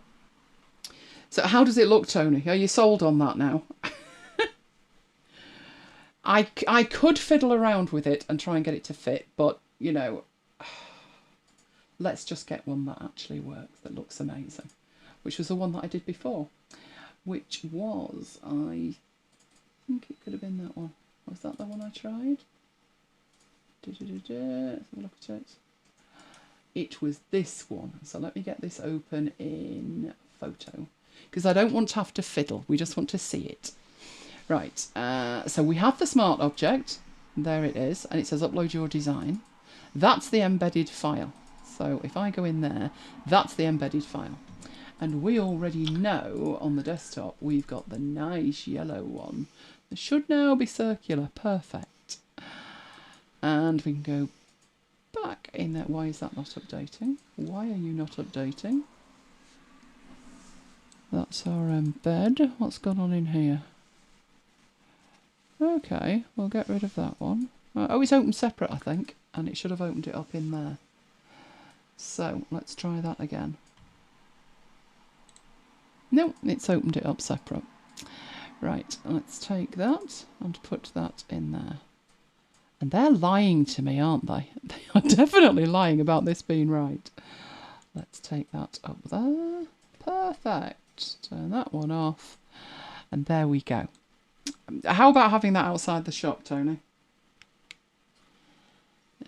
So how does it look, Tony? Are you sold on that now? I could fiddle around with it and try and get it to fit, but, you know, let's just get one that actually works, that looks amazing, which was the one that I did before, which was, I think it could have been that one. Was that the one I tried? Let's have a look at it. It was this one. So let me get this open in Photo, because I don't want to have to fiddle. We just want to see it. Right, so we have the smart object. There it is, and it says upload your design. That's the embedded file. So if I go in there, that's the embedded file. And we already know on the desktop we've got the nice yellow one. It should now be circular. Perfect. And we can go back in there. Why is that not updating? Why are you not updating? That's our embed. What's gone on in here? Okay, we'll get rid of that one. Oh, it's opened separate, I think, and it should have opened it up in there. So let's try that again. No, it's opened it up separate. Right, let's take that and put that in there. And they're lying to me, aren't they? They are definitely lying about this being right. Let's take that up there. Perfect. Turn that one off. And there we go. How about having that outside the shop, Tony?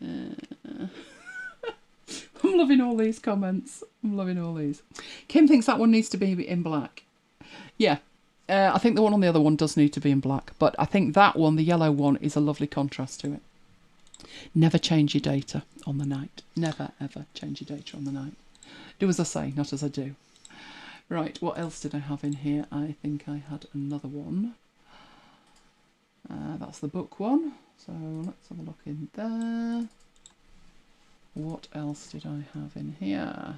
I'm loving all these comments. I'm loving all these. Kim thinks that one needs to be in black. Yeah, I think the one on the other one does need to be in black. But I think that one, the yellow one, is a lovely contrast to it. Never change your data on the night. Never, ever change your data on the night. Do as I say, not as I do. Right, what else did I have in here? I think I had another one. That's the book one. So let's have a look in there. What else did I have in here?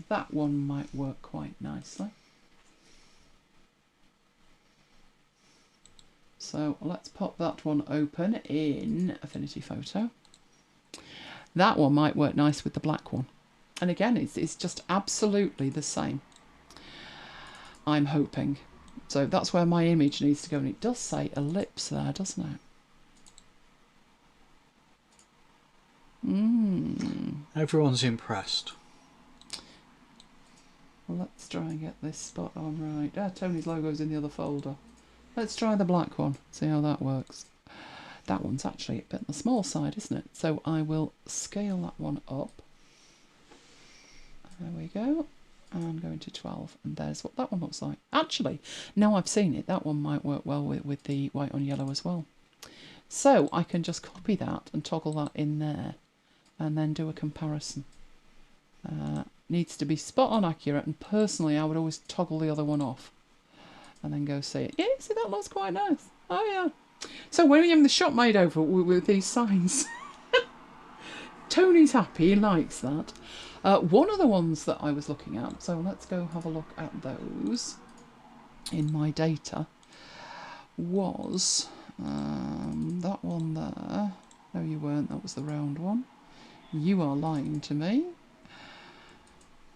That one might work quite nicely. So let's pop that one open in Affinity Photo. That one might work nice with the black one. And again, it's just absolutely the same, I'm hoping. So that's where my image needs to go. And it does say ellipse there, doesn't it? Everyone's impressed. Well, let's try and get this spot on right. Ah, Tony's logo's in the other folder. Let's try the black one, see how that works. That one's actually a bit on the small side, isn't it? So I will scale that one up. There we go. And go into 12. And there's what that one looks like. Actually, now I've seen it, that one might work well with the white on yellow as well. So I can just copy that and toggle that in there and then do a comparison. Needs to be spot on accurate, and personally I would always toggle the other one off and then go see it. Yeah, see, that looks quite nice. Oh yeah. So when are you having the shop made over with these signs? Tony's happy, he likes that. One of the ones that I was looking at, so let's go have a look at those in my data, was that one there. No, you weren't, that was the round one. You are lying to me.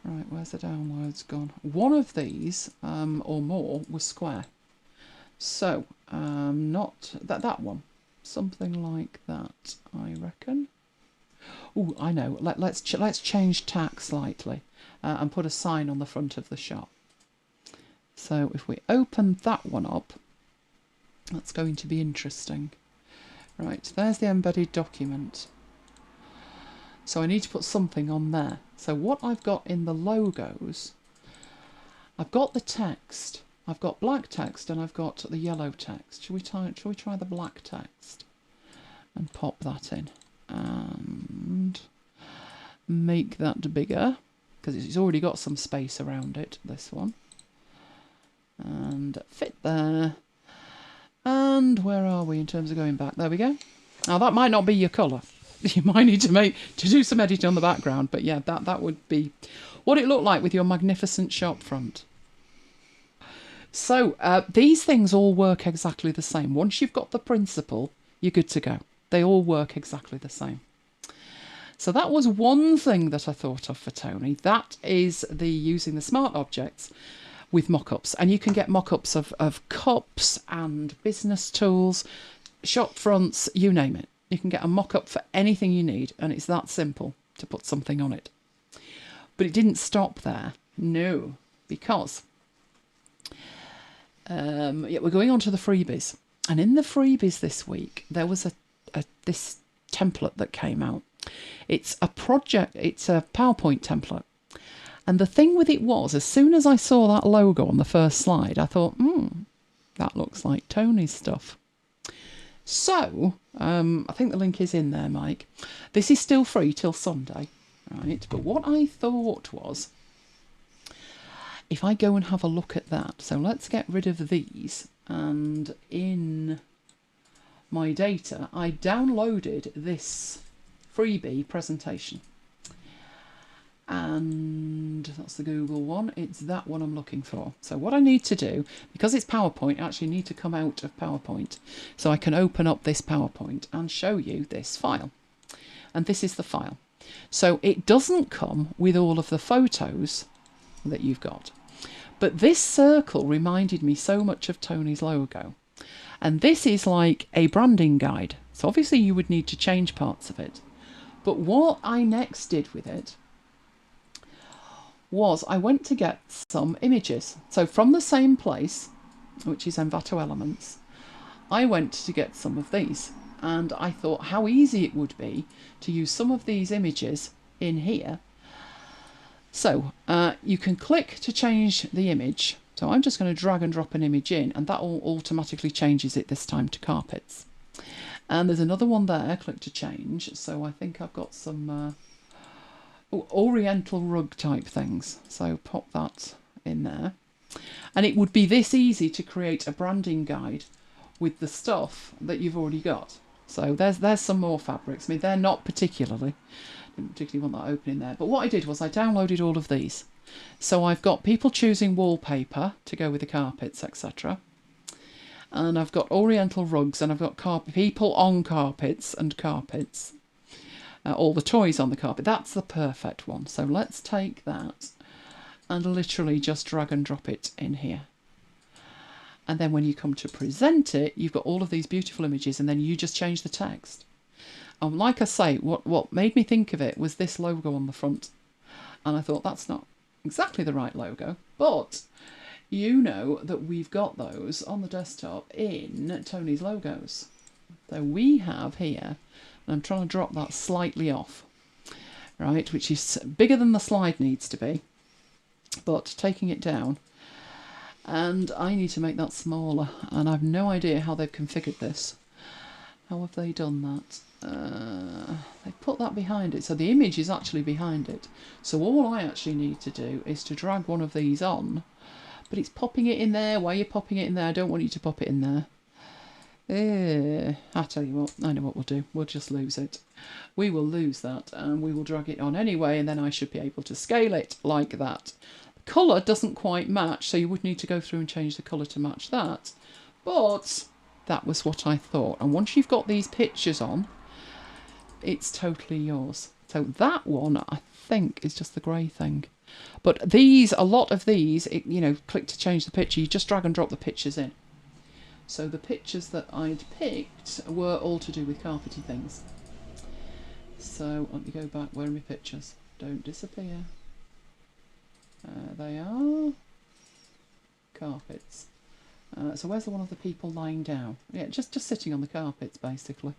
Right, where's the downloads gone? One of these, or more, was square. So, not that one. Something like that, I reckon. Oh, I know. Let's change tack slightly and put a sign on the front of the shop. So if we open that one up, that's going to be interesting. Right, there's the embedded document. So I need to put something on there. So what I've got in the logos, I've got the text, I've got black text, and I've got the yellow text. Shall we try the black text and pop that in and make that bigger, because it's already got some space around it, this one, and fit there. And where are we in terms of going back? There we go. Now that might not be your colour. You might need to do some editing on the background, but yeah, that would be what it looked like with your magnificent shop front. So these things all work exactly the same. Once you've got the principle, you're good to go. They all work exactly the same. So that was one thing that I thought of for Tony. That is the using the smart objects with mock-ups. And you can get mock-ups of cups and business tools, shop fronts, you name it. You can get a mock-up for anything you need, and it's that simple to put something on it. But it didn't stop there. No, because yeah, we're going on to the freebies. And in the freebies this week, there was this template that came out. It's a project, it's a PowerPoint template. And the thing with it was, as soon as I saw that logo on the first slide, I thought, that looks like Tony's stuff. So, I think the link is in there, Mike. This is still free till Sunday, right? But what I thought was, if I go and have a look at that, so let's get rid of these, and in my data, I downloaded this freebie presentation. And that's the Google one. It's that one I'm looking for. So what I need to do, because it's PowerPoint, I actually need to come out of PowerPoint. So I can open up this PowerPoint and show you this file. And this is the file. So it doesn't come with all of the photos that you've got. But this circle reminded me so much of Tony's logo. And this is like a branding guide. So obviously you would need to change parts of it. But what I next did with it was I went to get some images. So from the same place, which is Envato Elements, I went to get some of these. And I thought how easy it would be to use some of these images in here. So you can click to change the image. So I'm just going to drag and drop an image in, and that all automatically changes it this time to carpets. And there's another one there, click to change. So I think I've got some oriental rug type things. So pop that in there. And it would be this easy to create a branding guide with the stuff that you've already got. So there's some more fabrics. I mean, they're not didn't particularly want that open in there. But what I did was I downloaded all of these. So I've got people choosing wallpaper to go with the carpets, etc. And I've got oriental rugs, and I've got people on carpets and carpets. all the toys on the carpet. That's the perfect one. So let's take that and literally just drag and drop it in here. And then when you come to present it, you've got all of these beautiful images, and then you just change the text. And like I say, what made me think of it was this logo on the front. And I thought, that's not exactly the right logo, but you know that we've got those on the desktop in Tony's logos. So we have here, and I'm trying to drop that slightly off, right, which is bigger than the slide needs to be, but taking it down. And I need to make that smaller, and I've no idea how they've configured this. How have they done that? They put that behind it, so the image is actually behind it. So all I actually need to do is to drag one of these on, but it's popping it in there. Why are you popping it in there? I don't want you to pop it in there. I tell you what, I know what we'll do. We'll just lose it. We will lose that, and we will drag it on anyway, and then I should be able to scale it like that. The colour doesn't quite match, so you would need to go through and change the colour to match that. But that was what I thought. And once you've got these pictures on, it's totally yours. So that one, I think, is just the grey thing. But these, a lot of these, you know, click to change the picture, you just drag and drop the pictures in. So the pictures that I'd picked were all to do with carpety things. So let me go back. Where are my pictures? Don't disappear. They are carpets. So where's the one of the people lying down? Yeah, just sitting on the carpets, basically.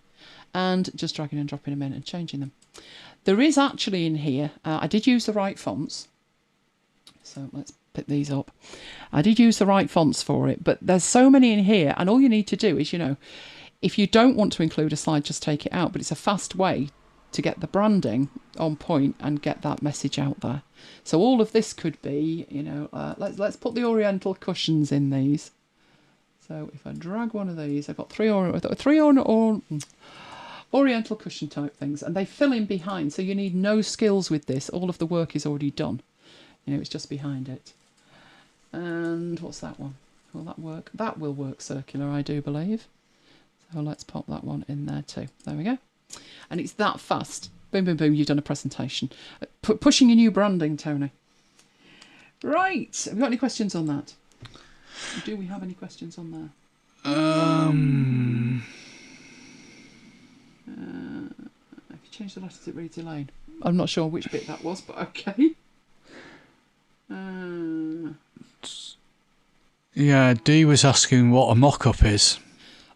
And just dragging and dropping them in and changing them. There is actually in here, I did use the right fonts. So let's pick these up. I did use the right fonts for it, but there's so many in here, and all you need to do is, you know, if you don't want to include a slide, just take it out, but it's a fast way to get the branding on point and get that message out there. So all of this could be, you know, let's put the oriental cushions in these. So if I drag one of these, I've got three oriental cushion type things, and they fill in behind, so you need no skills with this. All of the work is already done. You know, it's just behind it. And what's that one? Will that work? That will work circular, I do believe. So let's pop that one in there too. There we go. And it's that fast. Boom, boom, boom, you've done a presentation. Pushing your new branding, Tony. Right, have you got any questions on that? Do we have any questions on there? If you change the letters, it reads Elaine. I'm not sure which bit that was, but okay. Yeah, Dee was asking what a mock-up is.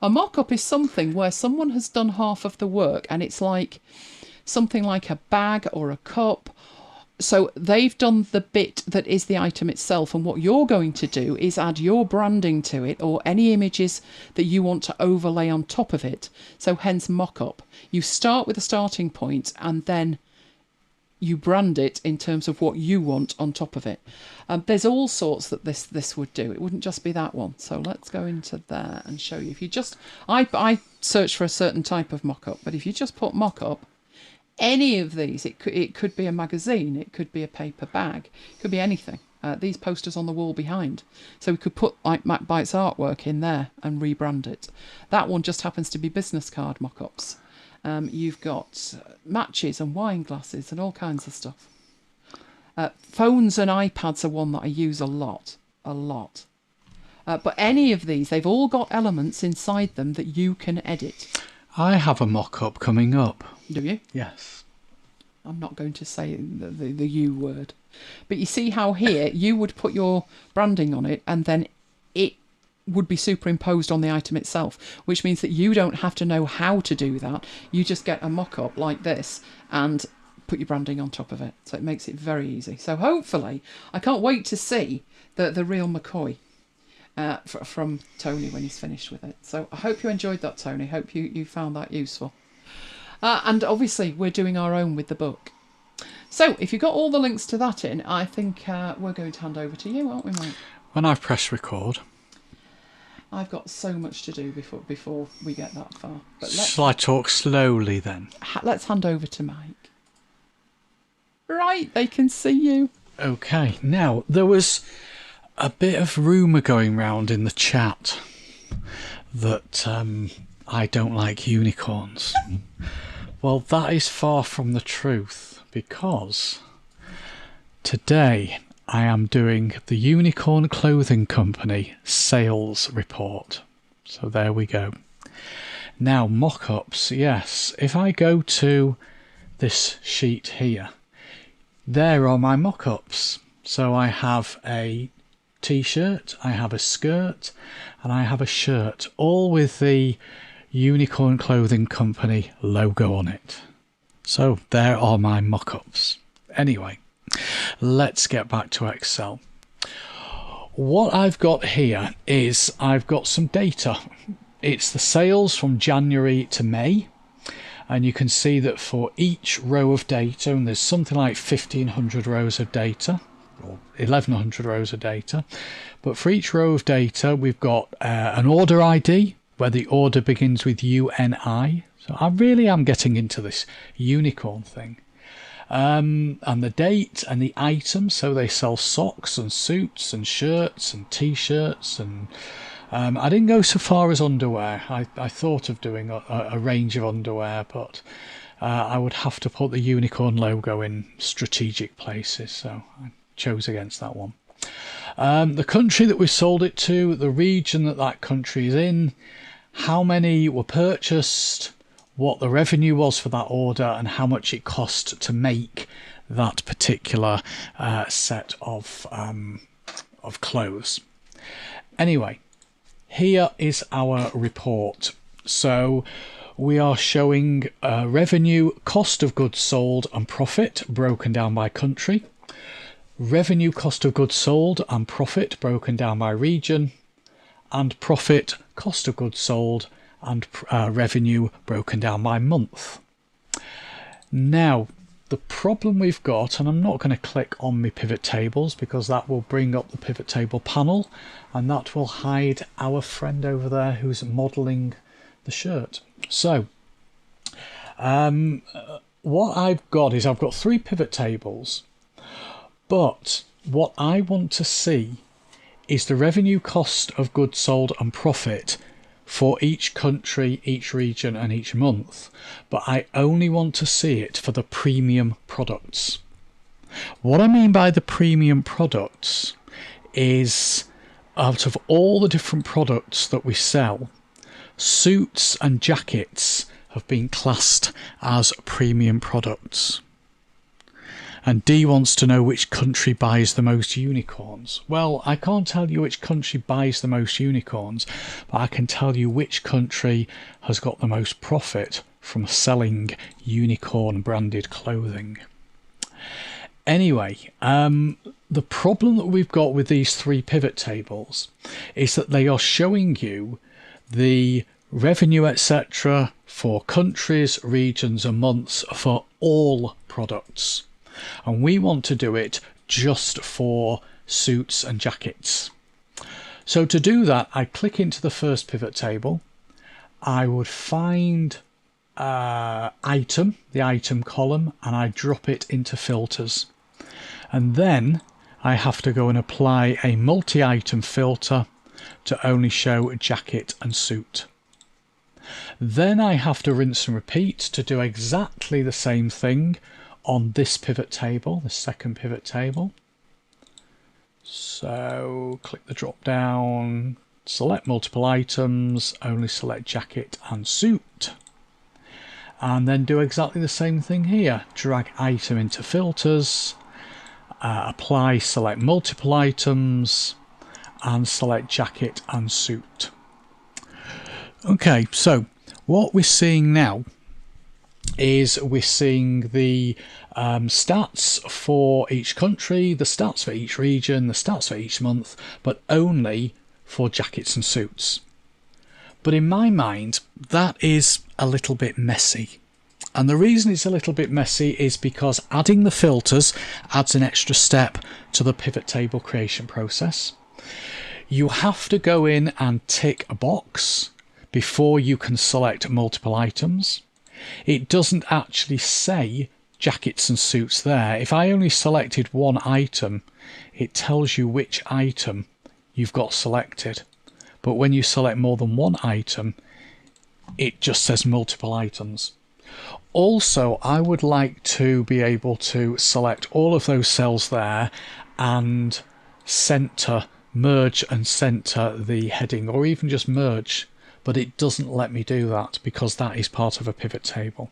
A mock-up is something where someone has done half of the work, and it's like something like a bag or a cup. So they've done the bit that is the item itself, and what you're going to do is add your branding to it, or any images that you want to overlay on top of it. So hence mock-up. You start with a starting point, and then you brand it in terms of what you want on top of it. There's all sorts that this would do. It wouldn't just be that one. So let's go into there and show you. If you just, I search for a certain type of mock-up, but if you just put mock-up, any of these, it could be a magazine, it could be a paper bag, it could be anything. These posters on the wall behind. So we could put like MacBites artwork in there and rebrand it. That one just happens to be business card mock-ups. You've got matches and wine glasses and all kinds of stuff. Phones and iPads are one that I use a lot. But any of these, they've all got elements inside them that you can edit. I have a mock-up coming up. Do you? Yes. I'm not going to say the U word. But you see how here you would put your branding on it, and then it would be superimposed on the item itself, which means that you don't have to know how to do that. You just get a mock-up like this and put your branding on top of it. So it makes it very easy. So hopefully, I can't wait to see the real McCoy from Tony when he's finished with it. So I hope you enjoyed that, Tony. Hope you found that useful. And obviously, we're doing our own with the book. So if you've got all the links to that in, I think we're going to hand over to you, aren't we, Mike? When I've pressed record. I've got so much to do before we get that far. But shall I talk slowly then? Let's hand over to Mike. Right, they can see you. Okay, now there was a bit of rumour going round in the chat that I don't like unicorns. Well, that is far from the truth, because today I am doing the Unicorn Clothing Company sales report. So there we go. Now, mock-ups, yes. If I go to this sheet here, there are my mock-ups. So I have a t-shirt, I have a skirt, and I have a shirt, all with the Unicorn Clothing Company logo on it. So there are my mock-ups. Anyway, let's get back to Excel. What I've got here is I've got some data. It's the sales from January to May, and you can see that for each row of data, and there's something like 1,500 rows of data, or 1,100 rows of data, but for each row of data we've got an order ID where the order begins with UNI. So I really am getting into this unicorn thing. And the date and the item, so they sell socks and suits and shirts and t-shirts, and I didn't go so far as underwear. I thought of doing a range of underwear, but I would have to put the unicorn logo in strategic places, so I chose against that one. The country that we sold it to, the region that that country is in, how many were purchased, what the revenue was for that order, and how much it cost to make that particular set of clothes. Anyway, here is our report. So we are showing revenue, cost of goods sold, and profit broken down by country. Revenue, cost of goods sold, and profit broken down by region, and profit, cost of goods sold, and revenue broken down by month. Now, the problem we've got, and I'm not going to click on my pivot tables because that will bring up the pivot table panel, and that will hide our friend over there who's modelling the shirt. So, what I've got is I've got 3 pivot tables, but what I want to see is the revenue, cost of goods sold, and profit for each country, each region, and each month, but I only want to see it for the premium products. What I mean by the premium products is, out of all the different products that we sell, suits and jackets have been classed as premium products. And D wants to know which country buys the most unicorns. Well, I can't tell you which country buys the most unicorns, but I can tell you which country has got the most profit from selling unicorn branded clothing. Anyway, the problem that we've got with these 3 pivot tables is that they are showing you the revenue, etc., for countries, regions, and months for all products. And we want to do it just for suits and jackets. So to do that, I click into the first pivot table. I would find item, the item column, and I drop it into filters. And then I have to go and apply a multi-item filter to only show a jacket and suit. Then I have to rinse and repeat to do exactly the same thing on this pivot table, the second pivot table. So click the drop down, select multiple items, only select jacket and suit, and then do exactly the same thing here. Drag item into filters, apply, select multiple items, and select jacket and suit. Okay, so what we're seeing now is we're seeing the stats for each country, the stats for each region, the stats for each month, but only for jackets and suits. But in my mind, that is a little bit messy. And the reason it's a little bit messy is because adding the filters adds an extra step to the pivot table creation process. You have to go in and tick a box before you can select multiple items. It doesn't actually say jackets and suits there. If I only selected one item, it tells you which item you've got selected. But when you select more than one item, it just says multiple items. Also, I would like to be able to select all of those cells there and merge and center the heading, or even just merge, but it doesn't let me do that because that is part of a pivot table.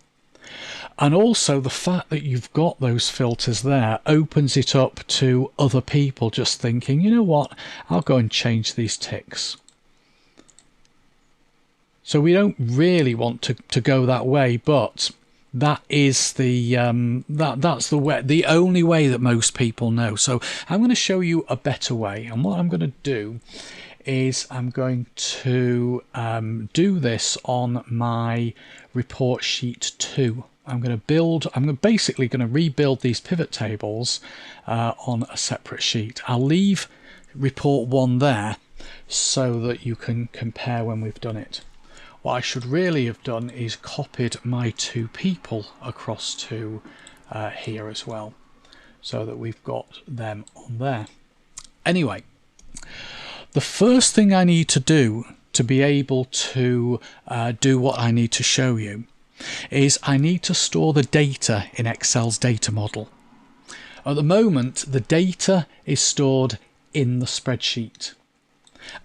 And also the fact that you've got those filters there opens it up to other people just thinking, you know what, I'll go and change these ticks. So we don't really want to go that way, but that is the that's the only way that most people know. So I'm going to show you a better way, and what I'm going to do is I'm going to do this on my report sheet 2. I'm basically going to rebuild these pivot tables on a separate sheet. I'll leave report 1 there so that you can compare when we've done it. What I should really have done is copied my 2 people across to here as well, so that we've got them on there. Anyway, the first thing I need to do to be able to do what I need to show you is I need to store the data in Excel's data model. At the moment, the data is stored in the spreadsheet.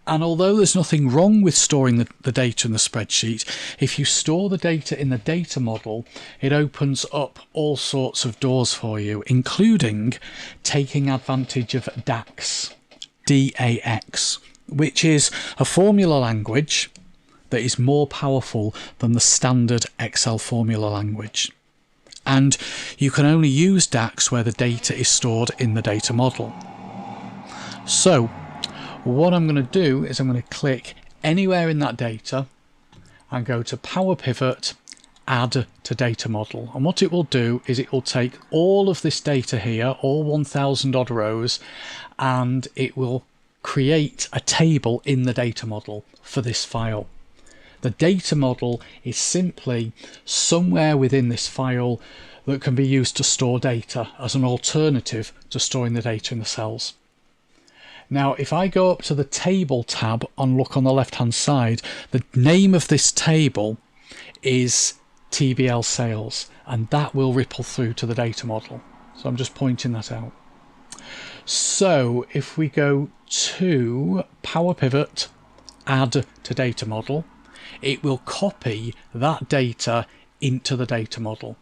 And although there's nothing wrong with storing the data in the spreadsheet, if you store the data in the data model, it opens up all sorts of doors for you, including taking advantage of DAX, D-A-X, which is a formula language that is more powerful than the standard Excel formula language. And you can only use DAX where the data is stored in the data model. So what I'm going to do is I'm going to click anywhere in that data and go to Power Pivot, Add to Data Model. And what it will do is it will take all of this data here, all 1000 odd rows, and it will create a table in the data model for this file. The data model is simply somewhere within this file that can be used to store data as an alternative to storing the data in the cells. Now, if I go up to the Table tab and look on the left-hand side, the name of this table is TBL Sales, and that will ripple through to the data model. So I'm just pointing that out. So if we go to Power Pivot, Add to Data Model, it will copy that data into the data model.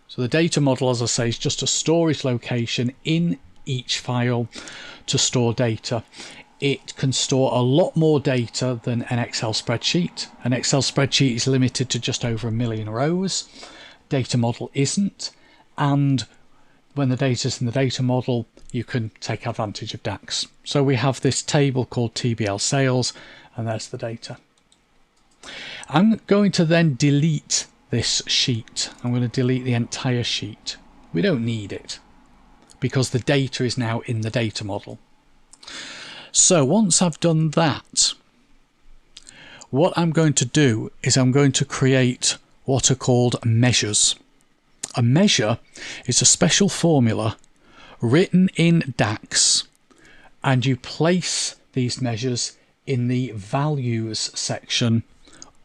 So the data model, as I say, is just a storage location in each file to store data. It can store a lot more data than an Excel spreadsheet. An Excel spreadsheet is limited to just over 1 million rows. Data model isn't, and when the data is in the data model, you can take advantage of DAX. So we have this table called TBL Sales, and there's the data. I'm going to then delete this sheet. I'm going to delete the entire sheet. We don't need it because the data is now in the data model. So once I've done that, what I'm going to do is I'm going to create what are called measures. A measure is a special formula written in DAX, and you place these measures in the values section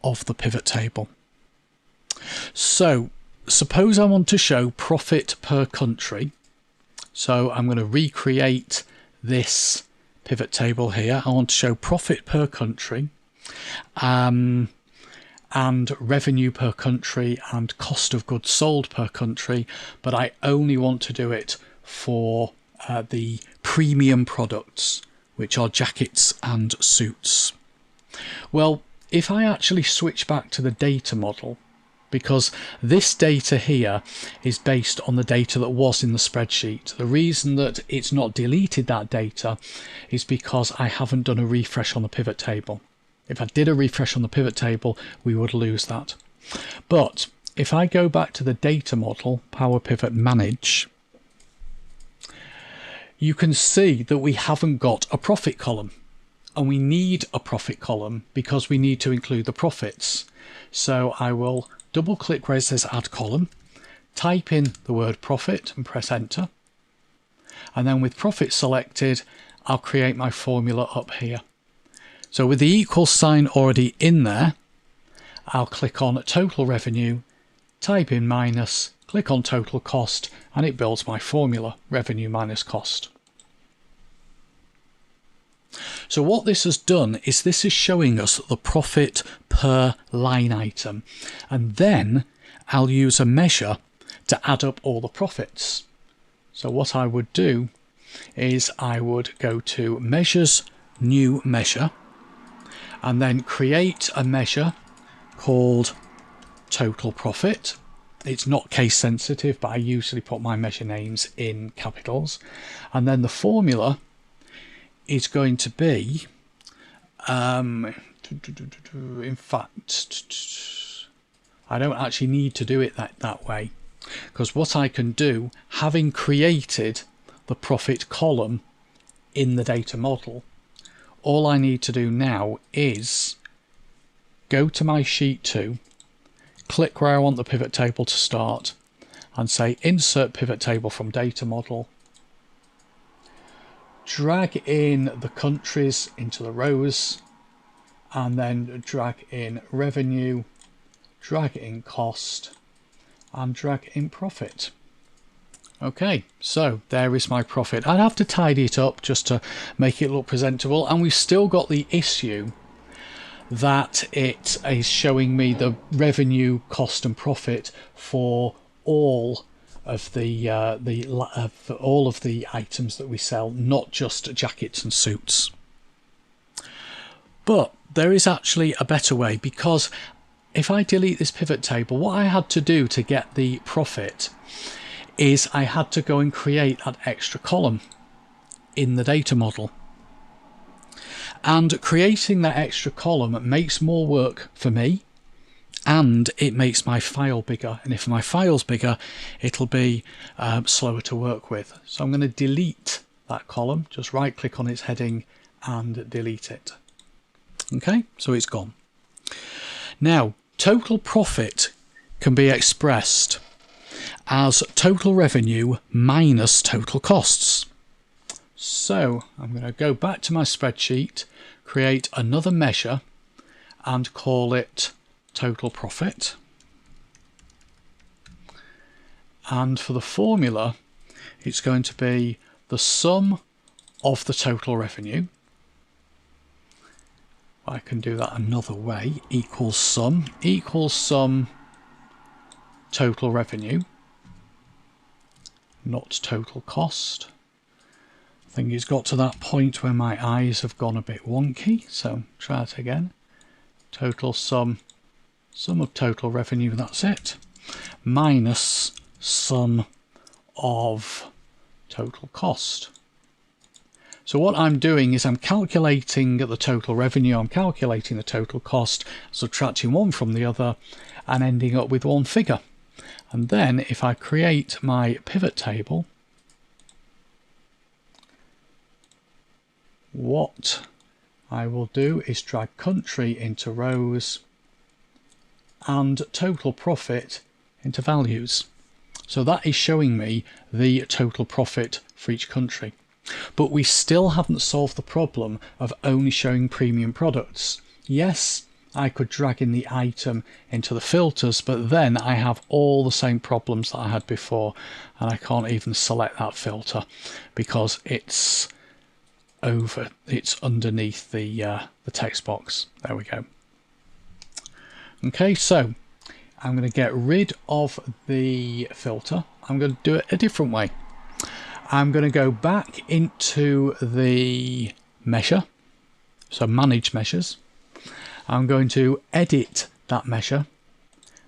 of the pivot table. So suppose I want to show profit per country. So I'm going to recreate this pivot table here. I want to show profit per country, and revenue per country and cost of goods sold per country, but I only want to do it for the premium products, which are jackets and suits. Well, if I actually switch back to the data model, because this data here is based on the data that was in the spreadsheet. The reason that it's not deleted that data is because I haven't done a refresh on the pivot table. If I did a refresh on the pivot table, we would lose that. But if I go back to the data model, Power Pivot Manage, you can see that we haven't got a profit column. And we need a profit column because we need to include the profits. So I will double click where it says Add Column, type in the word profit and press Enter. And then with profit selected, I'll create my formula up here. So with the equal sign already in there, I'll click on Total Revenue, type in minus, click on total cost, and it builds my formula, revenue minus cost. So what this has done is this is showing us the profit per line item, and then I'll use a measure to add up all the profits. So what I would do is I would go to measures, new measure, and then create a measure called total profit. It's not case sensitive, but I usually put my measure names in capitals. And then the formula is going to be, in fact, I don't actually need to do it that way, because what I can do, having created the profit column in the data model, all I need to do now is go to my sheet 2, click where I want the pivot table to start, and say insert pivot table from data model, drag in the countries into the rows, and then drag in revenue, drag in cost, and drag in profit. Okay, so there is my profit. I'd have to tidy it up just to make it look presentable, and we've still got the issue that it is showing me the revenue, cost and profit for all of the all of the items that we sell, not just jackets and suits. But there is actually a better way, because if I delete this pivot table, what I had to do to get the profit is I had to go and create that extra column in the data model. And creating that extra column makes more work for me, and it makes my file bigger. And if my file's bigger, it'll be slower to work with. So I'm going to delete that column, just right click on its heading and delete it. Okay, so it's gone. Now, total profit can be expressed as total revenue minus total costs. So I'm going to go back to my spreadsheet, create another measure and call it total profit. And for the formula, it's going to be the sum of the total revenue. I can do that another way, equals sum total revenue, not total cost. I think it's got to that point where my eyes have gone a bit wonky, so try it again. Total sum of total revenue, that's it, minus sum of total cost. So what I'm doing is I'm calculating the total revenue, I'm calculating the total cost, subtracting one from the other and ending up with one figure. And then if I create my pivot table, what I will do is drag country into rows and total profit into values. So that is showing me the total profit for each country. But we still haven't solved the problem of only showing premium products. Yes, I could drag in the item into the filters, but then I have all the same problems that I had before, and I can't even select that filter because it's underneath the text box. There we go. Okay, so I'm going to get rid of the filter. I'm going to do it a different way. I'm going to go back into the measure, so manage measures. I'm going to edit that measure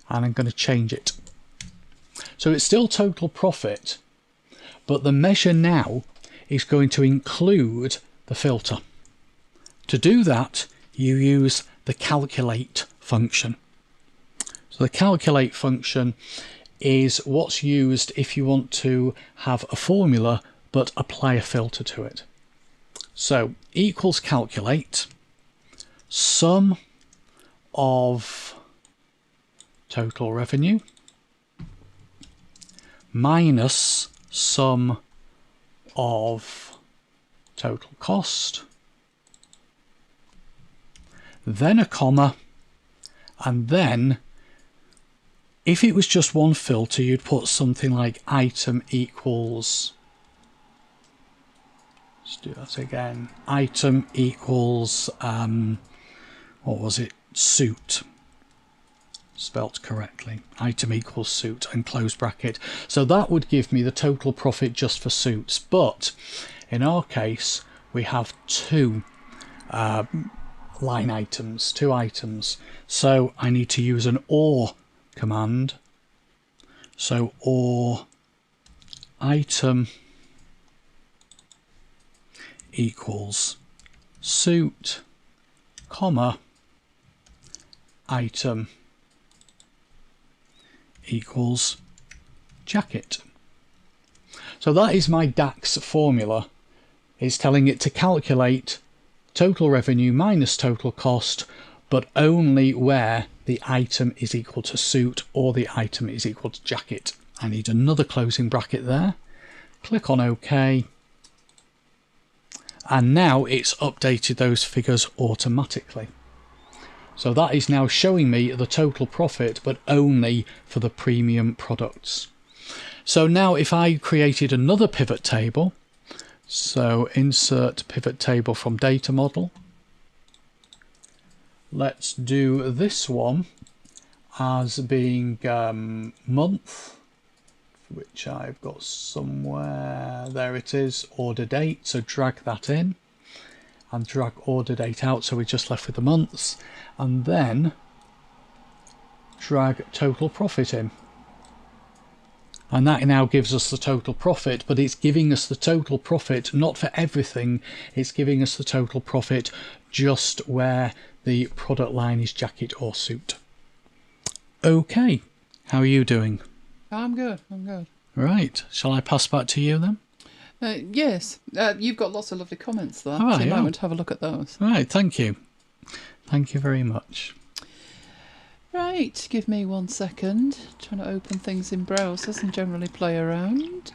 and I'm going to change it. So it's still total profit, but the measure now is going to include the filter. To do that, you use the calculate function. So the calculate function is what's used if you want to have a formula but apply a filter to it. So equals calculate sum of total revenue minus sum of total cost, then a comma, and then if it was just one filter, you'd put something like item equals, let's do that again, item equals, what was it, suit, spelt correctly, item equals suit and close bracket. So that would give me the total profit just for suits. But in our case, we have two line items, two items. So I need to use an OR command. So OR item equals suit, comma, item equals jacket. So that is my DAX formula. It's telling it to calculate total revenue minus total cost, but only where the item is equal to suit or the item is equal to jacket. I need another closing bracket there. Click on OK. And now it's updated those figures automatically. So that is now showing me the total profit, but only for the premium products. So now if I created another pivot table, so insert pivot table from data model. Let's do this one as being month, which I've got somewhere. There it is, order date. So drag that in and drag order date out, so we're just left with the months, and then drag total profit in. And that now gives us the total profit, but it's giving us the total profit not for everything, it's giving us the total profit just where the product line is jacket or suit. Okay, how are you doing? I'm good, I'm good. Right, shall I pass back to you then? Yes, you've got lots of lovely comments there. Oh, So you yeah. might want to have a look at those. Right, thank you. Thank you very much. Right, give me 1 second. Trying to open things in browsers and generally play around.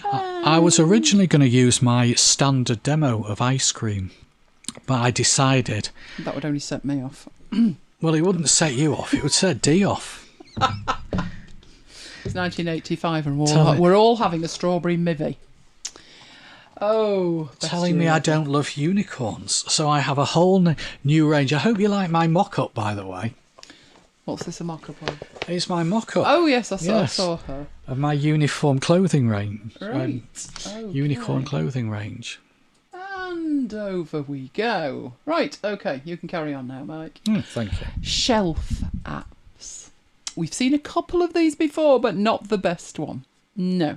I was originally going to use my standard demo of ice cream, but I decided... That would only set me off. Well, it wouldn't set you off, it would set Dee off. It's 1985 and we're all having a strawberry mivvy. Oh, telling me I don't love unicorns, so I have a whole new range. I hope you like my mock-up, by the way. What's this a mock-up of? It's my mock-up. Oh yes, I saw her. Of my uniform clothing range. Right. Okay. Unicorn clothing range. And over we go. Right, okay, you can carry on now, Mike. Thank you. Shelf apps. We've seen a couple of these before, but not the best one. No.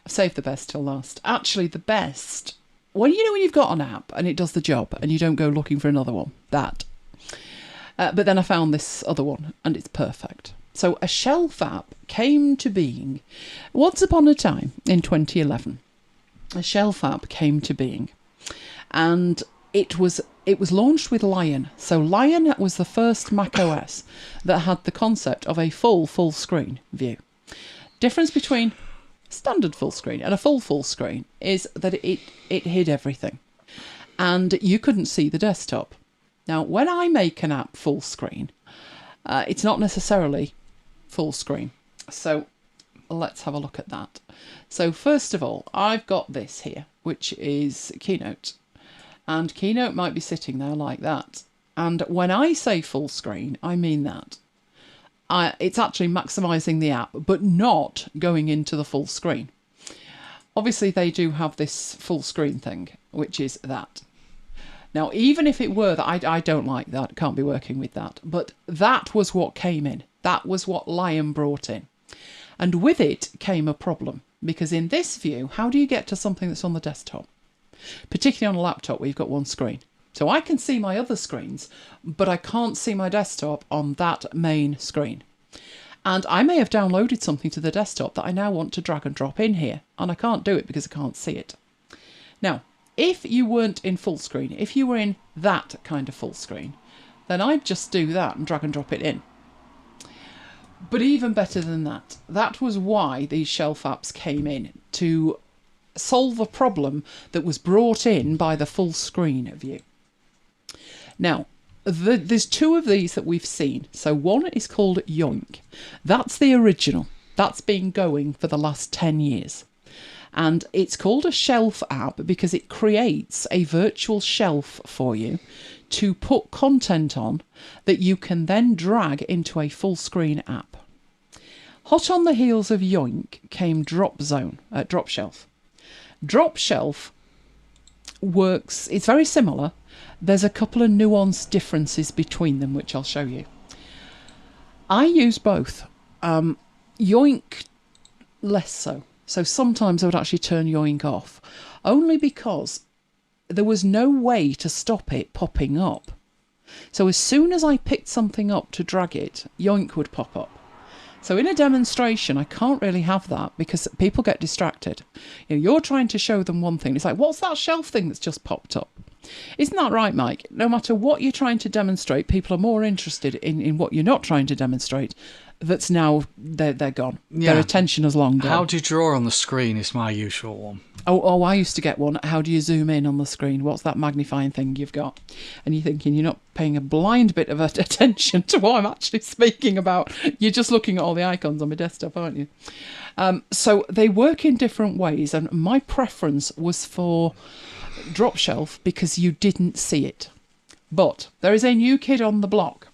I've saved the best till last. Actually, the best, when you've got an app and it does the job and you don't go looking for another one, that. But then I found this other one and it's perfect. So a shelf app came to being once upon a time in 2011. A shelf app came to being, and it was launched with Lion. So Lion was the first Mac OS that had the concept of a full screen view. Difference between standard full screen and a full screen is that it hid everything and you couldn't see the desktop. Now, when I make an app full screen, it's not necessarily full screen. So let's have a look at that. So first of all, I've got this here, which is Keynote. And Keynote might be sitting there like that. And when I say full screen, I mean that. It's actually maximising the app, but not going into the full screen. Obviously, they do have this full screen thing, which is that. Now, even if it were that, I don't like that, can't be working with that. But that was what came in. That was what Lion brought in. And with it came a problem. Because in this view, how do you get to something that's on the desktop? Particularly on a laptop where you've got one screen. So I can see my other screens, but I can't see my desktop on that main screen. And I may have downloaded something to the desktop that I now want to drag and drop in here, and I can't do it because I can't see it. Now, if you weren't in full screen, if you were in that kind of full screen, then I'd just do that and drag and drop it in. But even better than that, that was why these shelf apps came in, to solve a problem that was brought in by the full screen view. Now, there's two of these that we've seen. So one is called Yoink. That's the original. That's been going for the last 10 years. And it's called a shelf app because it creates a virtual shelf for you to put content on that you can then drag into a full screen app. Hot on the heels of Yoink came Drop Shelf. Drop Shelf works, it's very similar. There's a couple of nuanced differences between them, which I'll show you. I use both. Yoink less so. So sometimes I would actually turn Yoink off, only because there was no way to stop it popping up. So as soon as I picked something up to drag it, Yoink would pop up. So in a demonstration, I can't really have that because people get distracted. You're trying to show them one thing. It's like, what's that shelf thing that's just popped up? Isn't that right, Mike? No matter what you're trying to demonstrate, people are more interested in what you're not trying to demonstrate. That's now, they're gone. Yeah. Their attention has long gone. How do you draw on the screen is my usual one. Oh, I used to get one. How do you zoom in on the screen? What's that magnifying thing you've got? And you're thinking you're not paying a blind bit of attention to what I'm actually speaking about. You're just looking at all the icons on my desktop, aren't you? So they work in different ways. And my preference was for Drop Shelf because you didn't see it. But there is a new kid on the block.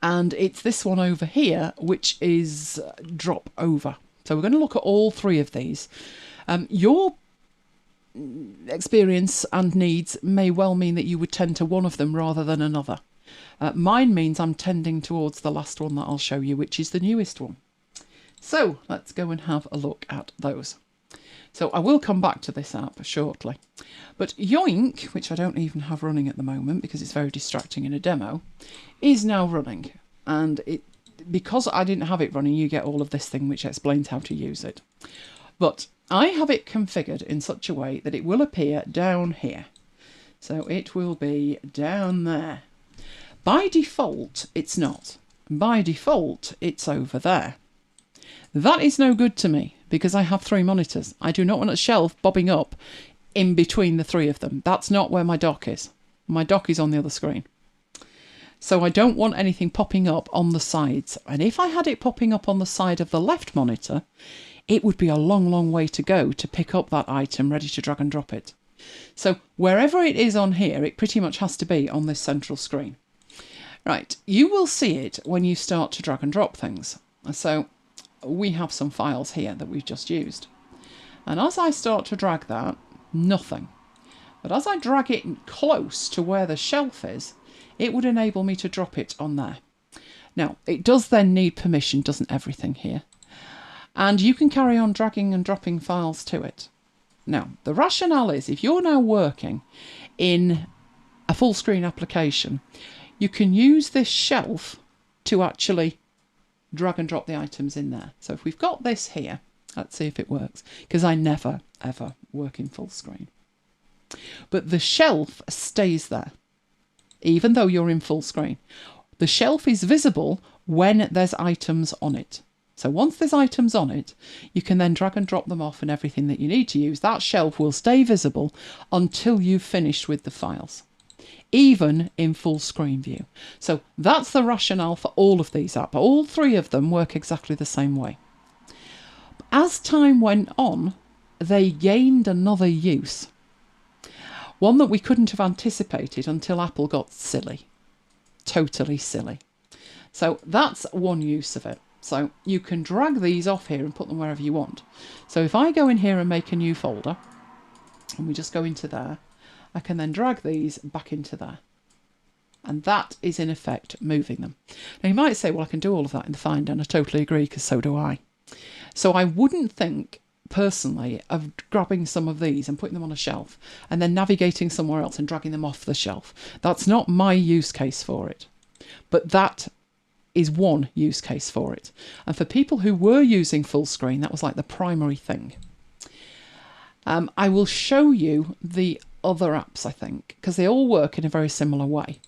And it's this one over here, which is Drop Over. So we're going to look at all three of these. Your experience and needs may well mean that you would tend to one of them rather than another. Mine means I'm tending towards the last one that I'll show you, which is the newest one. So let's go and have a look at those. So I will come back to this app shortly. But Yoink, which I don't even have running at the moment because it's very distracting in a demo, is now running. And because I didn't have it running, you get all of this thing which explains how to use it. But I have it configured in such a way that it will appear down here. So it will be down there. By default, it's not. By default, it's over there. That is no good to me because I have 3 monitors. I do not want a shelf bobbing up in between the 3 of them. That's not where my dock is. My dock is on the other screen. So I don't want anything popping up on the sides. And if I had it popping up on the side of the left monitor, it would be a long, long way to go to pick up that item ready to drag and drop it. So wherever it is on here, it pretty much has to be on this central screen. Right, you will see it when you start to drag and drop things. So we have some files here that we've just used. And as I start to drag that, nothing. But as I drag it close to where the shelf is, it would enable me to drop it on there. Now, it does then need permission, doesn't everything here? And you can carry on dragging and dropping files to it. Now, the rationale is if you're now working in a full screen application, you can use this shelf to actually drag and drop the items in there. So if we've got this here, let's see if it works, because I never, ever work in full screen. But the shelf stays there, even though you're in full screen. The shelf is visible when there's items on it. So once there's items on it, you can then drag and drop them off and everything that you need to use. That shelf will stay visible until you've finished with the files, even in full screen view. So that's the rationale for all of these apps. All 3 of them work exactly the same way. As time went on, they gained another use. One that we couldn't have anticipated until Apple got silly. Totally silly. So that's one use of it. So you can drag these off here and put them wherever you want. So if I go in here and make a new folder, and we just go into there, I can then drag these back into there. And that is in effect moving them. Now you might say, well, I can do all of that in the Finder, and I totally agree, because so do I. So I wouldn't think personally of grabbing some of these and putting them on a shelf and then navigating somewhere else and dragging them off the shelf. That's not my use case for it. But that is one use case for it. And for people who were using full screen, that was like the primary thing. I will show you the other apps, I think, because they all work in a very similar way.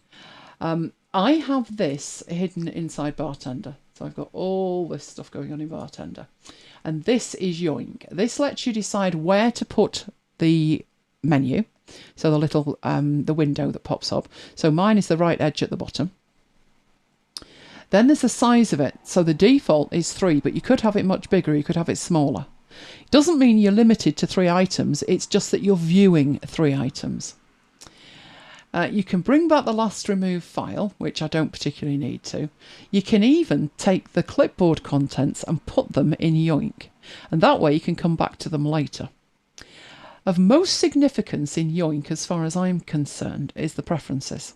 I have this hidden inside Bartender. So I've got all this stuff going on in Bartender. And this is Yoink. This lets you decide where to put the menu. So the little the window that pops up. So mine is the right edge at the bottom. Then there's the size of it. So the default is 3, but you could have it much bigger, you could have it smaller. It doesn't mean you're limited to 3 items, it's just that you're viewing 3 items. You can bring back the last remove file, which I don't particularly need to. You can even take the clipboard contents and put them in Yoink, and that way you can come back to them later. Of most significance in Yoink, as far as I'm concerned, is the preferences.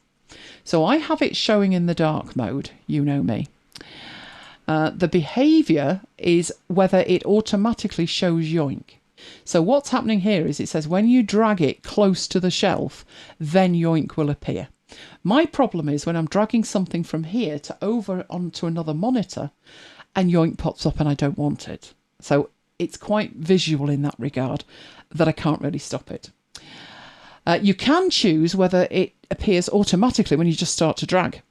So I have it showing in the dark mode, you know me. The behaviour is whether it automatically shows Yoink. So what's happening here is it says when you drag it close to the shelf, then Yoink will appear. My problem is when I'm dragging something from here to over onto another monitor and Yoink pops up and I don't want it. So it's quite visual in that regard that I can't really stop it. You can choose whether it appears automatically when you just start to drag,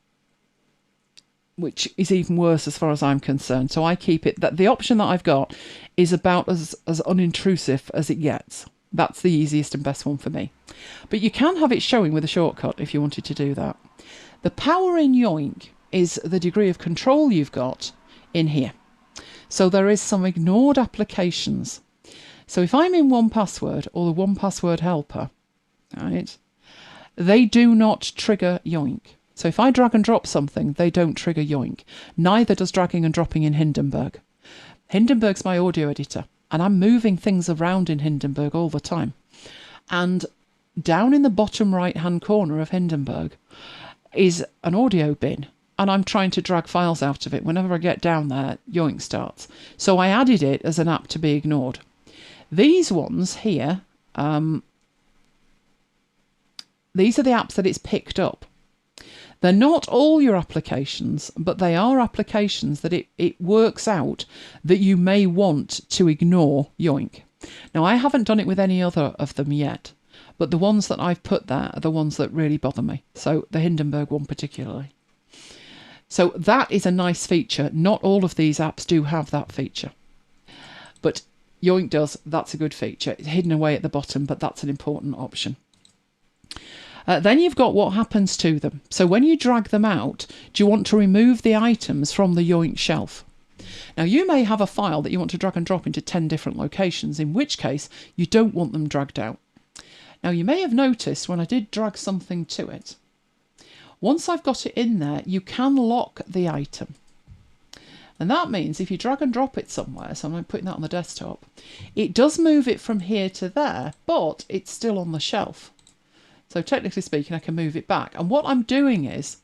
which is even worse as far as I'm concerned. So I keep it, that the option that I've got is about as unintrusive as it gets. That's the easiest and best one for me. But you can have it showing with a shortcut if you wanted to do that. The power in Yoink is the degree of control you've got in here. So there is some ignored applications. So if I'm in 1Password or the 1Password helper, right, they do not trigger Yoink. So if I drag and drop something, they don't trigger Yoink. Neither does dragging and dropping in Hindenburg. Hindenburg's my audio editor, and I'm moving things around in Hindenburg all the time. And down in the bottom right-hand corner of Hindenburg is an audio bin, and I'm trying to drag files out of it. Whenever I get down there, Yoink starts. So I added it as an app to be ignored. These ones here, these are the apps that it's picked up. They're not all your applications, but they are applications that it works out that you may want to ignore Yoink. Now, I haven't done it with any other of them yet, but the ones that I've put there are the ones that really bother me. So the Hindenburg one particularly. So that is a nice feature. Not all of these apps do have that feature, but Yoink does. That's a good feature. It's hidden away at the bottom, but that's an important option. Then you've got what happens to them. So when you drag them out, do you want to remove the items from the Yoink shelf? Now you may have a file that you want to drag and drop into 10 different locations, in which case you don't want them dragged out. Now you may have noticed when I did drag something to it, once I've got it in there, you can lock the item. And that means if you drag and drop it somewhere, so I'm putting that on the desktop, it does move it from here to there, but it's still on the shelf. So technically speaking, I can move it back. And what I'm doing is,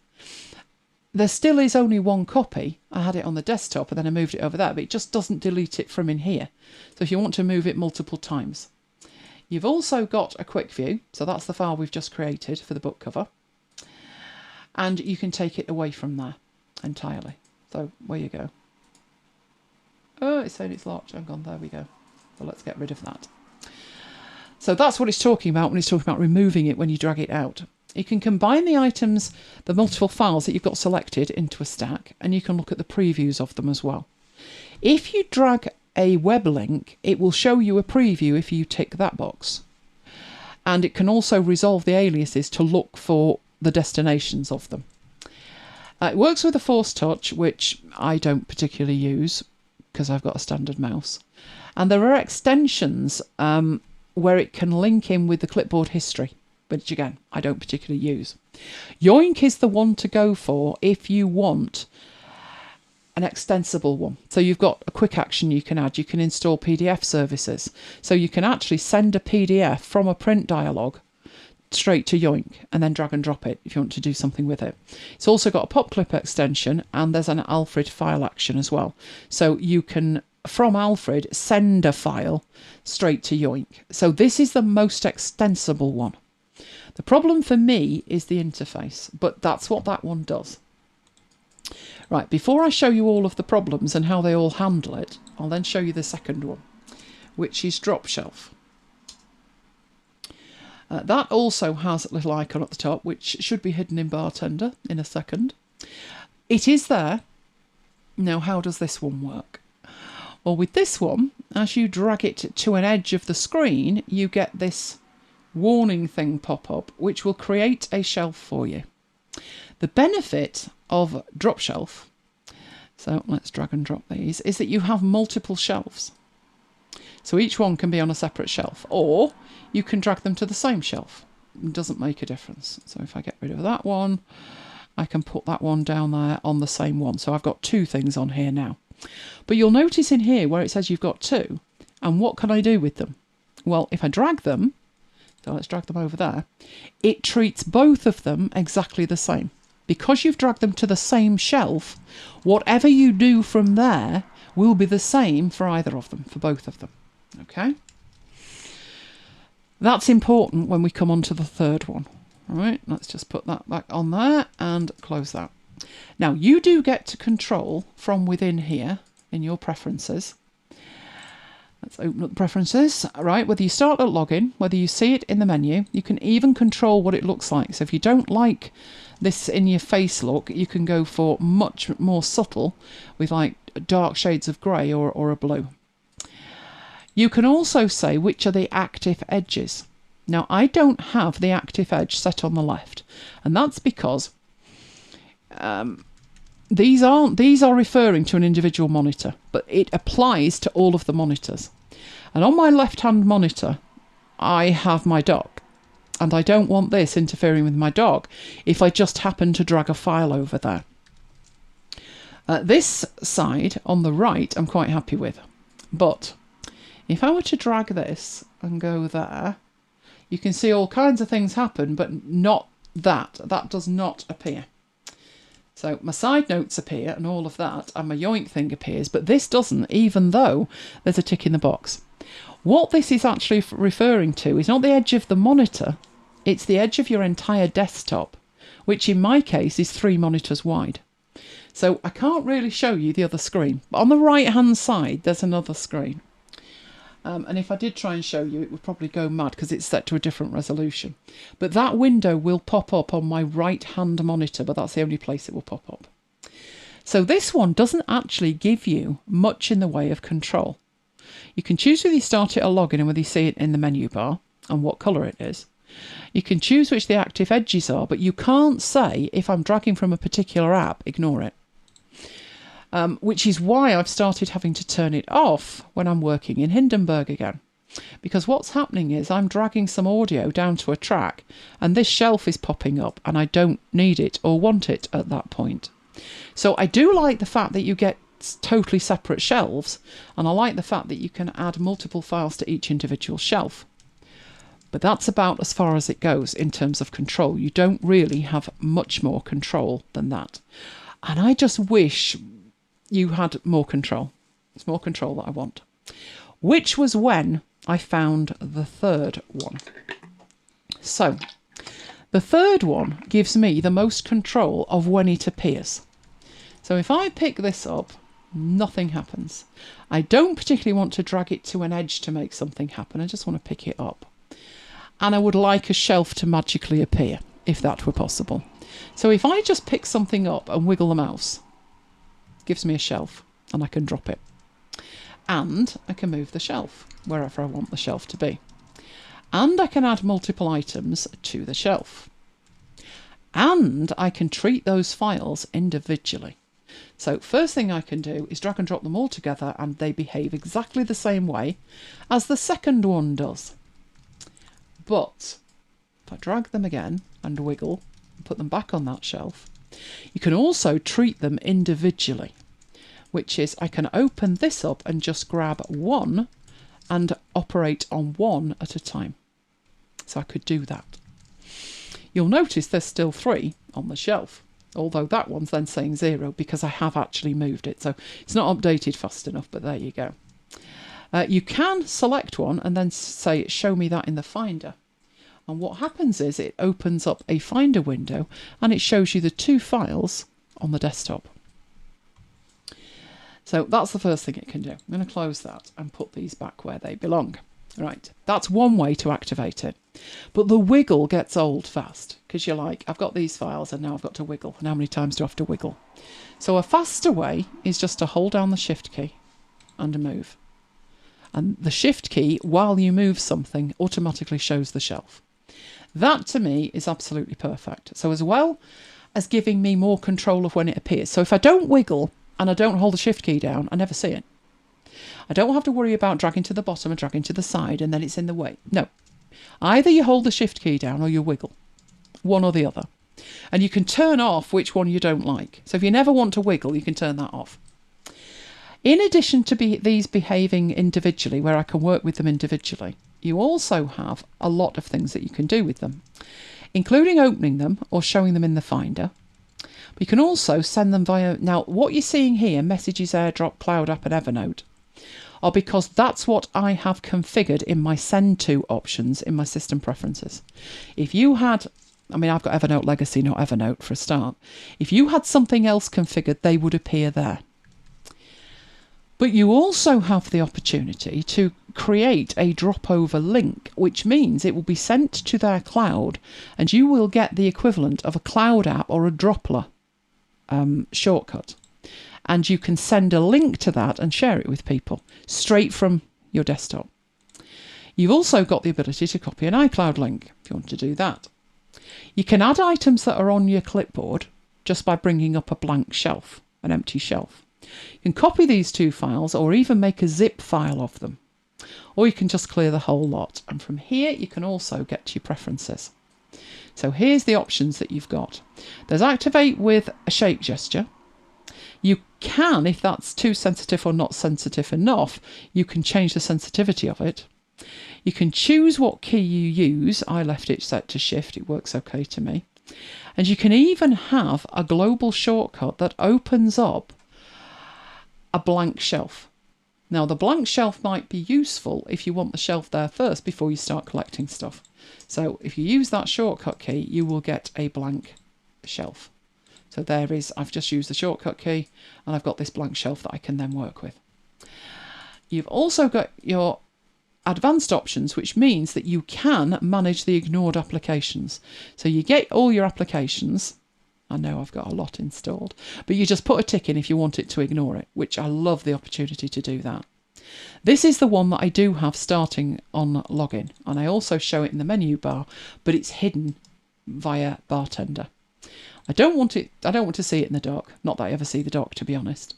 there still is only one copy. I had it on the desktop and then I moved it over there, but it just doesn't delete it from in here. So if you want to move it multiple times. You've also got a quick view. So that's the file we've just created for the book cover. And you can take it away from there entirely. So where you go. Oh, it's saying it's locked. Hang on, there we go. So let's get rid of that. So that's what it's talking about when it's talking about removing it when you drag it out. You can combine the items, the multiple files that you've got selected into a stack, and you can look at the previews of them as well. If you drag a web link, it will show you a preview if you tick that box. And it can also resolve the aliases to look for the destinations of them. It works with a force touch, which I don't particularly use because I've got a standard mouse. And there are extensions where it can link in with the clipboard history, which again, I don't particularly use. Yoink is the one to go for if you want an extensible one. So you've got a quick action you can add. You can install PDF services. So you can actually send a PDF from a print dialog straight to Yoink and then drag and drop it if you want to do something with it. It's also got a pop clip extension and there's an Alfred file action as well. So you can, from Alfred, send a file straight to Yoink. So this is the most extensible one. The problem for me is the interface, but that's what that one does. Right, before I show you all of the problems and how they all handle it, I'll then show you the second one, which is Drop Shelf. That also has a little icon at the top, which should be hidden in Bartender in a second. It is there. Now, how does this one work? Well, with this one, as you drag it to an edge of the screen, you get this warning thing pop up, which will create a shelf for you. The benefit of drop shelf, so let's drag and drop these, is that you have multiple shelves. So each one can be on a separate shelf, or you can drag them to the same shelf. It doesn't make a difference. So if I get rid of that one, I can put that one down there on the same one. So I've got two things on here now. But you'll notice in here where it says you've got two, and what can I do with them? Well, if I drag them, so let's drag them over there, it treats both of them exactly the same. Because you've dragged them to the same shelf, whatever you do from there will be the same for either of them, for both of them. Okay? That's important when we come on to the third one. All right, let's just put that back on there and close that. Now, you do get to control from within here in your preferences. Let's open up the preferences. Right, whether you start at login, whether you see it in the menu, you can even control what it looks like. So if you don't like this in your face look, you can go for much more subtle with like dark shades of grey or a blue. You can also say which are the active edges. Now, I don't have the active edge set on the left, and that's because these are referring to an individual monitor, but it applies to all of the monitors. And on my left-hand monitor, I have my dock, and I don't want this interfering with my dock if I just happen to drag a file over there. This side on the right, I'm quite happy with, but if I were to drag this and go there, you can see all kinds of things happen, but not that. That does not appear. So my side notes appear and all of that, and my yoink thing appears, but this doesn't, even though there's a tick in the box. What this is actually referring to is not the edge of the monitor, it's the edge of your entire desktop, which in my case is 3 monitors wide. So I can't really show you the other screen, but on the right hand side there's another screen. And if I did try and show you, it would probably go mad because it's set to a different resolution. But that window will pop up on my right-hand monitor, but that's the only place it will pop up. So this one doesn't actually give you much in the way of control. You can choose whether you start it or login and whether you see it in the menu bar and what colour it is. You can choose which the active edges are, but you can't say if I'm dragging from a particular app, ignore it. Which is why I've started having to turn it off when I'm working in Hindenburg again. Because what's happening is I'm dragging some audio down to a track and this shelf is popping up and I don't need it or want it at that point. So I do like the fact that you get totally separate shelves, and I like the fact that you can add multiple files to each individual shelf. But that's about as far as it goes in terms of control. You don't really have much more control than that. And I just wish you had more control. It's more control that I want. Which was when I found the third one. So, the third one gives me the most control of when it appears. So if I pick this up, nothing happens. I don't particularly want to drag it to an edge to make something happen. I just want to pick it up. And I would like a shelf to magically appear, if that were possible. So if I just pick something up and wiggle the mouse, gives me a shelf and I can drop it. And I can move the shelf wherever I want the shelf to be. And I can add multiple items to the shelf. And I can treat those files individually. So first thing I can do is drag and drop them all together and they behave exactly the same way as the second one does. But if I drag them again and wiggle and put them back on that shelf, you can also treat them individually, which is I can open this up and just grab one and operate on one at a time. So I could do that. You'll notice there's still 3 on the shelf, although that one's then saying 0 because I have actually moved it. So it's not updated fast enough, but there you go. You can select one and then say, show me that in the Finder. And what happens is it opens up a Finder window and it shows you the 2 files on the desktop. So that's the first thing it can do. I'm going to close that and put these back where they belong. Right, that's one way to activate it. But the wiggle gets old fast because you're like, I've got these files and now I've got to wiggle. And how many times do I have to wiggle? So a faster way is just to hold down the Shift key and move. And the Shift key, while you move something, automatically shows the shelf. That to me is absolutely perfect. So as well as giving me more control of when it appears. So if I don't wiggle and I don't hold the shift key down, I never see it. I don't have to worry about dragging to the bottom and dragging to the side and then it's in the way. No. Either you hold the shift key down or you wiggle. One or the other. And you can turn off which one you don't like. So if you never want to wiggle, you can turn that off. In addition to these behaving individually, where I can work with them individually, you also have a lot of things that you can do with them, including opening them or showing them in the Finder. But you can also send them via... Now, what you're seeing here, Messages, AirDrop, Cloud App and Evernote, are because that's what I have configured in my Send To options in my system preferences. If you had... I mean, I've got Evernote Legacy, not Evernote for a start. If you had something else configured, they would appear there. But you also have the opportunity to create a dropover link, which means it will be sent to their cloud and you will get the equivalent of a cloud app or a Droppler shortcut. And you can send a link to that and share it with people straight from your desktop. You've also got the ability to copy an iCloud link if you want to do that. You can add items that are on your clipboard just by bringing up a blank shelf, an empty shelf. You can copy these two files or even make a zip file of them. Or you can just clear the whole lot. And from here, you can also get to your preferences. So here's the options that you've got. There's activate with a shake gesture. You can, if that's too sensitive or not sensitive enough, you can change the sensitivity of it. You can choose what key you use. I left it set to shift. It works okay to me. And you can even have a global shortcut that opens up a blank shelf. Now, the blank shelf might be useful if you want the shelf there first before you start collecting stuff. So if you use that shortcut key, you will get a blank shelf. So there is, I've just used the shortcut key and I've got this blank shelf that I can then work with. You've also got your advanced options, which means that you can manage the ignored applications. So you get all your applications. I know I've got a lot installed, but you just put a tick in if you want it to ignore it, which I love the opportunity to do that. This is the one that I do have starting on login, and I also show it in the menu bar, but it's hidden via Bartender. I don't want to see it in the dock. Not that I ever see the dock, to be honest.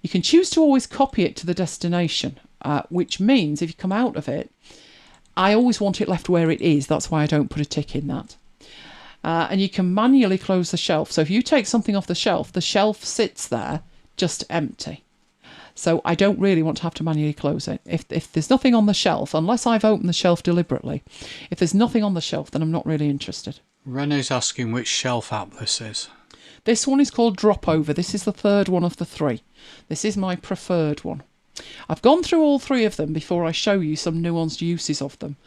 You can choose to always copy it to the destination, which means if you come out of it, I always want it left where it is. That's why I don't put a tick in that. And you can manually close the shelf. So if you take something off the shelf sits there just empty. So I don't really want to have to manually close it. If there's nothing on the shelf, unless I've opened the shelf deliberately, if there's nothing on the shelf, then I'm not really interested. Renee's asking which shelf app this is. This one is called Dropover. This is the third one of the three. This is my preferred one. I've gone through all three of them before I show you some nuanced uses of them,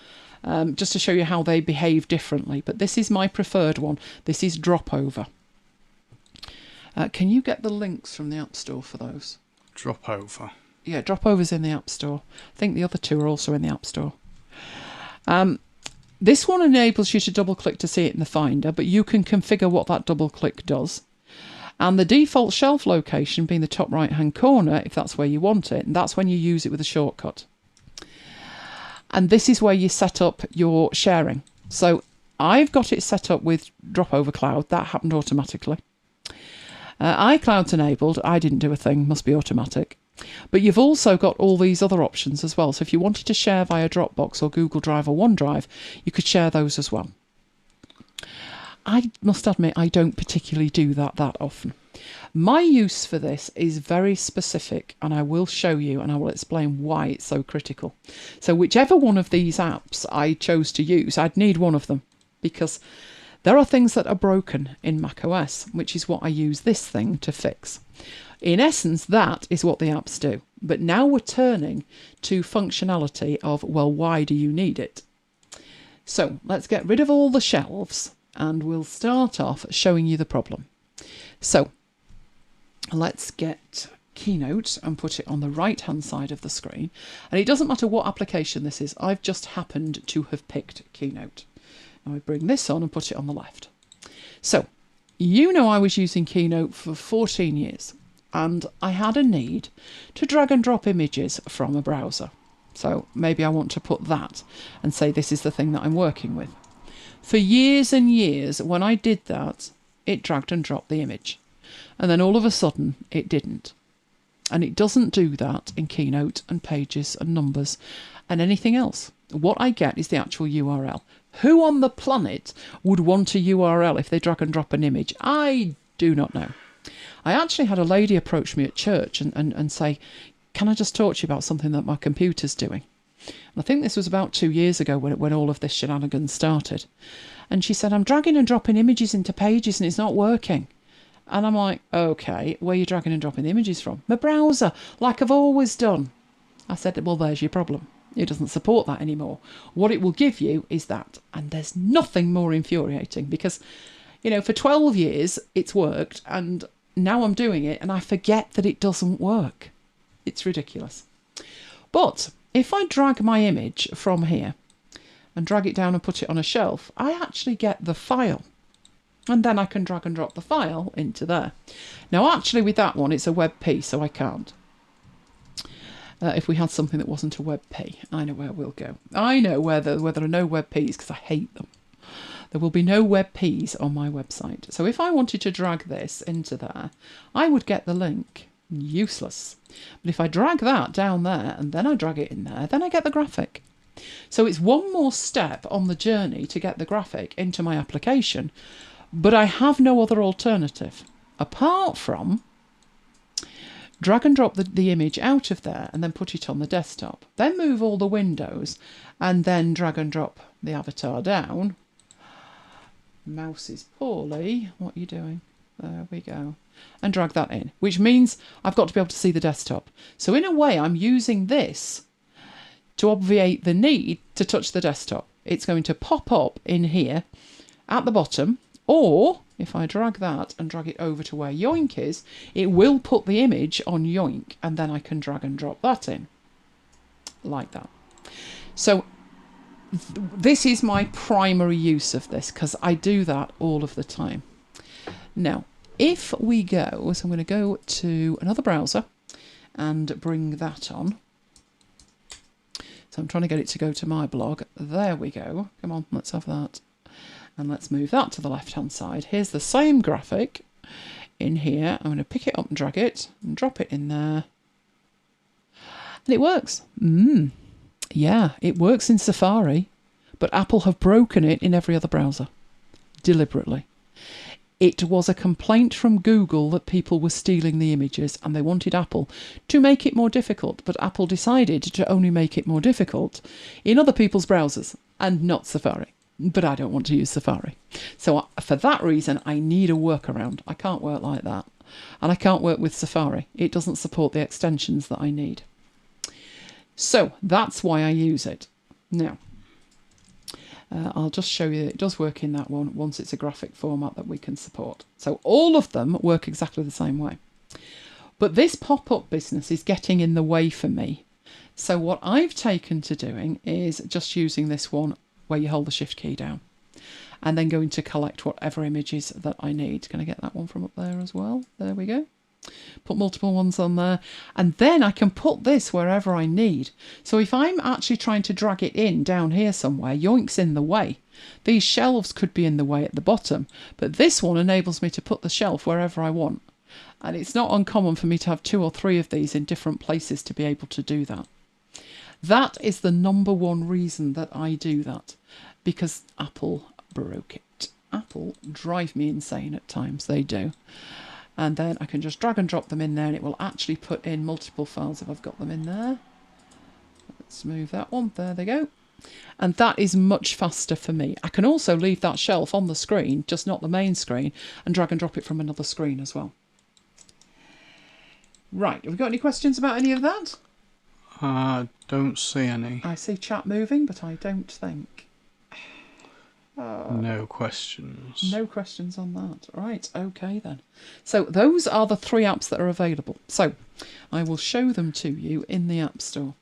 just to show you how they behave differently. But this is my preferred one. This is Dropover. Can you get the links from the App Store for those? Dropover. Yeah, Dropover's in the App Store. I think the other two are also in the App Store. This one enables you to double click to see it in the Finder, but you can configure what that double click does. And the default shelf location being the top right hand corner, if that's where you want it, and that's when you use it with a shortcut. And this is where you set up your sharing. So I've got it set up with Dropover Cloud. That happened automatically. iCloud's enabled. I didn't do a thing. Must be automatic. But you've also got all these other options as well. So if you wanted to share via Dropbox or Google Drive or OneDrive, you could share those as well. I must admit, I don't particularly do that often. My use for this is very specific, and I will show you and I will explain why it's so critical. So whichever one of these apps I chose to use, I'd need one of them, because there are things that are broken in macOS, which is what I use this thing to fix. In essence, that is what the apps do. But now we're turning to functionality of, well, why do you need it? So let's get rid of all the shelves and we'll start off showing you the problem. So let's get Keynote and put it on the right hand side of the screen. And it doesn't matter what application this is. I've just happened to have picked Keynote. Now I bring this on and put it on the left. So you know I was using Keynote for 14 years. And I had a need to drag and drop images from a browser. So maybe I want to put that and say this is the thing that I'm working with. For years and years, when I did that, it dragged and dropped the image. And then all of a sudden, it didn't. And it doesn't do that in Keynote and Pages and Numbers and anything else. What I get is the actual URL. Who on the planet would want a URL if they drag and drop an image? I do not know. I actually had a lady approach me at church and say, can I just talk to you about something that my computer's doing? And I think this was about 2 years ago when all of this shenanigans started. And she said, I'm dragging and dropping images into Pages and it's not working. And I'm like, okay, where are you dragging and dropping the images from? My browser, like I've always done. I said, well, there's your problem. It doesn't support that anymore. What it will give you is that. And there's nothing more infuriating because, you know, for 12 years it's worked and now I'm doing it and I forget that it doesn't work. It's ridiculous. But if I drag my image from here and drag it down and put it on a shelf, I actually get the file. And then I can drag and drop the file into there. Now, actually, with that one, it's a WebP, so I can't. If we had something that wasn't a WebP, I know where we'll go. I know where there are no WebPs because I hate them. There will be no WebPs on my website. So if I wanted to drag this into there, I would get the link. Useless. But if I drag that down there and then I drag it in there, then I get the graphic. So it's one more step on the journey to get the graphic into my application. But I have no other alternative apart from drag and drop the image out of there and then put it on the desktop. Then move all the windows and then drag and drop the avatar down. Mouse is poorly. What are you doing? There we go. And drag that in, which means I've got to be able to see the desktop. So in a way, I'm using this to obviate the need to touch the desktop. It's going to pop up in here at the bottom. Or, if I drag that and drag it over to where Yoink is, it will put the image on Yoink, and then I can drag and drop that in. Like that. So, this is my primary use of this, because I do that all of the time. Now, if we go, so I'm going to go to another browser and bring that on. So I'm trying to get it to go to my blog. There we go. Come on, let's have that. And let's move that to the left-hand side. Here's the same graphic in here. I'm going to pick it up and drag it and drop it in there. And it works. Yeah, it works in Safari, but Apple have broken it in every other browser. Deliberately. It was a complaint from Google that people were stealing the images and they wanted Apple to make it more difficult, but Apple decided to only make it more difficult in other people's browsers and not Safari. But I don't want to use Safari. So for that reason, I need a workaround. I can't work like that. And I can't work with Safari. It doesn't support the extensions that I need. So that's why I use it. Now, I'll just show you that it does work in that one once it's a graphic format that we can support. So all of them work exactly the same way. But this pop-up business is getting in the way for me. So what I've taken to doing is just using this one where you hold the shift key down and then going to collect whatever images that I need. Can I get that one from up there as well? There we go. Put multiple ones on there and then I can put this wherever I need. So if I'm actually trying to drag it in down here somewhere, Yoink's in the way. These shelves could be in the way at the bottom, but this one enables me to put the shelf wherever I want. And it's not uncommon for me to have 2 or 3 of these in different places to be able to do that. That is the number one reason that I do that, because Apple broke it. Apple drive me insane at times, they do. And then I can just drag and drop them in there and it will actually put in multiple files if I've got them in there. Let's move that one, there they go. And that is much faster for me. I can also leave that shelf on the screen, just not the main screen, and drag and drop it from another screen as well. Right, have we got any questions about any of that? Don't see any. I see chat moving, but I don't think. No questions. No questions on that. Right, okay then. So those are the 3 apps that are available. So I will show them to you in the App Store.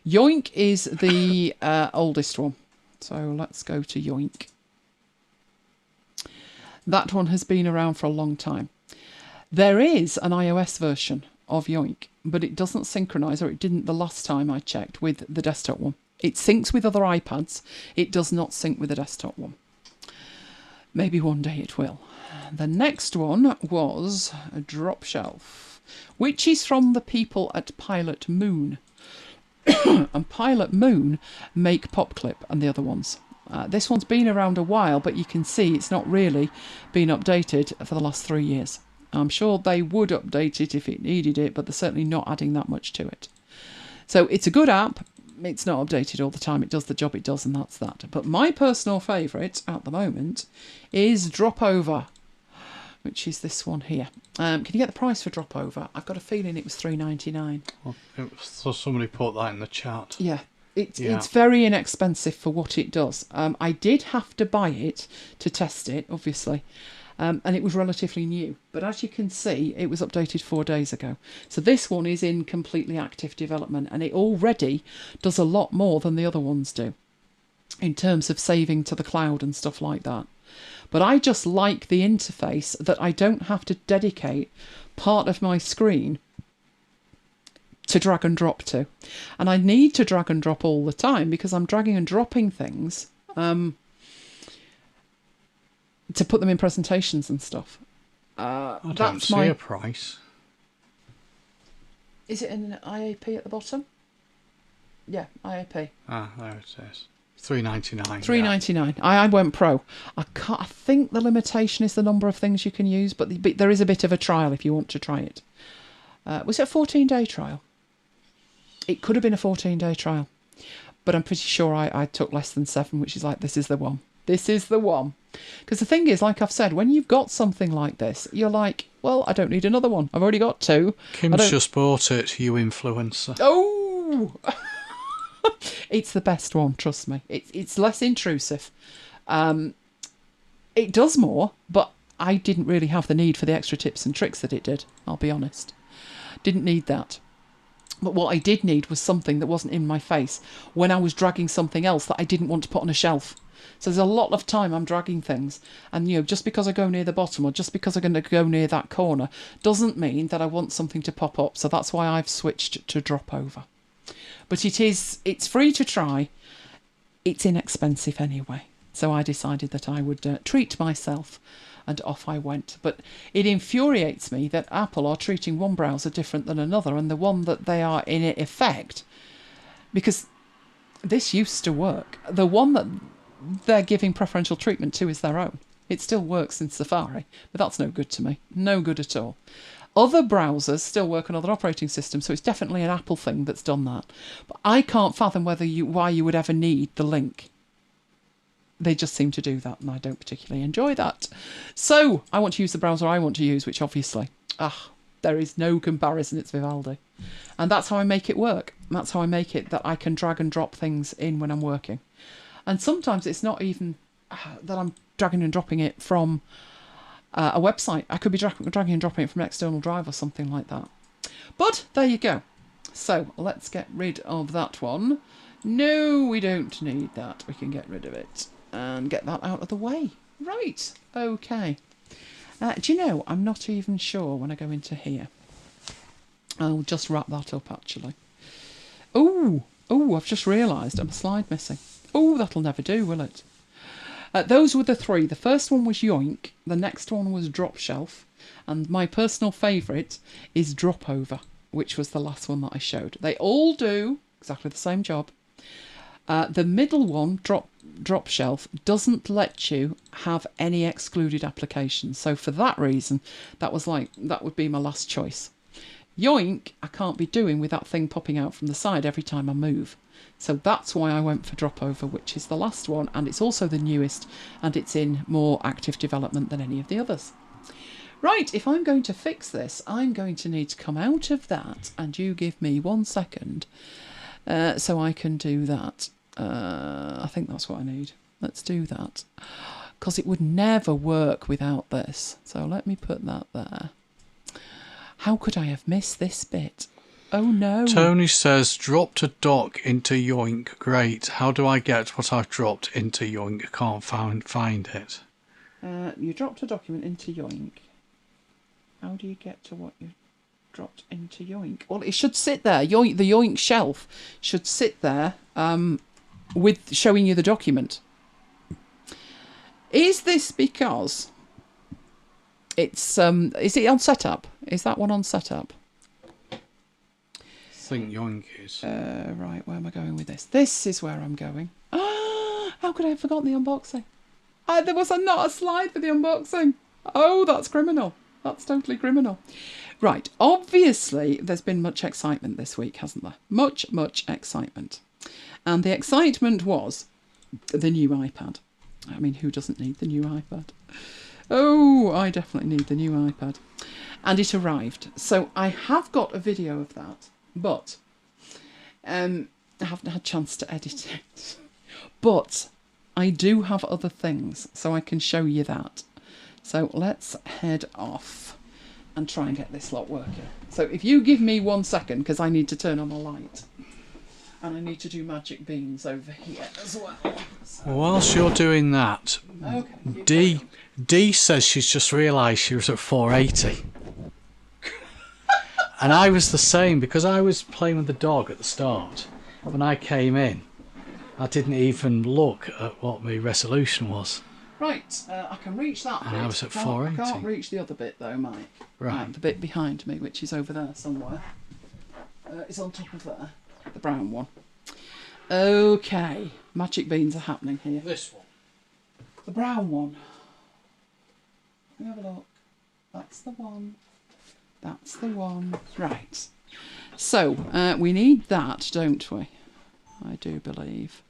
Yoink is the oldest one. So let's go to Yoink. That one has been around for a long time. There is an iOS version of Yoink, but it doesn't synchronise, or it didn't the last time I checked, with the desktop one. It syncs with other iPads. It does not sync with the desktop one. Maybe one day it will. The next one was a drop shelf, which is from the people at Pilot Moon. And Pilot Moon make PopClip and the other ones. This one's been around a while, but you can see it's not really been updated for the last 3 years. I'm sure they would update it if it needed it, but they're certainly not adding that much to it. So it's a good app. It's not updated all the time. It does the job it does, and that's that. But my personal favourite at the moment is Dropover, which is this one here. Can you get the price for Dropover? I've got a feeling it was $3.99. Well, so somebody put that in the chat. Yeah. It's very inexpensive for what it does. I did have to buy it to test it, obviously. And it was relatively new. But as you can see, it was updated 4 days ago. So this one is in completely active development, and it already does a lot more than the other ones do in terms of saving to the cloud and stuff like that. But I just like the interface that I don't have to dedicate part of my screen to drag and drop to. And I need to drag and drop all the time because I'm dragging and dropping things to put them in presentations and stuff. I don't see a price. Is it an IAP at the bottom? Yeah, IAP. Ah, there it is. $3.99. $3.99. I went pro. I think the limitation is the number of things you can use, but there is a bit of a trial if you want to try it. Was it a 14-day trial? It could have been a 14-day trial, but I'm pretty sure I took less than 7, which is like, this is the one. This is the one. Because the thing is, like I've said, when you've got something like this, you're like, well, I don't need another one. I've already got 2. Kim's just bought it, you influencer. Oh! It's the best one, trust me. It's less intrusive. It does more, but I didn't really have the need for the extra tips and tricks that it did, I'll be honest. Didn't need that. But what I did need was something that wasn't in my face when I was dragging something else that I didn't want to put on a shelf. So there's a lot of time I'm dragging things, and just because I go near the bottom or just because I'm going to go near that corner doesn't mean that I want something to pop up. So that's why I've switched to Dropover. But it's free to try. It's inexpensive anyway. So I decided that I would treat myself, and off I went. But it infuriates me that Apple are treating one browser different than another, and the one that they are in effect, because this used to work. The one that they're giving preferential treatment to is their own. It still works in Safari, but that's no good to me. No good at all. Other browsers still work on other operating systems, so it's definitely an Apple thing that's done that. But I can't fathom why you would ever need the link. They just seem to do that, and I don't particularly enjoy that. So I want to use the browser I want to use, which obviously, there is no comparison. It's Vivaldi. And that's how I make it work. That's how I make it that I can drag and drop things in when I'm working. And sometimes it's not even that I'm dragging and dropping it from a website. I could be dragging and dropping it from an external drive or something like that. But there you go. So let's get rid of that one. No, we don't need that. We can get rid of it and get that out of the way. Right, okay. Do you know, I'm not even sure when I go into here. I'll just wrap that up, actually. Oh, I've just realised I'm a slide missing. Oh, that'll never do, will it? Those were the 3. The first one was Yoink, the next one was Drop Shelf, and my personal favourite is Dropover, which was the last one that I showed. They all do exactly the same job. The middle one, Drop Shelf, doesn't let you have any excluded applications. So for that reason, that would be my last choice. Yoink, I can't be doing with that thing popping out from the side every time I move. So that's why I went for Dropover, which is the last one, and it's also the newest, and it's in more active development than any of the others. Right, if I'm going to fix this, I'm going to need to come out of that, and you give me 1 second so I can do that. I think that's what I need. Let's do that, because it would never work without this. So let me put that there. How could I have missed this bit? Oh no. Tony says, dropped a doc into Yoink. Great. How do I get what I've dropped into Yoink? I can't find it. You dropped a document into Yoink. How do you get to what you dropped into Yoink? Well, it should sit there. The Yoink shelf should sit there with showing you the document. Is this because it's is it on setup? Is that one on setup? Think yoink is. Right, where am I going with this? This is where I'm going. Ah, how could I have forgotten the unboxing? There was not a slide for the unboxing. Oh, that's criminal. That's totally criminal. Right, obviously there's been much excitement this week, hasn't there? Much excitement. And the excitement was the new iPad. I mean, who doesn't need the new iPad? Oh, I definitely need the new iPad. And it arrived. So I have got a video of that, but I haven't had a chance to edit it. But I do have other things, so I can show you that. So let's head off and try and get this lot working. So if you give me 1 second, because I need to turn on a light. And I need to do magic beans over here as well. So. Whilst you're doing that, okay, Dee says she's just realised she was at 480. And I was the same, because I was playing with the dog at the start. When I came in, I didn't even look at what my resolution was. Right, I can reach that bit. And I was at 480. I can't reach the other bit though, Mike. Right. The bit behind me, which is over there somewhere. It's on top of there. The brown one. Okay, magic beans are happening here. This one. The brown one. Let me have a look. That's the one. That's the one. Right. So, we need that, don't we? I do believe.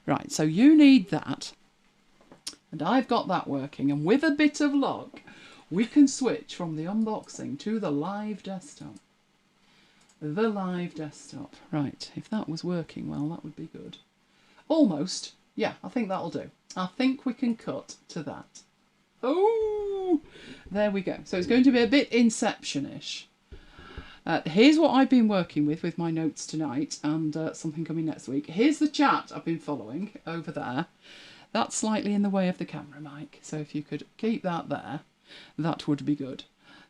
Right, so you need that. And I've got that working. And with a bit of luck, we can switch from the unboxing to the live desktop. The live desktop. Right, if that was working well, that would be good. Almost. Yeah, I think that'll do. I think we can cut to that. Oh, there we go. So it's going to be a bit Inception-ish. Here's what I've been working with my notes tonight, and something coming next week. Here's the chat I've been following over there. That's slightly in the way of the camera, Mike. So if you could keep that there, that would be good.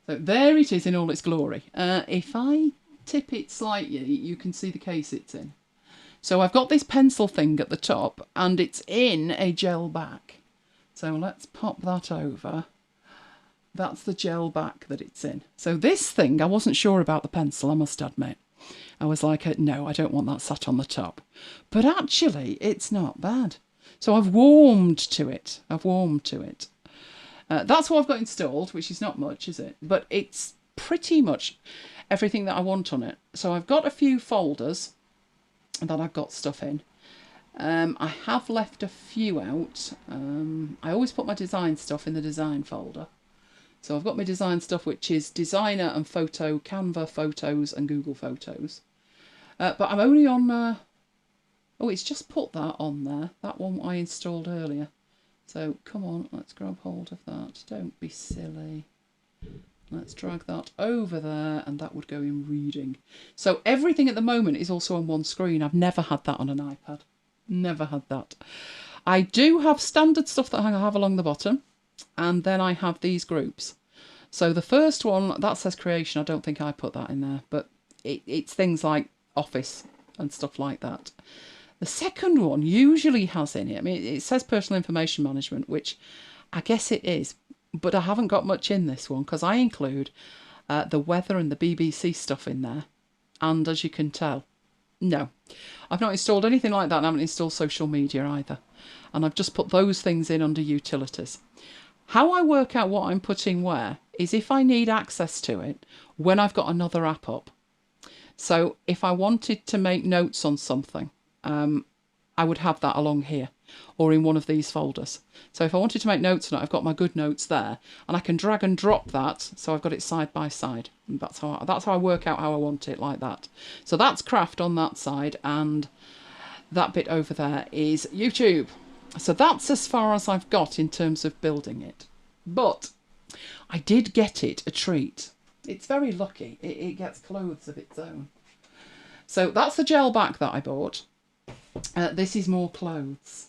So there it is in all its glory. If I tip it slightly, you can see the case it's in. So I've got this pencil thing at the top, and it's in a gel back. So let's pop that over. That's the gel back that it's in. So this thing, I wasn't sure about the pencil, I must admit. I was like, no, I don't want that sat on the top. But actually, it's not bad. So I've warmed to it. That's what I've got installed, which is not much, is it? But it's pretty much everything that I want on it. So I've got a few folders that I've got stuff in. I have left a few out. I always put my design stuff in the design folder. So I've got my design stuff, which is designer and photo, Canva photos and Google Photos. But I'm only on... oh, it's just put that on there. That one I installed earlier. So come on, let's grab hold of that. Don't be silly. Let's drag that over there, and that would go in reading. So everything at the moment is also on one screen. I've never had that on an iPad. Never had that. I do have standard stuff that I have along the bottom, and then I have these groups. So the first one, that says creation. I don't think I put that in there, but it's things like Office and stuff like that. The second one usually has in it, I mean, it says personal information management, which I guess it is, but I haven't got much in this one because I include the weather and the BBC stuff in there. And as you can tell, no, I've not installed anything like that, and I haven't installed social media either. And I've just put those things in under utilities. How I work out what I'm putting where is if I need access to it when I've got another app up. So if I wanted to make notes on something, I would have that along here or in one of these folders. So if I wanted to make notes on it, I've got my good notes there, and I can drag and drop that, so I've got it side by side. And that's how I work out how I want it, like that. So that's craft on that side, and that bit over there is YouTube. So that's as far as I've got in terms of building it. But I did get it a treat. It's very lucky. It gets clothes of its own. So that's the gel back that I bought. This is more clothes.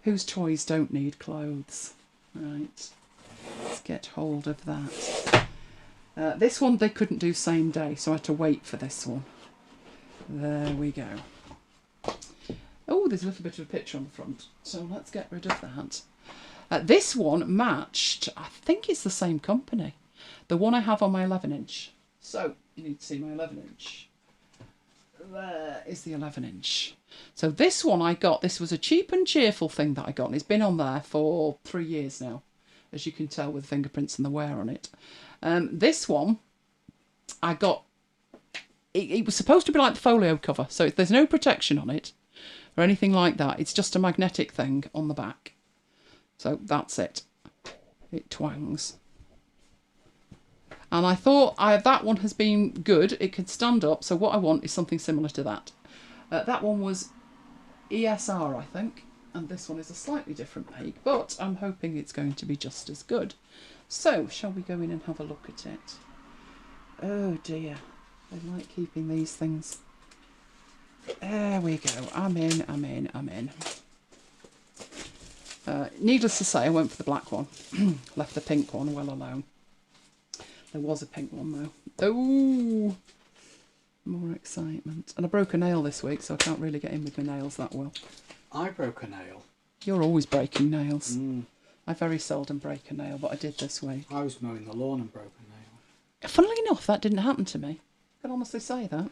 Whose toys don't need clothes? Right. Let's get hold of that. This one they couldn't do same day, so I had to wait for this one. There we go. Oh, there's a little bit of a picture on the front, so let's get rid of that. This one matched, I think it's the same company, the one I have on my 11-inch. So you need to see my 11-inch. There is the 11-inch. So this one I got, this was a cheap and cheerful thing that I got, and it's been on there for 3 years now, as you can tell with the fingerprints and the wear on it. This one I got, it was supposed to be like the folio cover, so there's no protection on it or anything like that. It's just a magnetic thing on the back. So that's it. It twangs. And I thought that one has been good. It could stand up. So what I want is something similar to that. That one was ESR, I think. And this one is a slightly different make. But I'm hoping it's going to be just as good. So shall we go in and have a look at it? Oh dear. I like keeping these things. There we go. I'm in. Needless to say, I went for the black one. Left the pink one well alone. There was a pink one though. Oh, more excitement. And I broke a nail this week, so I can't really get in with my nails that well. I broke a nail. You're always breaking nails. I very seldom break a nail, but I did this week. I was mowing the lawn and broke a nail. Funnily enough, that didn't happen to me. I can honestly say that.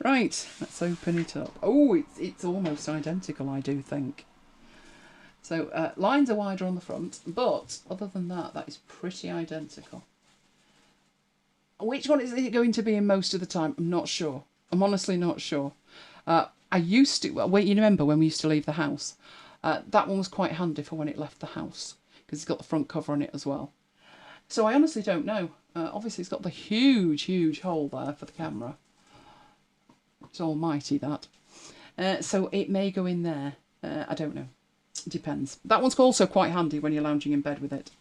Right, let's open it up. Oh, it's almost identical, I do think. So lines are wider on the front, but other than that, that is pretty identical. Which one is it going to be in most of the time? I'm not sure. I'm honestly not sure. I used to, well, you remember when we used to leave the house? That one was quite handy for when it left the house, because it's got the front cover on it as well. So I honestly don't know. Obviously it's got the huge, huge hole there for the camera. It's almighty, that. So it may go in there. I don't know. Depends. That one's also quite handy when you're lounging in bed with it.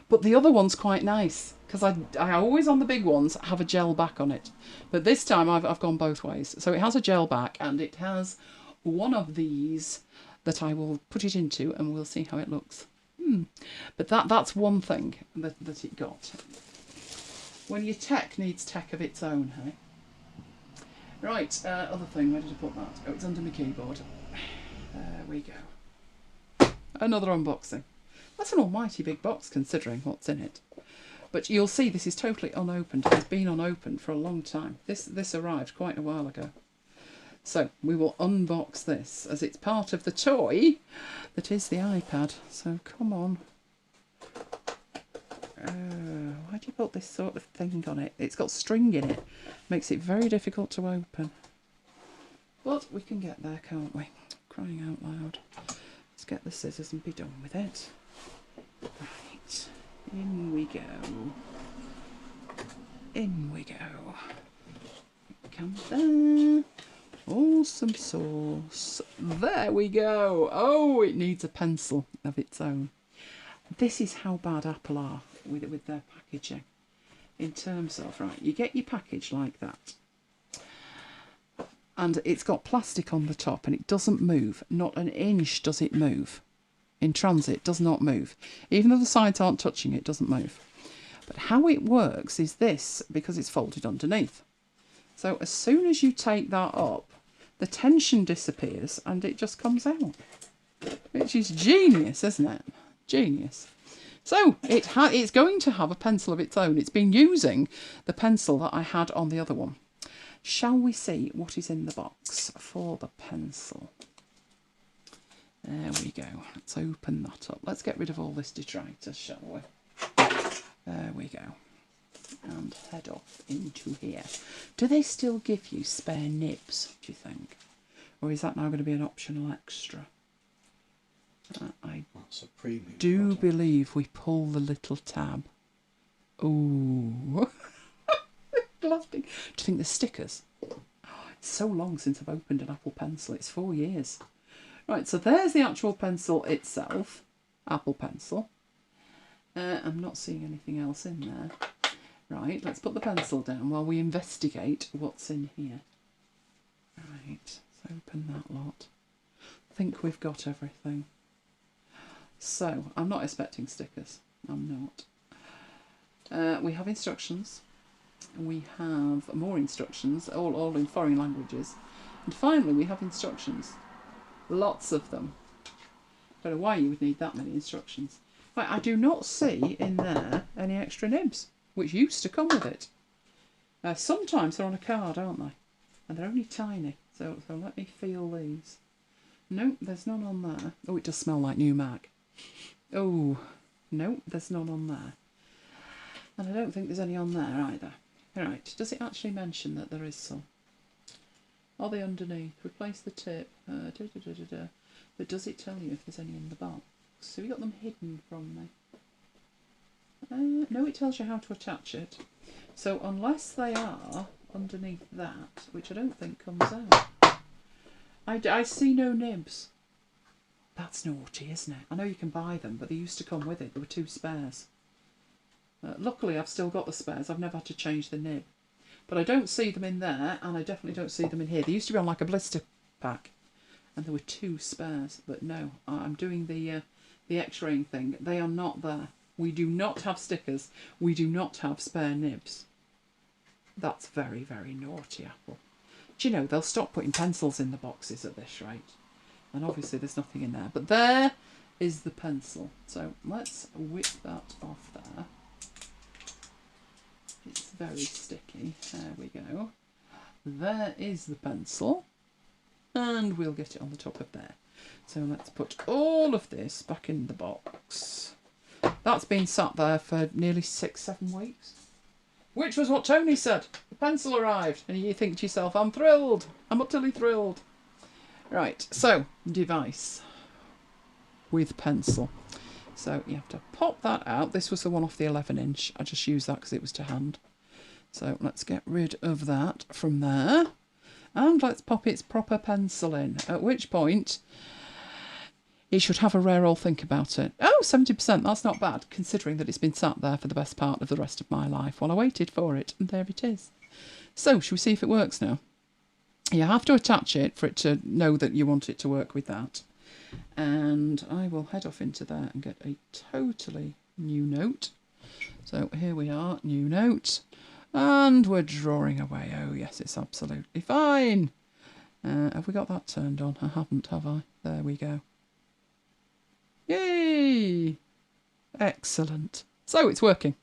But the other one's quite nice, because I always, on the big ones, have a gel back on it. But this time I've gone both ways. So it has a gel back, and it has one of these that I will put it into, and we'll see how it looks. But that's one thing that it got. When your tech needs tech of its own, hey? Right, other thing, where did I put that? Oh, it's under my keyboard. There we go. Another unboxing. That's an almighty big box considering what's in it. But you'll see this is totally unopened. It's been unopened for a long time. This arrived quite a while ago. So we will unbox this as it's part of the toy that is the iPad. So come on. Why do you put this sort of thing on it? It's got string in it. Makes it very difficult to open. But we can get there, can't we? Crying out loud. Let's get the scissors and be done with it. Right. In we go. In we go. Come there. Awesome sauce. There we go. Oh, it needs a pencil of its own. This is how bad Apple are with their packaging. In terms of, right, you get your package like that. And it's got plastic on the top and it doesn't move. Not an inch does it move. In transit, does not move. Even though the sides aren't touching it, doesn't move. But how it works is this, because it's folded underneath. So as soon as you take that up, the tension disappears and it just comes out. Which is genius, isn't it? Genius. So it's going to have a pencil of its own. It's been using the pencil that I had on the other one. Shall we see what is in the box for the pencil? There we go. Let's open that up. Let's get rid of all this detritus, shall we? There we go. And head off into here. Do they still give you spare nibs, do you think? Or is that now going to be an optional extra? I do believe we pull the little tab. Ooh. Laughing. Do you think there's stickers? Oh, it's so long since I've opened an Apple Pencil. It's 4 years. Right, so there's the actual pencil itself. Apple Pencil. I'm not seeing anything else in there. Right, let's put the pencil down while we investigate what's in here. Right, let's open that lot. I think we've got everything. So, I'm not expecting stickers. I'm not. We have instructions. We have more instructions, all in foreign languages. And finally, we have instructions. Lots of them. Don't know why you would need that many instructions. Right, I do not see in there any extra nibs, which used to come with it. Sometimes they're on a card, aren't they? And they're only tiny. So let me feel these. No, there's none on there. Oh, it does smell like new Mac. Oh, no, there's none on there. And I don't think there's any on there either. Right, does it actually mention that there is some? Are they underneath? Replace the tip. But does it tell you if there's any in the box? So we got them hidden from me. No, it tells you how to attach it. So unless they are underneath that, which I don't think comes out. I see no nibs. That's naughty, isn't it? I know you can buy them, but they used to come with it. There were 2 spares. Luckily, I've still got the spares. I've never had to change the nib. But I don't see them in there, and I definitely don't see them in here. They used to be on like a blister pack, and there were 2 spares. But no, I'm doing the X-raying thing. They are not there. We do not have stickers. We do not have spare nibs. That's very, very naughty, Apple. Do you know, they'll stop putting pencils in the boxes at this rate. And obviously there's nothing in there. But there is the pencil. So let's whip that off there. It's very sticky. There we go. There is the pencil. And we'll get it on the top of there. So let's put all of this back in the box. That's been sat there for nearly 6-7 weeks. Which was what Tony said. The pencil arrived. And you think to yourself, I'm thrilled. I'm utterly thrilled. Right, so device with pencil. So you have to pop that out. This was the one off the 11-inch. I just used that because it was to hand. So let's get rid of that from there. And let's pop its proper pencil in. At which point, it should have a rare old think about it. Oh, 70%. That's not bad, considering that it's been sat there for the best part of the rest of my life while I waited for it. And there it is. So, shall we see if it works now? You have to attach it for it to know that you want it to work with that. And I will head off into there and get a totally new note. So here we are, new note. And we're drawing away. Oh yes, it's absolutely fine. Have we got that turned on? I haven't, have I? There we go. Yay! Excellent. So it's working,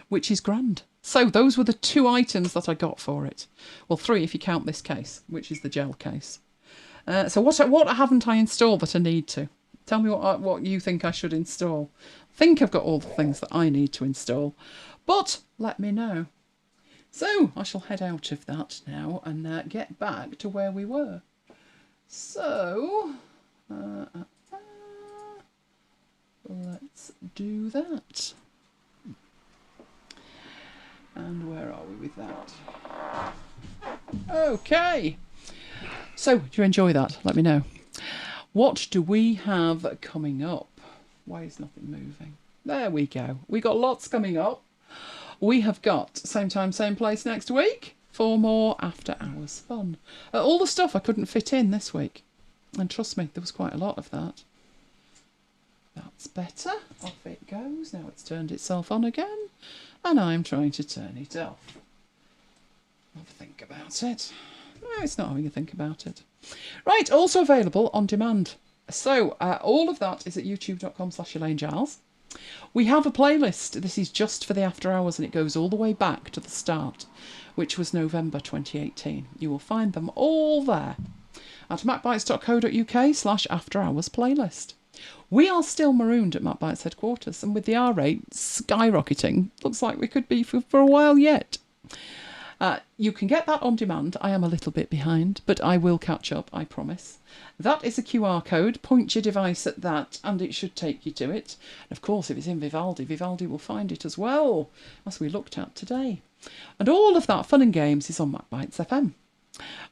which is grand. So those were the 2 items that I got for it. Well, 3 if you count this case, which is the gel case. So what haven't I installed that I need to? Tell me what you think I should install. I think I've got all the things that I need to install, but let me know. So I shall head out of that now and get back to where we were. So let's do that. And where are we with that? Okay. So, do you enjoy that? Let me know. What do we have coming up? Why is nothing moving? There we go. We got lots coming up. We have got same time, same place next week for more after hours fun. All the stuff I couldn't fit in this week. And trust me, there was quite a lot of that. That's better. Off it goes. Now it's turned itself on again. And I'm trying to turn it off. Have a think about it. No, it's not having a think about it. Right, also available on demand. So, all of that is at youtube.com/ElaineGiles. We have a playlist. This is just for the after hours and it goes all the way back to the start, which was November 2018. You will find them all there at macbites.co.uk/after hours playlist. We are still marooned at MacBites headquarters, and with the R rate skyrocketing, looks like we could be for a while yet. You can get that on demand. I am a little bit behind, but I will catch up, I promise. That is a QR code. Point your device at that, and it should take you to it. And of course, if it's in Vivaldi, Vivaldi will find it as well, as we looked at today. And all of that fun and games is on MacBites FM.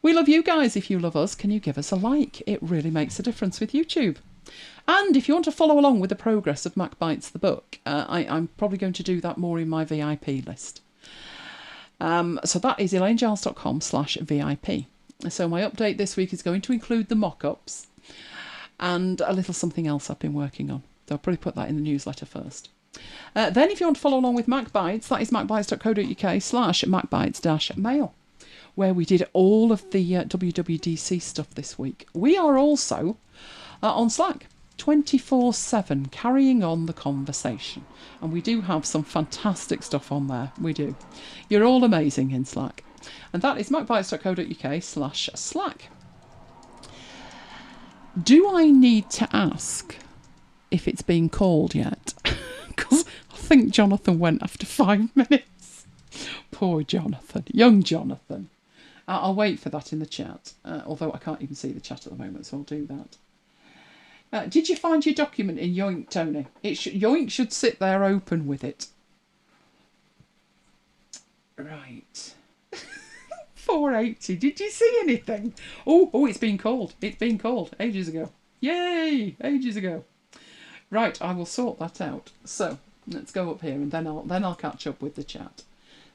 We love you guys. If you love us, can you give us a like? It really makes a difference with YouTube. And if you want to follow along with the progress of MacBites the book, I'm probably going to do that more in my VIP list. So that is elainegiles.com/VIP. So my update this week is going to include the mock-ups and a little something else I've been working on. So I'll probably put that in the newsletter first. Then if you want to follow along with MacBites, that is macbites.co.uk/macbites-mail, where we did all of the WWDC stuff this week. We are also on Slack. 24/7, carrying on the conversation. And we do have some fantastic stuff on there. We do. You're all amazing in Slack. And that is macbites.co.uk/Slack. Do I need to ask if it's been called yet? Because I think Jonathan went after 5 minutes. Poor Jonathan. Young Jonathan. I'll wait for that in the chat. Although I can't even see the chat at the moment, so I'll do that. Did you find your document in Yoink, Tony? Yoink should sit there open with it. Right. 480. Did you see anything? Oh, it's been called. It's been called ages ago. Yay! Ages ago. Right, I will sort that out. So let's go up here, and then I'll catch up with the chat.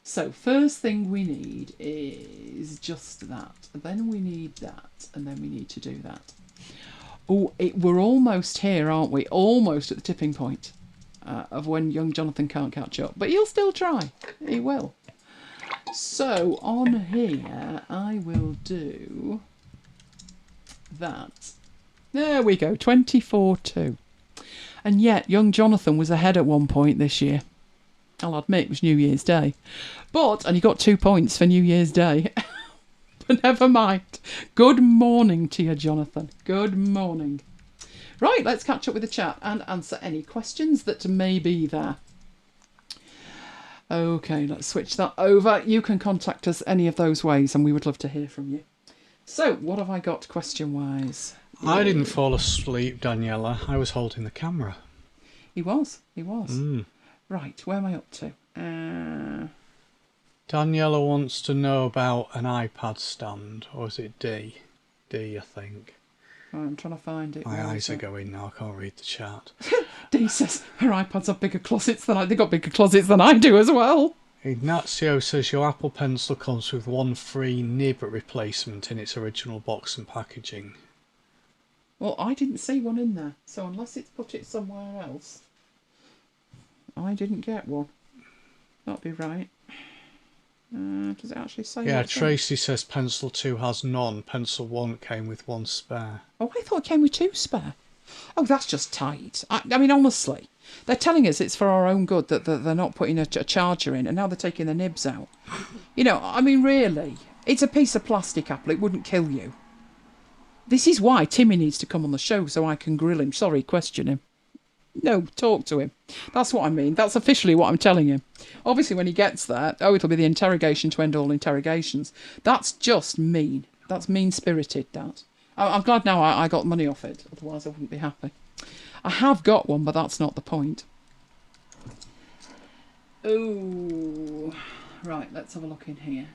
So first thing we need is just that. Then we need that, and then we need to do that. Oh, we're almost here, aren't we? Almost at the tipping point of when young Jonathan can't catch up. But he'll still try. He will. So on here, I will do that. There we go, 24-2. And yet, young Jonathan was ahead at one point this year. I'll admit, it was New Year's Day. And he got 2 points for New Year's Day. But never mind. Good morning to you, Jonathan. Good morning. Right, let's catch up with the chat and answer any questions that may be there. Okay, let's switch that over. You can contact us any of those ways, and we would love to hear from you. So, what have I got question-wise? I didn't fall asleep, Daniela. I was holding the camera. He was. Right, where am I up to? Daniela wants to know about an iPad stand, or is it D? D, I think. I'm trying to find it. My eyes are going now. I can't read the chat. D says her iPads have bigger closets than they got bigger closets than I do as well. Ignacio says your Apple Pencil comes with one free nib replacement in its original box and packaging. Well, I didn't see one in there, so unless it's put it somewhere else, I didn't get one. That'd be right. Does it actually say? Yeah, Tracy says Pencil 2 has none. Pencil 1 came with one spare. Oh, I thought it came with 2 spare. Oh, that's just tight. I mean, honestly, they're telling us it's for our own good that they're not putting a charger in, and now they're taking the nibs out. You know, I mean, really, it's a piece of plastic, Apple. It wouldn't kill you. This is why Timmy needs to come on the show so I can grill him. Sorry, question him. No, talk to him. That's what I mean. That's officially what I'm telling him. Obviously, when he gets there, it'll be the interrogation to end all interrogations. That's just mean. That's mean-spirited, that. I'm glad now I got money off it. Otherwise, I wouldn't be happy. I have got one, but that's not the point. Oh, right. Let's have a look in here.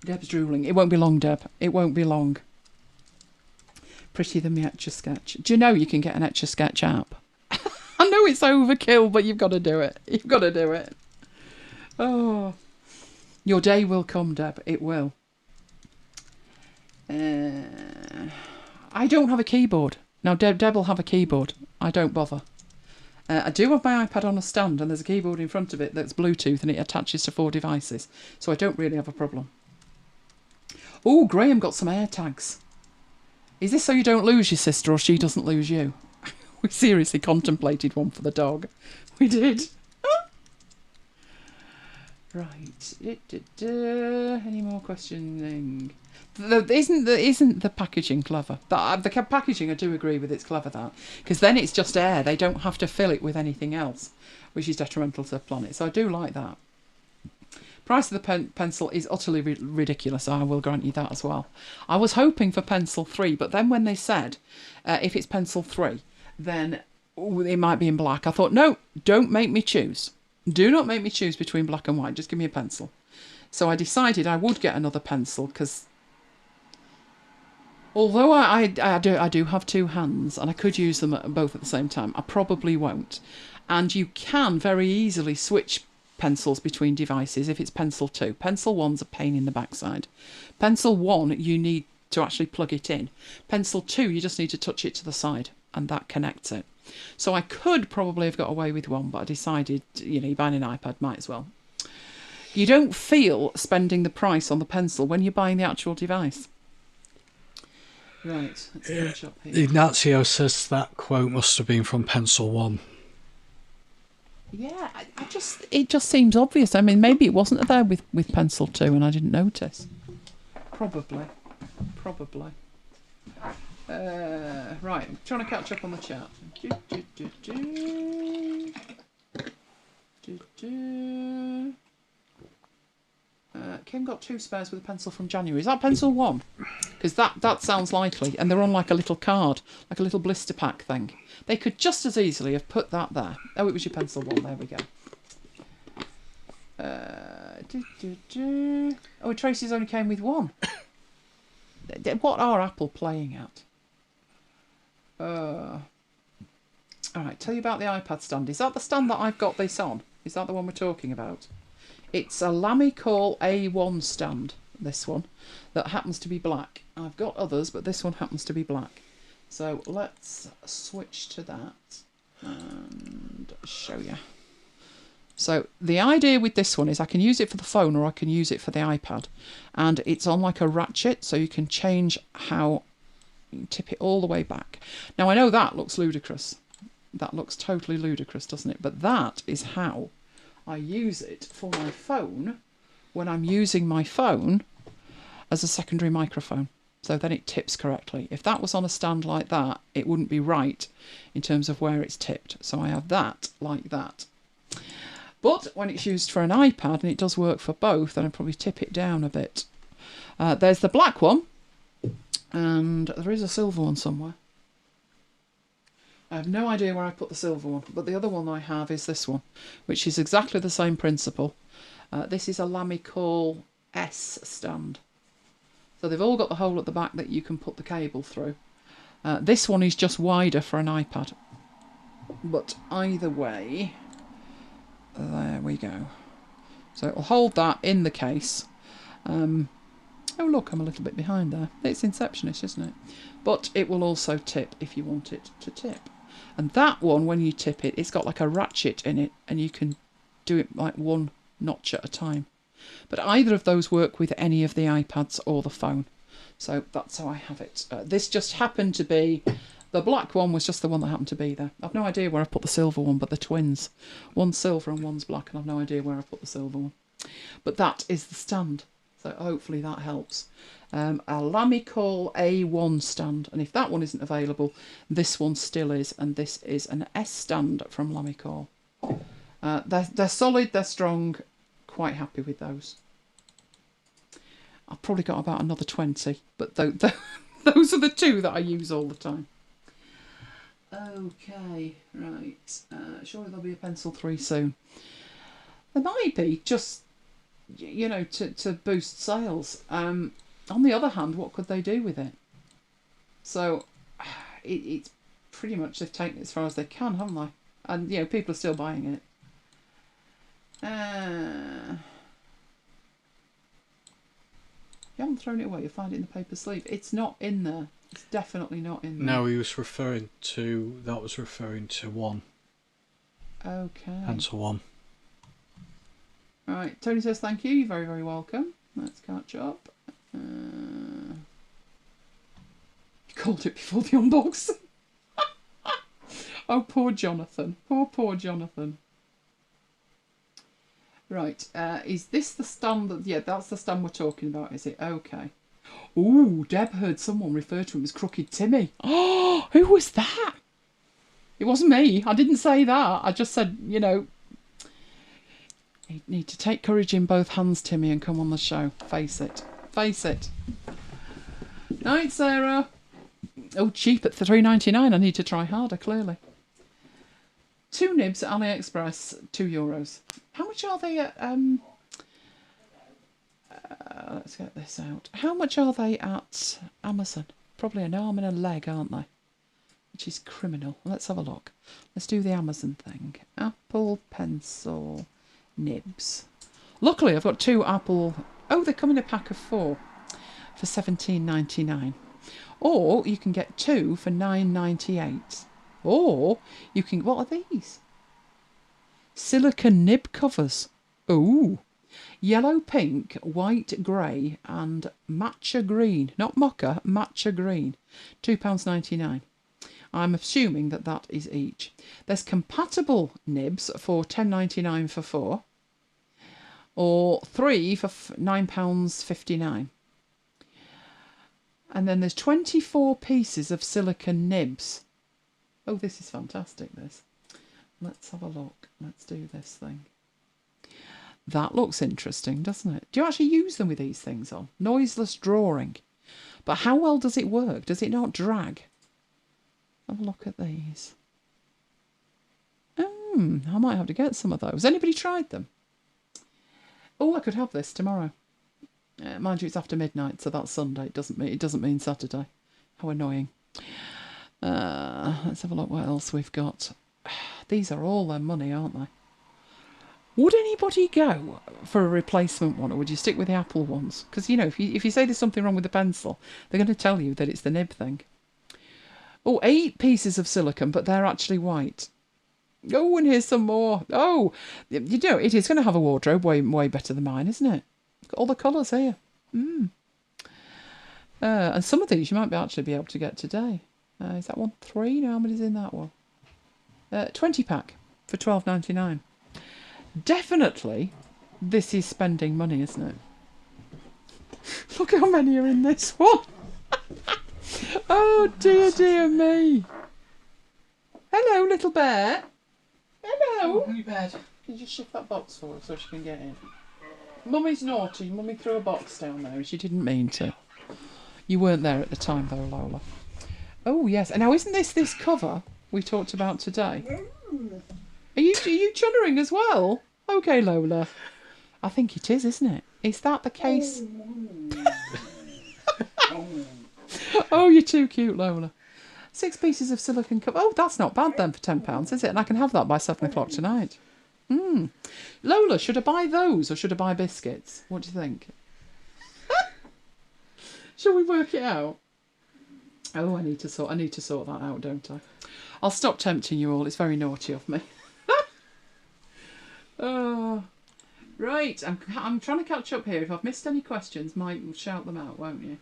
Deb's drooling. It won't be long, Deb. It won't be long. Prettier than the Etch-a-Sketch. Do you know you can get an Etch-a-Sketch app? I know it's overkill, but you've got to do it. You've got to do it. Oh, your day will come, Deb. It will. I don't have a keyboard. Now, Deb will have a keyboard. I don't bother. I do have my iPad on a stand, and there's a keyboard in front of it that's Bluetooth, and it attaches to 4 devices. So I don't really have a problem. Oh, Graham got some AirTags. Is this so you don't lose your sister or she doesn't lose you? We seriously contemplated one for the dog. We did. Right. Any more questioning? Isn't the packaging clever? The packaging, I do agree with, it's clever, that. Because then it's just air. They don't have to fill it with anything else, which is detrimental to the planet. So I do like that. Price of the pencil is utterly ridiculous. I will grant you that as well. I was hoping for pencil 3, but then when they said if it's pencil 3, then it might be in black. I thought, no, don't make me choose. Do not make me choose between black and white. Just give me a pencil. So I decided I would get another pencil because although I do have 2 hands and I could use them both at the same time, I probably won't. And you can very easily switch pencils between devices if it's pencil 2. Pencil 1's a pain in the backside. Pencil 1, you need to actually plug it in. Pencil 2, you just need to touch it to the side and that connects it. So I could probably have got away with one, but I decided, you're buying an iPad, might as well. You don't feel spending the price on the pencil when you're buying the actual device. Right, let's catch up here. Ignazio says that quote must have been from Pencil 1. Yeah, it just seems obvious. I mean, maybe it wasn't there with Pencil 2 and I didn't notice. Probably. Right, I'm trying to catch up on the chat. Kim got 2 spares with a pencil from January. Is that Pencil 1? Because that sounds likely. And they're on like a little card, like a little blister pack thing. They could just as easily have put that there. Oh, it was your Pencil 1. There we go. Oh, Tracy's only came with 1. What are Apple playing at? Alright, tell you about the iPad stand. Is that the stand that I've got this on? Is that the one we're talking about? It's a Lamicall A1 stand, this one, that happens to be black. I've got others, but this one happens to be black. So let's switch to that and show you. So the idea with this one is I can use it for the phone or I can use it for the iPad. And it's on like a ratchet, so you can change how you tip it all the way back. Now I know that looks ludicrous. That looks totally ludicrous, doesn't it? But that is how I use it for my phone when I'm using my phone as a secondary microphone. So then it tips correctly. If that was on a stand like that, it wouldn't be right in terms of where it's tipped. So I have that like that. But when it's used for an iPad, and it does work for both, then I'd probably tip it down a bit. There's the black one, and there is a silver one somewhere. I have no idea where I put the silver one, but the other one I have is this one, which is exactly the same principle. This is a Lamicall S stand. So they've all got the hole at the back that you can put the cable through. This one is just wider for an iPad. But either way, there we go. So it'll hold that in the case. Oh look, I'm a little bit behind there. It's Inceptionist, isn't it? But it will also tip if you want it to tip. And that one, when you tip it, it's got like a ratchet in it, and you can do it like one notch at a time. But either of those work with any of the iPads or the phone. So that's how I have it. This just happened to be, the black one was just the one that happened to be there. I've no idea where I put the silver one, but they're twins. One's silver and one's black, and I've no idea where I put the silver one. But that is the stand. So hopefully that helps. A Lamicall A1 stand, and if that one isn't available, this one still is, and this is an S stand from Lamicall. They're solid, they're strong, quite happy with those. I've probably got about another 20, but those are the 2 that I use all the time. Okay, right, surely there'll be a Pencil 3 soon. There might be, just, you know, to boost sales. On the other hand, what could they do with it? So it's pretty much they've taken it as far as they can, haven't they? And, you know, people are still buying it. You haven't thrown it away, you'll find it in the paper sleeve. It's not in there. It's definitely not in there. No, he was referring to, that was referring to 1. Okay. Pencil 1. Right, Tony says thank you. You're very, very welcome. Let's catch up. You called it before the unboxing. Oh, poor Jonathan. Poor Jonathan. Right, is this the stand that... Yeah, that's the stand we're talking about, is it? Okay. Ooh, Deb heard someone refer to him as Crooked Timmy. Oh, who was that? It wasn't me. I didn't say that. I just said, you know... You need to take courage in both hands, Timmy, and come on the show. Face it. Face it. Night, Sarah. Oh, cheap at $3.99. I need to try harder, clearly. 2 nibs at AliExpress, €2. How much are they at... let's get this out. How much are they at Amazon? Probably an arm and a leg, aren't they? Which is criminal. Let's have a look. Let's do the Amazon thing. Apple Pencil nibs. Luckily, I've got 2 Apple... Oh, they come in a pack of 4 for $17.99. Or you can get 2 for $9.98. Or you can... What are these? Silicone nib covers. Ooh. Yellow, pink, white, grey and matcha green. Not mocha, matcha green. £2.99. I'm assuming that that is each. There's compatible nibs for £10.99 for 4. Or 3 for £9.59. And then there's 24 pieces of silicone nibs. Oh, this is fantastic, this. Let's have a look. Let's do this thing. That looks interesting, doesn't it? Do you actually use them with these things on? Noiseless drawing. But how well does it work? Does it not drag? Have a look at these. I might have to get some of those. Anybody tried them? Oh, I could have this tomorrow. Mind you, it's after midnight, so that's Sunday. It doesn't mean Saturday. How annoying. Let's have a look what else we've got. These are all their money, aren't they? Would anybody go for a replacement one, or would you stick with the Apple ones? Because, you know, if you say there's something wrong with the pencil, they're going to tell you that it's the nib thing. Oh, 8 pieces of silicone, but they're actually white. Oh, and here's some more. Oh, you know, it is going to have a wardrobe way better than mine, isn't it? Got all the colours here. And some of these you might actually be able to get today. Is that one 3? No, how many's in that one? 20 pack for £12.99. Definitely, this is spending money, isn't it? Look how many are in this one. Oh, dear me. Hello, little bear. Hello. Honey bed. Can you just shift that box for her so she can get in? Mummy's naughty. Mummy threw a box down there and she didn't mean to. You weren't there at the time though, Lola. Oh, yes. And now, isn't this cover we talked about today? Are you chuddering as well? Okay, Lola. I think it is, isn't it? Is that the case? Oh, you're too cute, Lola. 6 pieces of silicone cover. Oh, that's not bad then for £10, is it? And I can have that by 7 o'clock tonight. Lola, should I buy those or should I buy biscuits? What do you think? Shall we work it out? Oh, I need to sort that out, don't I? I'll stop tempting you all. It's very naughty of me. Oh, right. I'm trying to catch up here. If I've missed any questions, Mike will shout them out, won't you?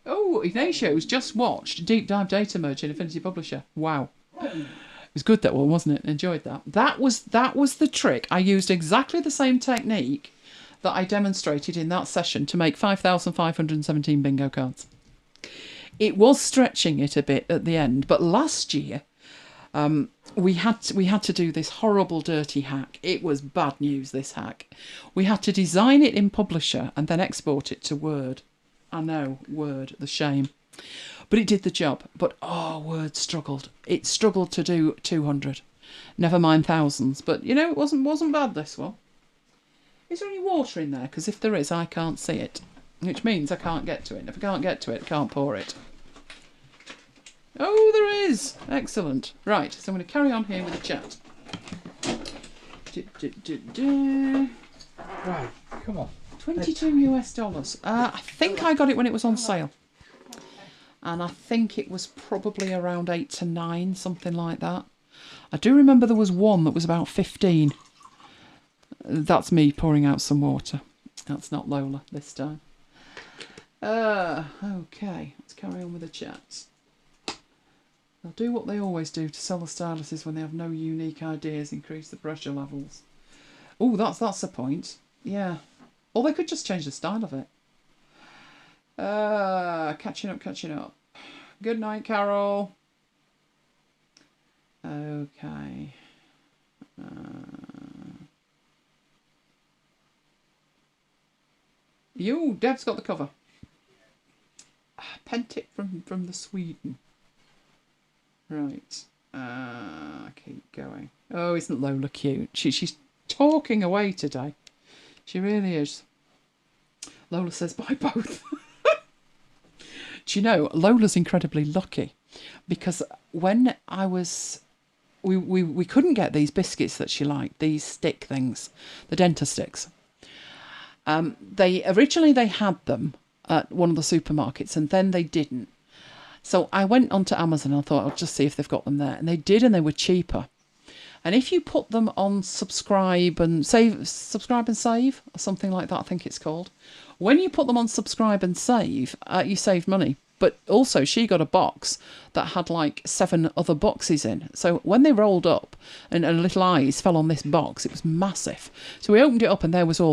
Oh, Ignatio's just watched Deep Dive Data Merge in Affinity Publisher. Wow. It was good, that one, wasn't it? Enjoyed that. That was the trick. I used exactly the same technique that I demonstrated in that session to make 5,517 bingo cards. It was stretching it a bit at the end, but last year we had to do this horrible dirty hack. It was bad news, this hack. We had to design it in Publisher and then export it to Word. I know, Word, the shame. But it did the job. But, oh, Word struggled. It struggled to do 200. Never mind thousands. But, you know, it wasn't bad, this one. Is there any water in there? Because if there is, I can't see it. Which means I can't get to it. If I can't get to it, I can't pour it. Oh, there is. Excellent. Right, so I'm going to carry on here with the chat. Right, come on. $22 US. I think I got it when it was on sale. And I think it was probably around 8 to 9, something like that. I do remember there was one that was about 15. That's me pouring out some water. That's not Lola this time. Okay, let's carry on with the chat. They'll do what they always do to sell the styluses when they have no unique ideas, increase the pressure levels. Oh, that's the point. Yeah. Or they could just change the style of it. Catching up. Good night, Carol. Okay. Deb's got the cover. Pentic from the Sweden. Right. Keep going. Oh, isn't Lola cute? She's talking away today. She really is. Lola says buy both. Do you know, Lola's incredibly lucky because when I was... We couldn't get these biscuits that she liked, these stick things, the Denta sticks. They originally had them at one of the supermarkets and then they didn't. So I went onto Amazon and I thought I'll just see if they've got them there. And they did, and they were cheaper. And if you put them on subscribe and save, or something like that, I think it's called. When you put them on subscribe and save, you save money. But also, she got a box that had like 7 other boxes in. So when they rolled up and little eyes fell on this box, it was massive. So we opened it up and there was all